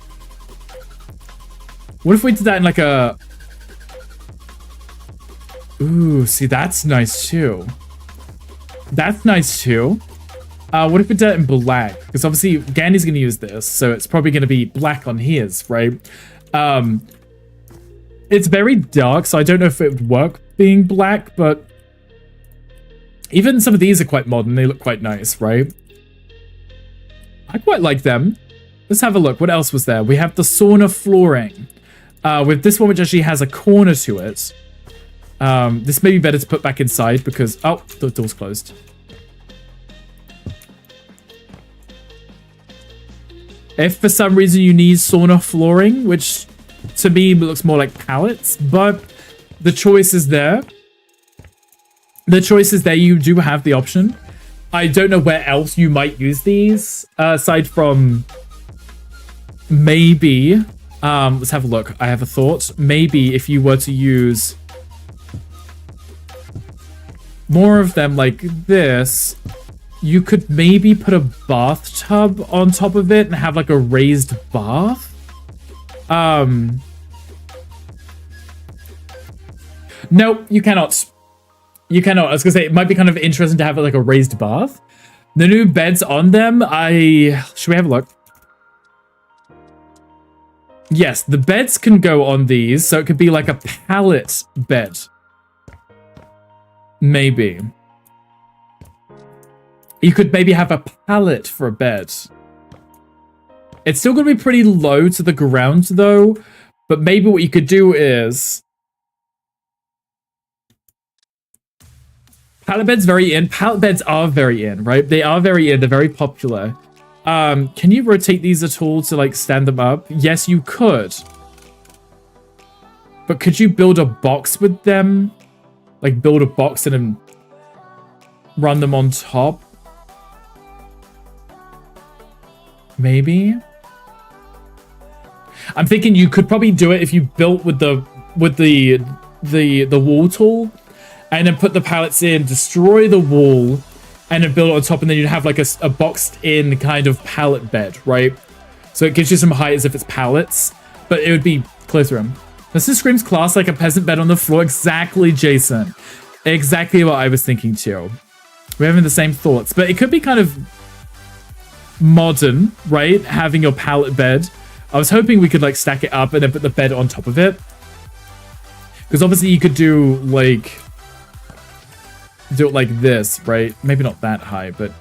What if we did that in like a... Ooh, see, that's nice too. That's nice too. What if we did it in black? Because obviously Gandy's going to use this, so it's probably going to be black on his, right? It's very dark, so I don't know if it would work being black, but even some of these are quite modern. They look quite nice, right? I quite like them. Let's have a look. What else was there? We have the sauna flooring. With this one, which actually has a corner to it. This may be better to put back inside because... Oh, the door's closed. If for some reason you need sauna flooring, which to me looks more like pallets, but the choice is there. The choice is there. You do have the option. I don't know where else you might use these, aside from maybe... let's have a look. I have a thought. Maybe if you were to use more of them like this, you could maybe put a bathtub on top of it and have like a raised bath. No, you cannot. You cannot. I was gonna say it might be kind of interesting to have like a raised bath. The new beds on them, should we have a look? Yes, the beds can go on these, so it could be like a pallet bed. Maybe. You could maybe have a pallet for a bed. It's still going to be pretty low to the ground, though. But maybe what you could do is... Pallet beds very in. Pallet beds are very in, right? They are very in. They're very popular. Can you rotate these at all to, like, stand them up? Yes, you could. But could you build a box with them? Like, build a box and then run them on top? Maybe? I'm thinking you could probably do it if you built with the wall tool and then put the pallets in, destroy the wall, and then build it on top, and then you'd have like a boxed in kind of pallet bed, right? So it gives you some height as if it's pallets, but it would be close to him. This screams class like a peasant bed on the floor. Exactly, Jason. Exactly what I was thinking too. We're having the same thoughts, but it could be kind of modern, right? Having your pallet bed. I was hoping we could like stack it up and then put the bed on top of it. Because obviously you could do it like this, right? Maybe not that high, but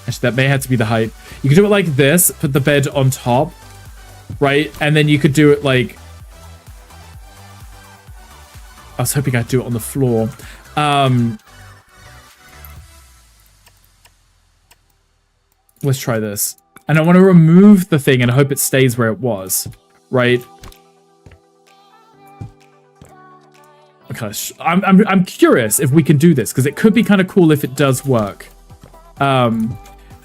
actually that may have to be the height. You could do it like this, put the bed on top, right? And then you could do it like... I was hoping I'd do it on the floor. Let's try this. And I want to remove the thing and I hope it stays where it was, right? Okay, I'm curious if we can do this because it could be kind of cool if it does work. And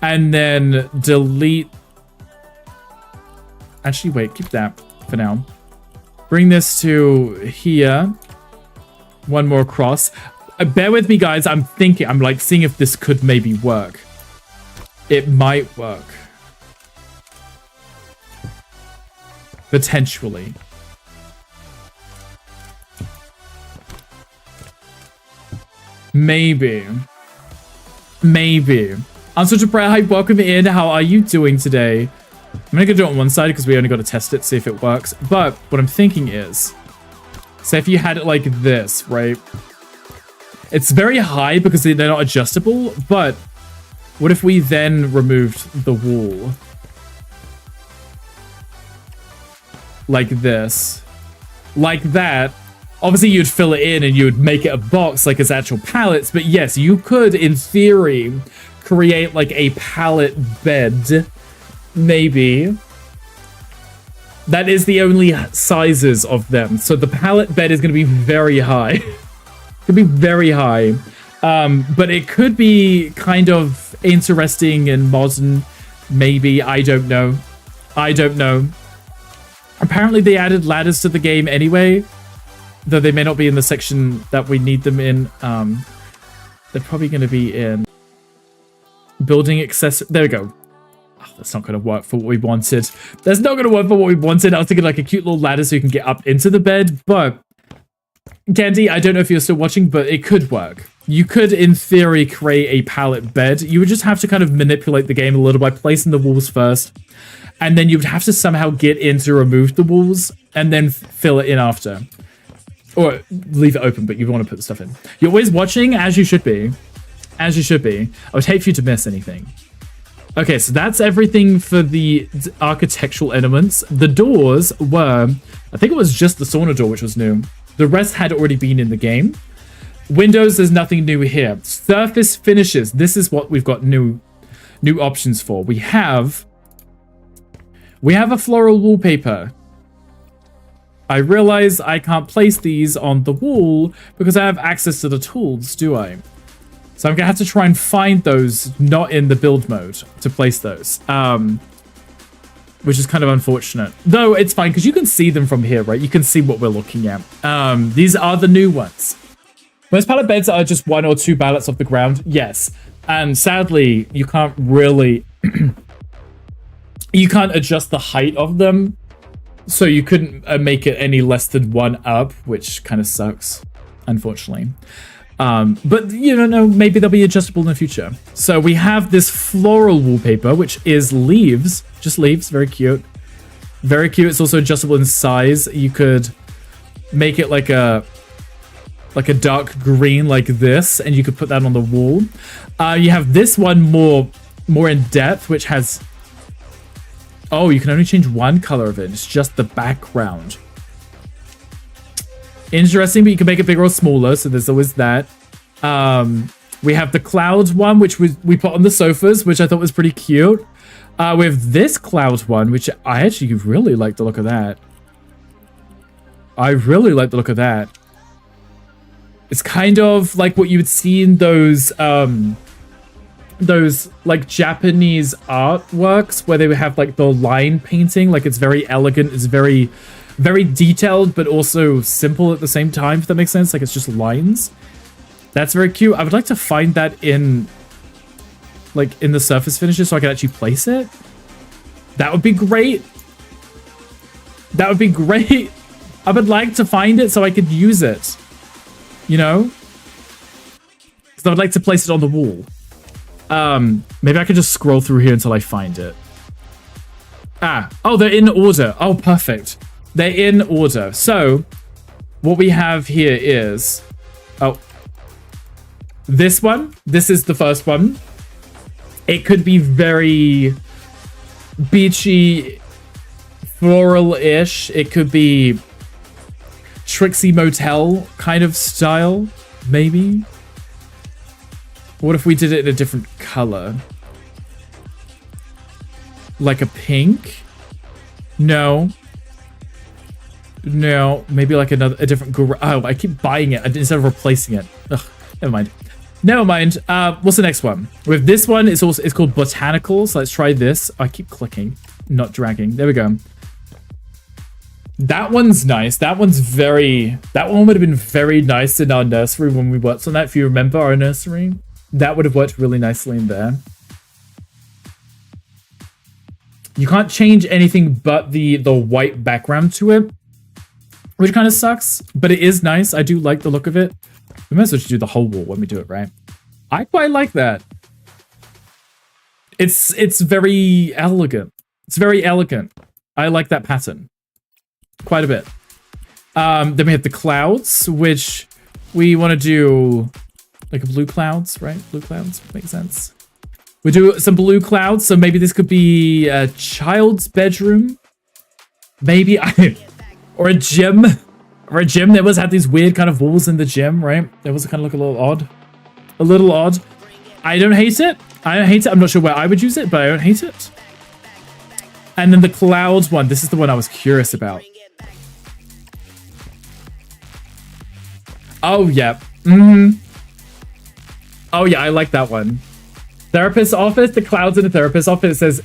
then delete. Actually, wait, keep that for now. Bring this to here. One more across. Bear with me, guys. I'm like seeing if this could maybe work. It might work. Potentially. Maybe. I'm such a prayer. Hi, welcome in. How are you doing today? I'm gonna go do it on one side because we only got to test it, see if it works. But what I'm thinking is, say if you had it like this, right? It's very high because they're not adjustable, but what if we then removed the wall? Like this. Like that. Obviously, you'd fill it in and you would make it a box like it's actual pallets. But yes, you could, in theory, create like a pallet bed. Maybe. That is the only sizes of them. So the pallet bed is going to be very high. Could be very high. But it could be kind of interesting and modern. Maybe. I don't know. I don't know. Apparently they added ladders to the game anyway. Though they may not be in the section that we need them in. They're probably going to be in building accessories. There we go. Oh, that's not going to work for what we wanted. That's not going to work for what we wanted. I was thinking like a cute little ladder so you can get up into the bed. But Candy, I don't know if you're still watching, but it could work. You could, in theory, create a pallet bed. You would just have to kind of manipulate the game a little by placing the walls first. And then you would have to somehow get in to remove the walls and then fill it in after. Or leave it open, but you want to put the stuff in. You're always watching, as you should be. As you should be. I would hate for you to miss anything. Okay, so that's everything for the architectural elements. The doors were... I think it was just the sauna door, which was new. The rest had already been in the game. Windows, there's nothing new here. Surface finishes. This is what we've got new options for. We have a floral wallpaper. I realize I can't place these on the wall because I have access to the tools, do I? So I'm gonna have to try and find those not in the build mode to place those. Which is kind of unfortunate. Though it's fine because you can see them from here, right? You can see what we're looking at. These are the new ones. Most pallet beds are just 1 or 2 pallets off the ground. Yes. And sadly, you can't really... you can't adjust the height of them. So you couldn't make it any less than 1 up, which kind of sucks, unfortunately. But you don't know, maybe they'll be adjustable in the future. So we have this floral wallpaper, which is leaves. Just leaves. Very cute. Very cute. It's also adjustable in size. You could make it like a dark green like this, and you could put that on the wall. You have this one more in depth, which has... Oh, you can only change one color of it. It's just the background. Interesting, but you can make it bigger or smaller, so there's always that. We have the cloud one, which we put on the sofas, which I thought was pretty cute. We have this cloud one, which I actually really like the look of that. I really like the look of that. It's kind of like what you would see in those like Japanese artworks where they would have like the line painting. Like it's very elegant. It's very, very detailed, but also simple at the same time, if that makes sense. Like it's just lines. That's very cute. I would like to find that in the surface finishes so I can actually place it. That would be great. That would be great. I would like to find it so I could use it. You know? Because I would like to place it on the wall. Maybe I could just scroll through here until I find it. Oh, they're in order. Oh, perfect. They're in order. So, what we have here is... Oh. This one. This is the first one. It could be very beachy, floral-ish. It could be Trixie Motel kind of style, maybe. What if we did it in a different color? Like a pink? No. No. Maybe like a different... Oh, I keep buying it instead of replacing it. Ugh, never mind. Never mind. What's the next one? With this one, it's called Botanical. So let's try this. I keep clicking, not dragging. There we go. That one's nice. That one would have been very nice in our nursery when we worked on that. If you remember our nursery, that would have worked really nicely in there. You can't change anything but the white background to it, which kind of sucks, but it is nice. I do like the look of it. We might as well just do the whole wall when we do it, right? I quite like that. It's very elegant. It's very elegant. I like that pattern quite a bit. Then we have the clouds, which we want to do like blue clouds, right? Blue clouds makes sense. We do some blue clouds, so maybe this could be a child's bedroom, maybe, or a gym. Or a gym. They always had these weird kind of walls in the gym, right? They always kind of look a little odd. A little odd. I don't hate it. I don't hate it. I'm not sure where I would use it, but I don't hate it. And then the clouds one, this is the one I was curious about. Oh, yeah. Oh, yeah, I like that one. Therapist's office, the clouds in the therapist's office, it says,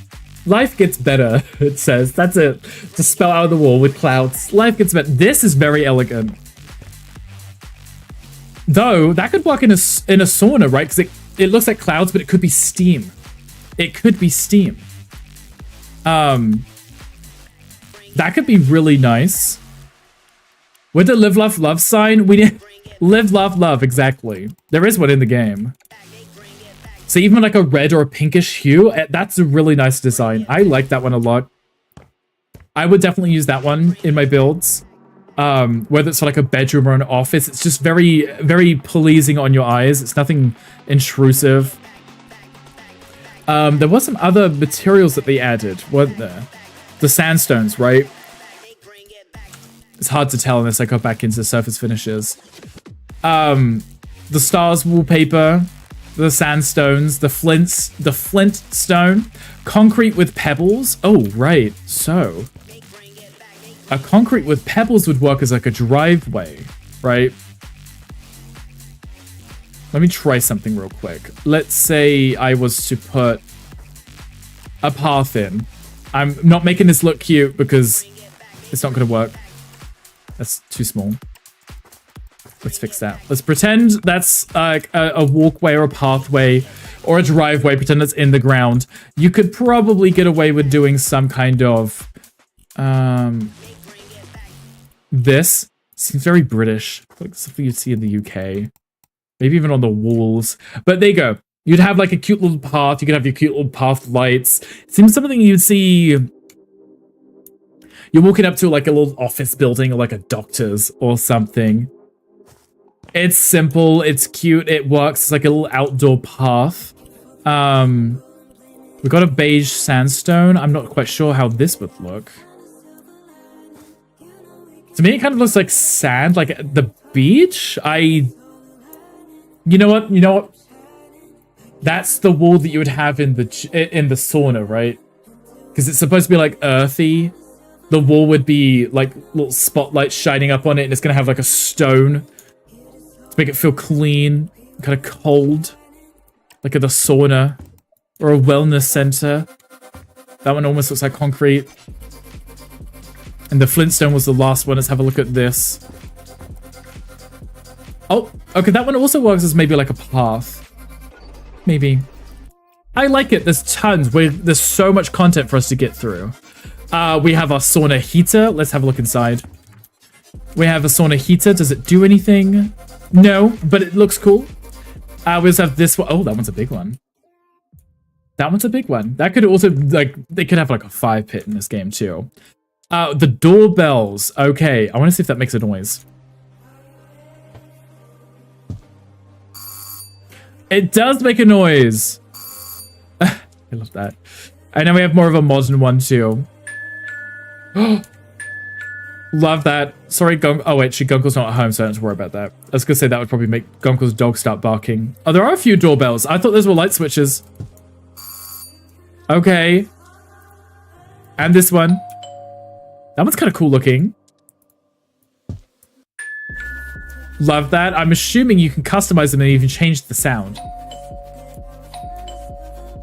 life gets better, it says. That's it. To spell out of the wall with clouds. Life gets better. This is very elegant. Though, that could work in a sauna, right? Because it looks like clouds, but it could be steam. It could be steam. That could be really nice. With the live, laugh, love sign, we need... Live, love, love, exactly. There is one in the game. So even like a red or a pinkish hue, that's a really nice design. I like that one a lot. I would definitely use that one in my builds. Whether it's for like a bedroom or an office, it's just very, very pleasing on your eyes. It's nothing intrusive. There were some other materials that they added, weren't there? The sandstones, right? It's hard to tell unless I go back into surface finishes. The stars wallpaper, the sandstones, the flint stone, concrete with pebbles. Oh, right. So a concrete with pebbles would work as like a driveway, right? Let me try something real quick. Let's say I was to put a path in. I'm not making this look cute because it's not going to work. That's too small. Let's fix that. Let's pretend that's like a walkway or a pathway or a driveway. Pretend it's in the ground. You could probably get away with doing some kind of... this seems very British. Like something you'd see in the UK. Maybe even on the walls. But there you go. You'd have like a cute little path. You could have your cute little path lights. It seems something you'd see... You're walking up to like a little office building or like a doctor's or something. It's simple, it's cute, it works. It's like a little outdoor path. We've got a beige sandstone. I'm not quite sure how this would look. To me, it kind of looks like sand, like at the beach. You know what? You know what? That's the wall that you would have in the sauna, right? Because it's supposed to be like earthy. The wall would be like little spotlights shining up on it, and it's gonna have like a stone to make it feel clean, kind of cold, like at the sauna or a wellness center. That one almost looks like concrete. And the flintstone was the last one. Let's have a look at this. Oh, okay, that one also works as maybe like a path. Maybe. I like it. There's tons. There's so much content for us to get through. We have our sauna heater. Let's have a look inside. We have a sauna heater. Does it do anything? No, but it looks cool. We also have this one. Oh, that one's a big one. That one's a big one. That could also, like, they could have like a 5-pit in this game too. The doorbells. Okay, I want to see if that makes a noise. It does make a noise. I love that. And then we have more of a modern one too. Love that. Sorry, oh wait, Gunkel's not at home, so I don't have to worry about that. I was gonna say that would probably make Gunkel's dog start barking. Oh, there are a few doorbells. I thought those were light switches. Okay. And this one. That one's kind of cool looking. Love that. I'm assuming you can customize them and even change the sound.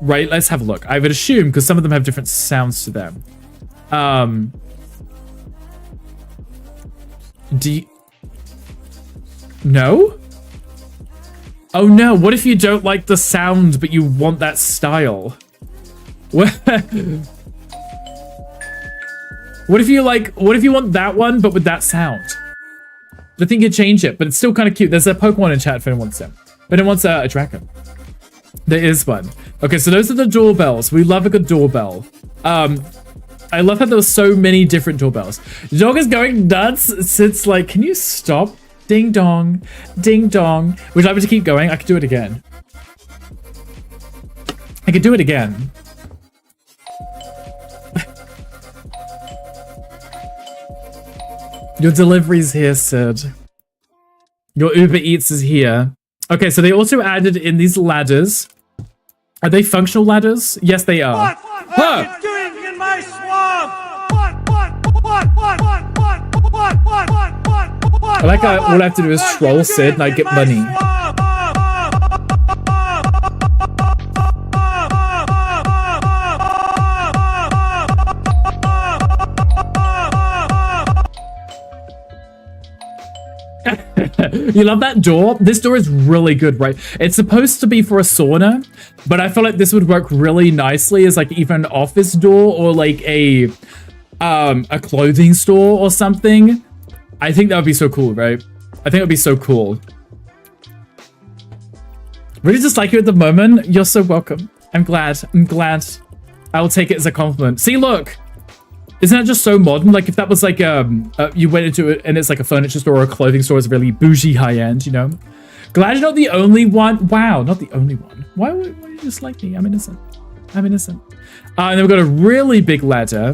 Right, let's have a look. I would assume, because some of them have different sounds to them. No? Oh no, what if you don't like the sound, but you want that style? What if you want that one, but with that sound? I think you change it, but it's still kind of cute. There's a Pokemon in chat if anyone wants them. But it wants a dragon. There is one. Okay, so those are the doorbells. We love a good doorbell. I love how there were so many different doorbells. The dog is going nuts. Sits like, can you stop? Ding dong. Ding dong. Would you like me to keep going? I could do it again. I could do it again. Your delivery's here, Sid. Your Uber Eats is here. Okay, so they also added in these ladders. Are they functional ladders? Yes, they are. What are you doing in my swamp? I like how all I have to do is troll Sid and I get money. You love that door? This door is really good, right? It's supposed to be for a sauna, but I feel like this would work really nicely as like even an office door or like a clothing store or something. I think that would be so cool, right? I think it would be so cool. Really just like you at the moment. You're so welcome. I'm glad. I'm glad. I'll take it as a compliment. See, look. Isn't that just so modern? Like if that was like, you went into it and it's like a furniture store or a clothing store, it's really bougie high end, you know? Glad you're not the only one. Wow, not the only one. Why would you just like me? I'm innocent. I'm innocent. And then we've got a really big ladder,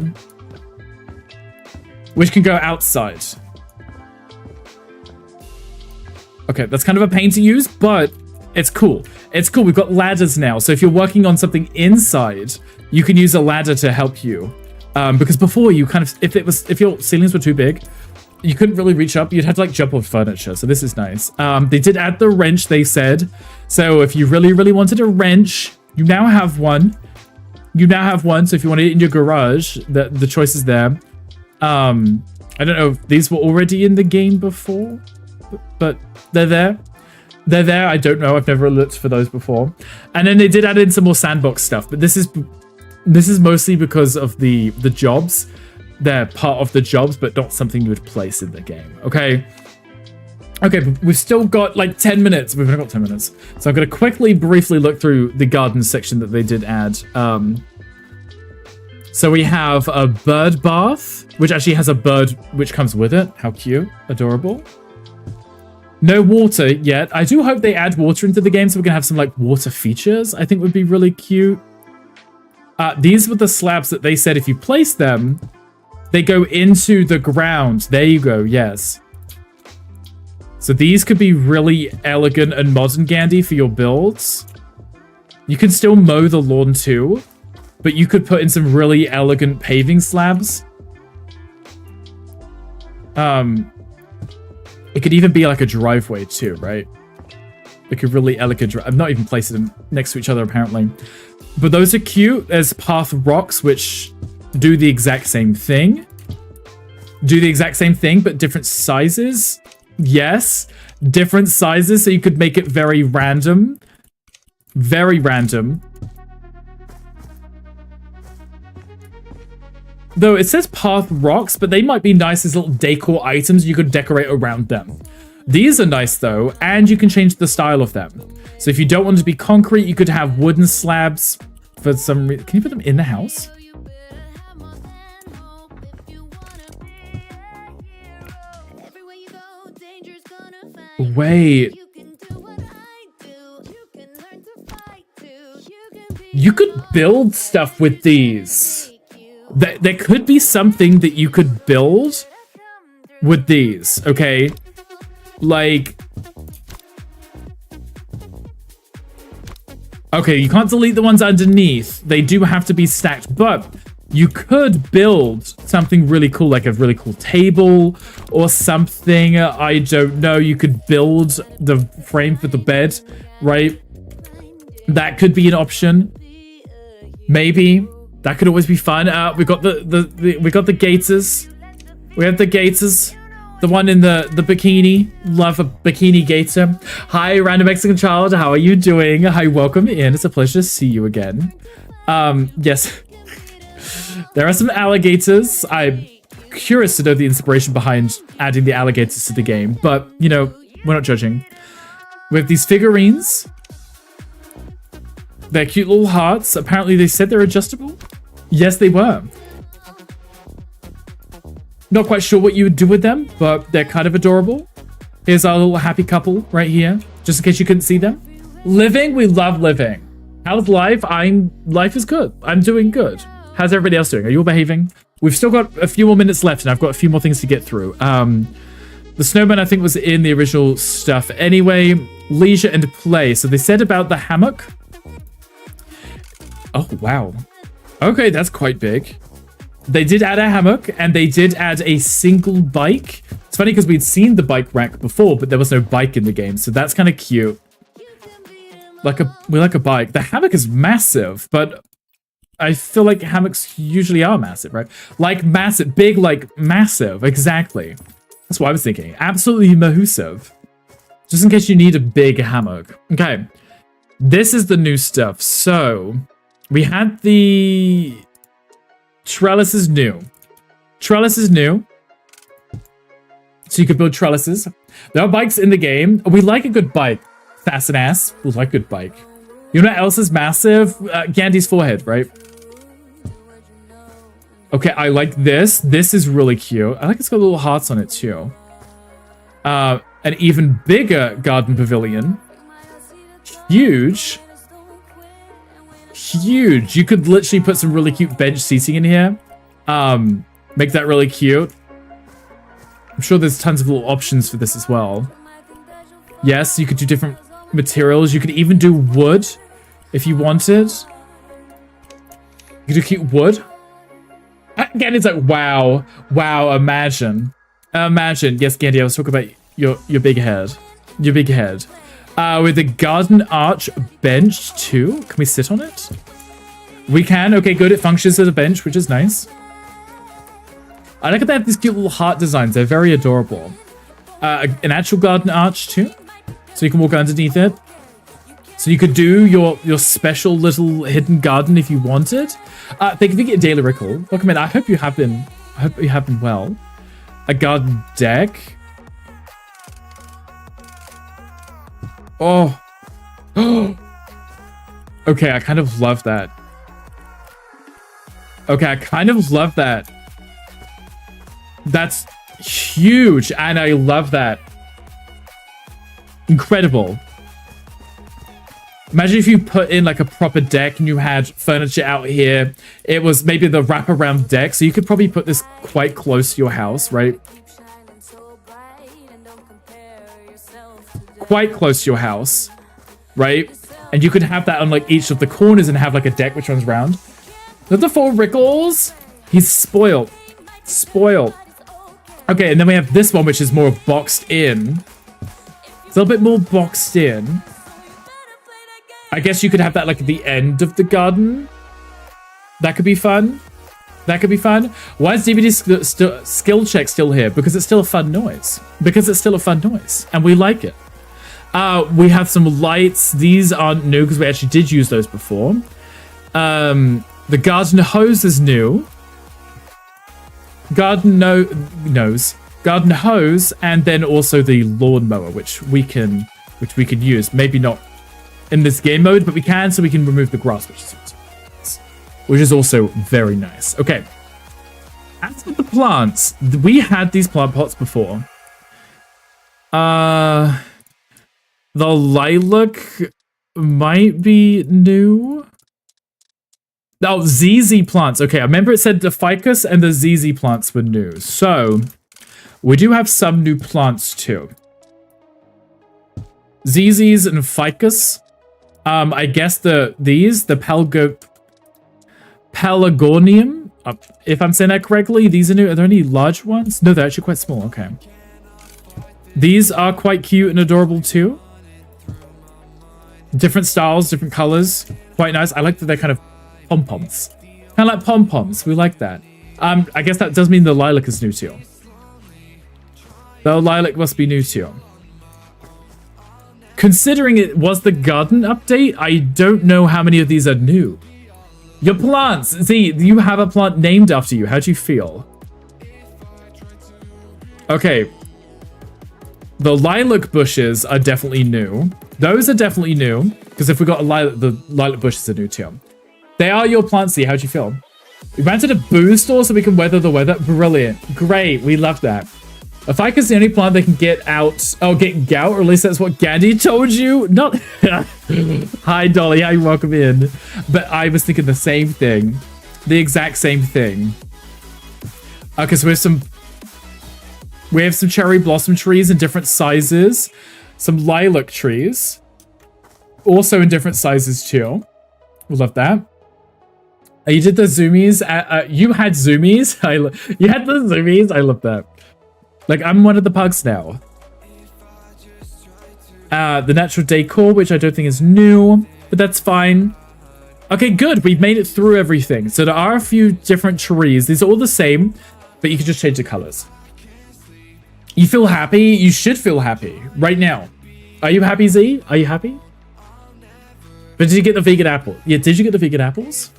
which can go outside. Okay, that's kind of a pain to use, but it's cool. It's cool. We've got ladders now. So if you're working on something inside, you can use a ladder to help you. Because before you kind of, if your ceilings were too big, you couldn't really reach up. You'd have to like jump off furniture. So this is nice. They did add the wrench, they said. So if you really, really wanted a wrench, you now have one. You now have one. So if you want it in your garage, the choice is there. I don't know if these were already in the game before, but they're there. They're there. I don't know. I've never looked for those before. And then they did add in some more sandbox stuff, but this is mostly because of the jobs. They're part of the jobs, but not something you would place in the game. Okay. Okay, but we've still got like 10 minutes. We've only got 10 minutes. So I'm going to briefly look through the garden section that they did add. So we have a bird bath, which actually has a bird which comes with it. How cute. Adorable. No water yet. I do hope they add water into the game so we can have some like water features. I think would be really cute. These were the slabs that they said if you place them, they go into the ground. There you go, yes. So these could be really elegant and modern, Gandhi, for your builds. You can still mow the lawn too, but you could put in some really elegant paving slabs. It could even be like a driveway too, right? Like a really elegant I'm not even placing them next to each other, apparently. But those are cute. There's path rocks, which do the exact same thing. But different sizes. Yes, different sizes, so you could make it very random. Very random. Though it says path rocks, but they might be nice as little decor items you could decorate around them. These are nice though, and you can change the style of them. So if you don't want it to be concrete, you could have wooden slabs for some reason. Can you put them in the house? Wait. You could build stuff with these. There could be something that you could build with these, okay? Like... Okay, you can't delete the ones underneath. They do have to be stacked, but you could build something really cool, like a really cool table or something. I don't know. You could build the frame for the bed, right? That could be an option. Maybe. That could always be fun. We got the gators. We have the gators. The one in the bikini. Love a bikini gator. Hi, random Mexican child. How are you doing? Hi, welcome in. It's a pleasure to see you again. Yes. There are some alligators. I'm curious to know the inspiration behind adding the alligators to the game. But, you know, we're not judging. We have these figurines. They're cute little hearts. Apparently they said they're adjustable. Yes, they were. Not quite sure what you would do with them, but they're kind of adorable. Here's our little happy couple right here, just in case you couldn't see them. Living, we love living. How's life? Life is good. I'm doing good. How's everybody else doing? Are you all behaving? We've still got a few more minutes left, and I've got a few more things to get through. The snowman, I think, was in the original stuff anyway. Leisure and play. So they said about the hammock. Oh, wow. Okay, that's quite big. They did add a hammock, and they did add a single bike. It's funny because we'd seen the bike rack before, but there was no bike in the game, so that's kind of cute. We like a bike. The hammock is massive, but I feel like hammocks usually are massive, right? Like massive, big, like massive, exactly. That's what I was thinking. Absolutely massive. Just in case you need a big hammock. Okay, this is the new stuff. So we had the trellis is new. Trellis is new. So you could build trellises. There are bikes in the game. We like a good bike. Fast and ass. We like a good bike. You know what else is massive? Gandhi's forehead, right? Okay, I like this. This is really cute. I like it's got little hearts on it too. An even bigger garden pavilion. Huge. Huge. You could literally put some really cute bench seating in here. Make that really cute. I'm sure there's tons of little options for this as well. Yes, you could do different materials. You could even do wood if you wanted. You could do cute wood. Again, it's like, wow. Wow, imagine. Imagine. Yes, Gandhi, I was talking about your big head. Your big head. With the garden arch bench too. Can we sit on it? We can. Okay, good. It functions as a bench, which is nice. I like that they have these cute little heart designs. They're very adorable. An actual garden arch too. So you can walk underneath it. So you could do your special little hidden garden if you wanted. Thank you for getting Daily Rickle. Welcome in. I hope you have been well. A garden deck. Oh. Okay, I kind of love that. Okay, I kind of love that. That's huge, and I love that. Incredible. Imagine if you put in like a proper deck and you had furniture out here. It was maybe the wraparound deck, so you could probably put this quite close to your house, right? Quite close to your house, right? And you could have that on like each of the corners and have like a deck which runs around. Look at the 4 Rickles. He's spoiled. Spoiled. Okay, and then we have this one, which is more boxed in. It's a little bit more boxed in. I guess you could have that like at the end of the garden. That could be fun. That could be fun. Why is DVD skill check still here? Because it's still a fun noise. Because it's still a fun noise. And we like it. We have some lights. These aren't new because we actually did use those before. The garden hose is new. Garden hose, and then also the lawnmower, which we can use. Maybe not in this game mode, but we can, so we can remove the grass, which is also very nice. Okay. As for the plants, we had these plant pots before. The lilac might be new. Oh, ZZ plants. Okay, I remember it said the ficus and the ZZ plants were new. So, we do have some new plants too. ZZs and ficus. I guess the Pelargonium, if I'm saying that correctly, these are new. Are there any large ones? No, they're actually quite small. Okay. These are quite cute and adorable too. Different styles, different colors. Quite nice. I like that they're kind of pom-poms. Kind of like pom-poms. We like that. I guess that does mean the lilac is new too. The lilac must be new too. Considering it was the garden update, I don't know how many of these are new. Your plants! Z, you have a plant named after you. How do you feel? Okay. The lilac bushes are definitely new. Those are definitely new. Because if we got a lilac, the lilac bushes are new too. They are your plants, Z. How do you feel? We rented a booze store so we can weather the weather. Brilliant. Great. We love that. A ficus is the only plant that can get out. Oh, get gout, or at least that's what Gandhi told you. Not. Hi, Dolly. Hi, welcome in. But I was thinking the same thing. The exact same thing. Okay, so we have some cherry blossom trees in different sizes. Some lilac trees. Also in different sizes too. We love that. You did the zoomies. You had zoomies. You had the zoomies. I love that. Like, I'm one of the pugs now. The natural decor, which I don't think is new, but that's fine. Okay, good. We've made it through everything. So there are a few different trees. These are all the same, but you can just change the colors. You feel happy? You should feel happy right now. Are you happy, Z? Are you happy? But did you get the vegan apple? Yeah, did you get the vegan apples?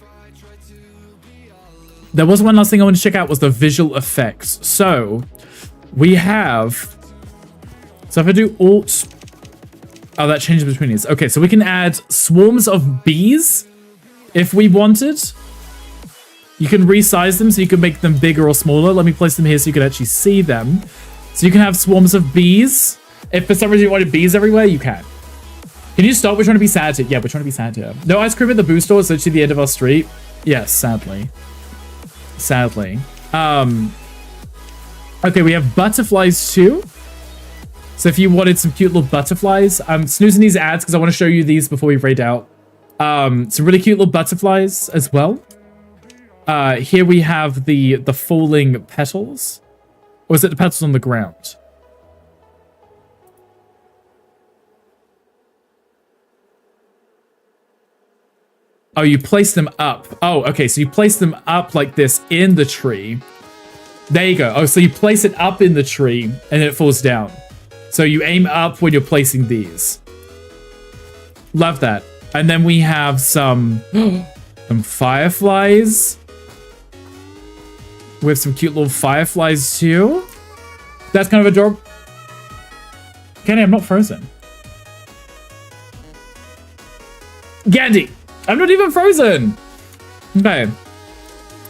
There was one last thing I want to check out was the visual effects. So we have... So if I do Alt... Oh, that changes between these. Okay, so we can add swarms of bees if we wanted. You can resize them so you can make them bigger or smaller. Let me place them here so you can actually see them. So you can have swarms of bees. If for some reason you wanted bees everywhere, you can. Can you stop? We're trying to be Santa. Yeah, we're trying to be Santa. No ice cream at the boo store. It's literally the end of our street. Yes, sadly. Sadly. Okay, we have butterflies too. So if you wanted some cute little butterflies, I'm snoozing these ads because I want to show you these before we raid out. Some really cute little butterflies as well. Here we have the falling petals. Or is it the petals on the ground? Oh, you place them up. Oh, okay. So you place them up like this in the tree. There you go. Oh, so you place it up in the tree and then it falls down. So you aim up when you're placing these. Love that. And then we have some fireflies. We have some cute little fireflies too. That's kind of adorable. Kenny, I'm not frozen. Gandhi, I'm not even frozen. Okay.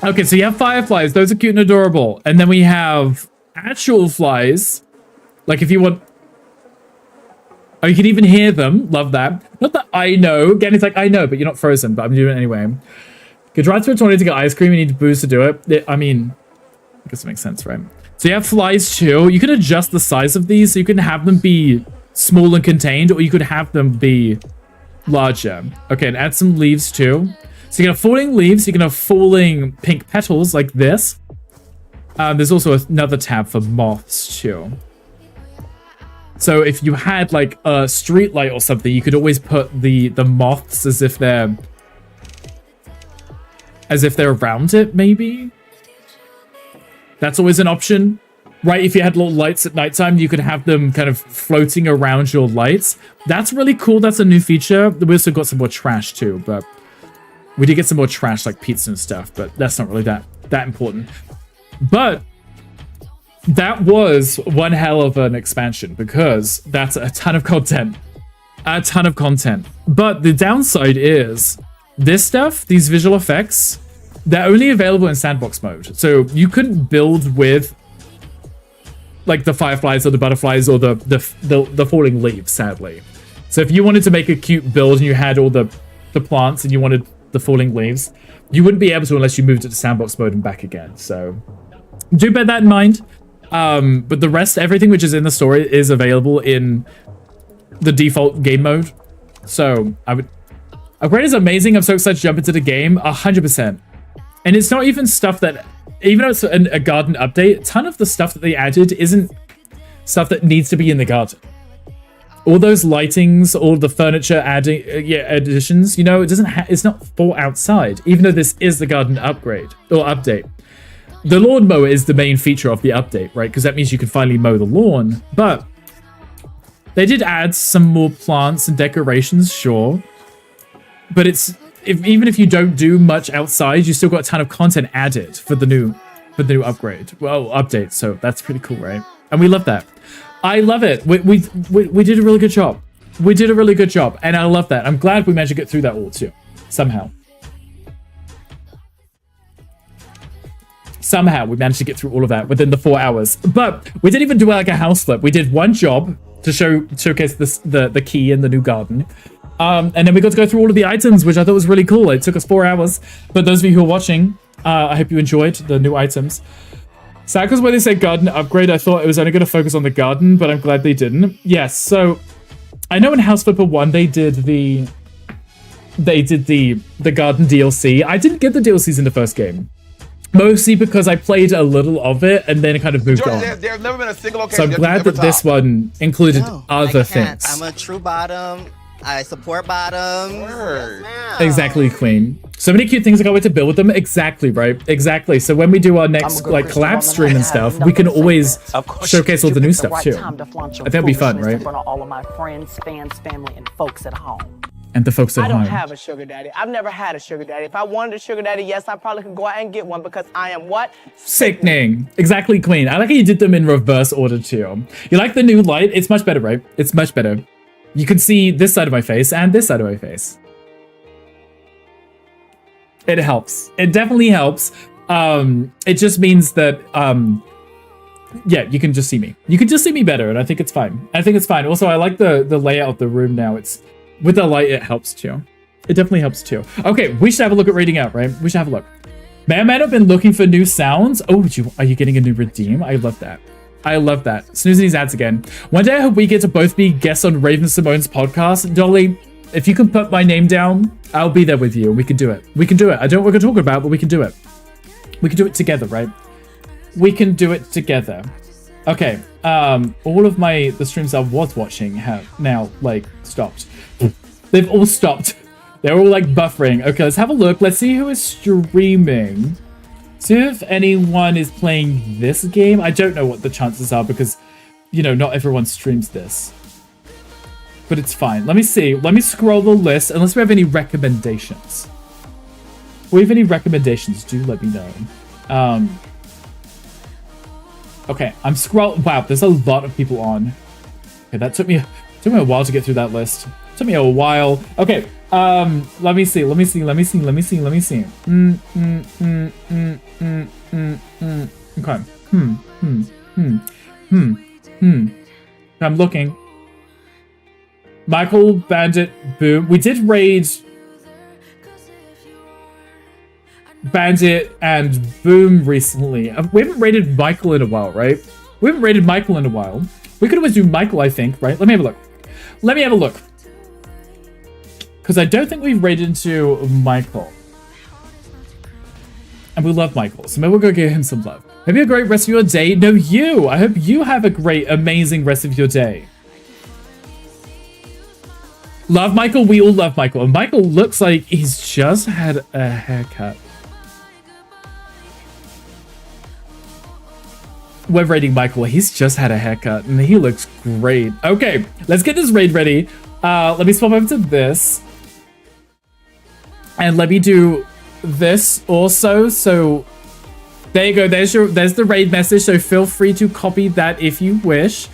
Okay, so you have fireflies. Those are cute and adorable. And then we have actual flies. Like if you want... Oh, you can even hear them. Love that. Not that I know. Gandhi's like, I know, but you're not frozen. But I'm doing it anyway. Could drive to a tornado to get ice cream. You need booze to do it. I mean, I guess it makes sense, right? So you have flies too. You can adjust the size of these. So you can have them be small and contained, or you could have them be larger. Okay, and add some leaves too. So you can have falling leaves. You can have falling pink petals like this. There's also another tab for moths too. So if you had like a street light or something, you could always put the moths as if they're around it, maybe. That's always an option, right? If you had little lights at nighttime, you could have them kind of floating around your lights. That's really cool. That's a new feature. We also got some more trash too, but we did get some more trash like pizza and stuff, but that's not really that important. But that was one hell of an expansion because that's a ton of content. A ton of content. But the downside is this stuff, these visual effects, they're only available in sandbox mode. So you couldn't build with like the fireflies or the butterflies or the falling leaves, sadly. So if you wanted to make a cute build and you had all the plants and you wanted the falling leaves, you wouldn't be able to unless you moved it to sandbox mode and back again. So do bear that in mind. But the rest, everything which is in the story is available in the default game mode. So upgrade is amazing. I'm so excited to jump into the game. 100%. And it's not even stuff that, even though it's a garden update, a ton of the stuff that they added isn't stuff that needs to be in the garden. All those lightings, all the furniture additions, you know, it's not for outside, even though this is the garden upgrade or update. The lawnmower is the main feature of the update, right? Because that means you can finally mow the lawn. But they did add some more plants and decorations, sure. But even if you don't do much outside, you still got a ton of content added for the new upgrade. Well, update. So that's pretty cool, right? And we love that. I love it. We did a really good job. We did a really good job, and I love that. I'm glad we managed to get through that all too, somehow. Somehow we managed to get through all of that within the 4 hours. But we didn't even do like a house flip. We did one job to showcase the key in the new garden. And then we got to go through all of the items, which I thought was really cool. It took us 4 hours. But those of you who are watching, I hope you enjoyed the new items. Sad because when they say garden upgrade, I thought it was only going to focus on the garden, but I'm glad they didn't. Yes, so I know in House Flipper 1 they did the they did the Garden DLC. I didn't get the DLCs in the first game. Mostly because I played a little of it and then it kind of moved on. There's never been a single So location I'm glad that this one included other things. I'm a true bottom. I support bottoms. Exactly, Queen. So many cute things I can't wait to build with them. Exactly, right? Exactly. So when we do our next like collab stream and stuff, we can always showcase all the new stuff too. I think it'll be fun, right? In front of all of my friends, fans, family, and folks at home. And the folks at home. I don't have a sugar daddy. I've never had a sugar daddy. If I wanted a sugar daddy, yes, I probably could go out and get one because I am what? Sickening. Exactly, Queen. I like how you did them in reverse order too. You like the new light? It's much better, right? It's much better. You can see this side of my face and this side of my face. It helps. It definitely helps. It just means that, yeah, you can just see me. You can just see me better, and I think it's fine. I think it's fine. Also, I like the layout of the room now. It's with the light, it helps too. It definitely helps too. Okay, we should have a look at reading out, right? We should have a look. May I might have been looking for new sounds. Oh, are you getting a new redeem? I love that. I love that. Snoozing these ads again. One day I hope we get to both be guests on Raven Simone's podcast. Dolly, if you can put my name down, I'll be there with you. We can do it. We can do it. I don't know what we're talking about, but we can do it. We can do it together, right? We can do it together. Okay. All of the streams I was watching have now like stopped. They've all stopped. They're all like buffering. Okay, let's have a look. Let's see who is streaming. See if anyone is playing this game. I don't know what the chances are because, you know, not everyone streams this. But it's fine. Let me see. Let me scroll the list unless we have any recommendations. If we have any recommendations, do let me know. Okay, I'm scrolling. Wow, there's a lot of people on. Okay, that took me a while to get through that list. Took me a while. Okay, let me see. Okay. I'm looking. Michael, Bandit, Boom. We did raid Bandit and Boom recently. We haven't raided Michael in a while, right? We haven't raided Michael in a while. We could always do Michael, I think, right? Let me have a look. Let me have a look. Because I don't think we've raided into Michael. And we love Michael, so maybe we'll go give him some love. Have you a great rest of your day? No, you! I hope you have a great, amazing rest of your day. Love Michael, we all love Michael. And Michael looks like he's just had a haircut. We're raiding Michael. He's just had a haircut and he looks great. Okay, let's get this raid ready. Let me swap over to this. And let me do this also. So there you go. There's the raid message. So feel free to copy that if you wish.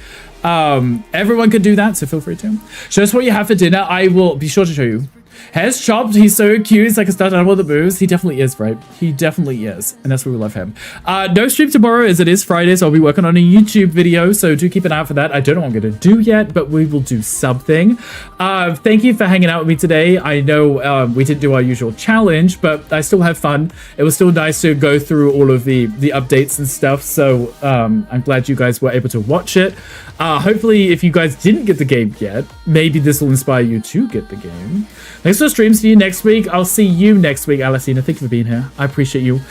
Everyone can do that, so feel free to. Show us what you have for dinner. I will be sure to show you. Hair's chopped. He's so cute. He's like a stuffed animal that moves. He definitely is, right? He definitely is. And that's why we love him. No stream tomorrow as it is Friday, so I'll be working on a YouTube video. So do keep an eye out for that. I don't know what I'm going to do yet, but we will do something. Thank you for hanging out with me today. I know we didn't do our usual challenge, but I still had fun. It was still nice to go through all of the updates and stuff. So I'm glad you guys were able to watch it. Hopefully, if you guys didn't get the game yet, maybe this will inspire you to get the game. Thanks for streams. See you next week. I'll see you next week, Alicina. Thank you for being here. I appreciate you.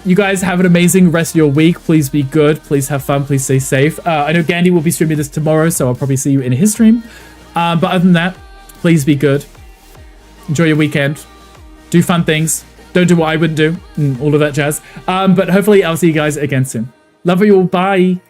You guys have an amazing rest of your week. Please be good. Please have fun. Please stay safe. I know Gandhi will be streaming this tomorrow, so I'll probably see you in his stream. But other than that, please be good. Enjoy your weekend. Do fun things. Don't do what I wouldn't do. All of that jazz. But hopefully I'll see you guys again soon. Love you all. Bye.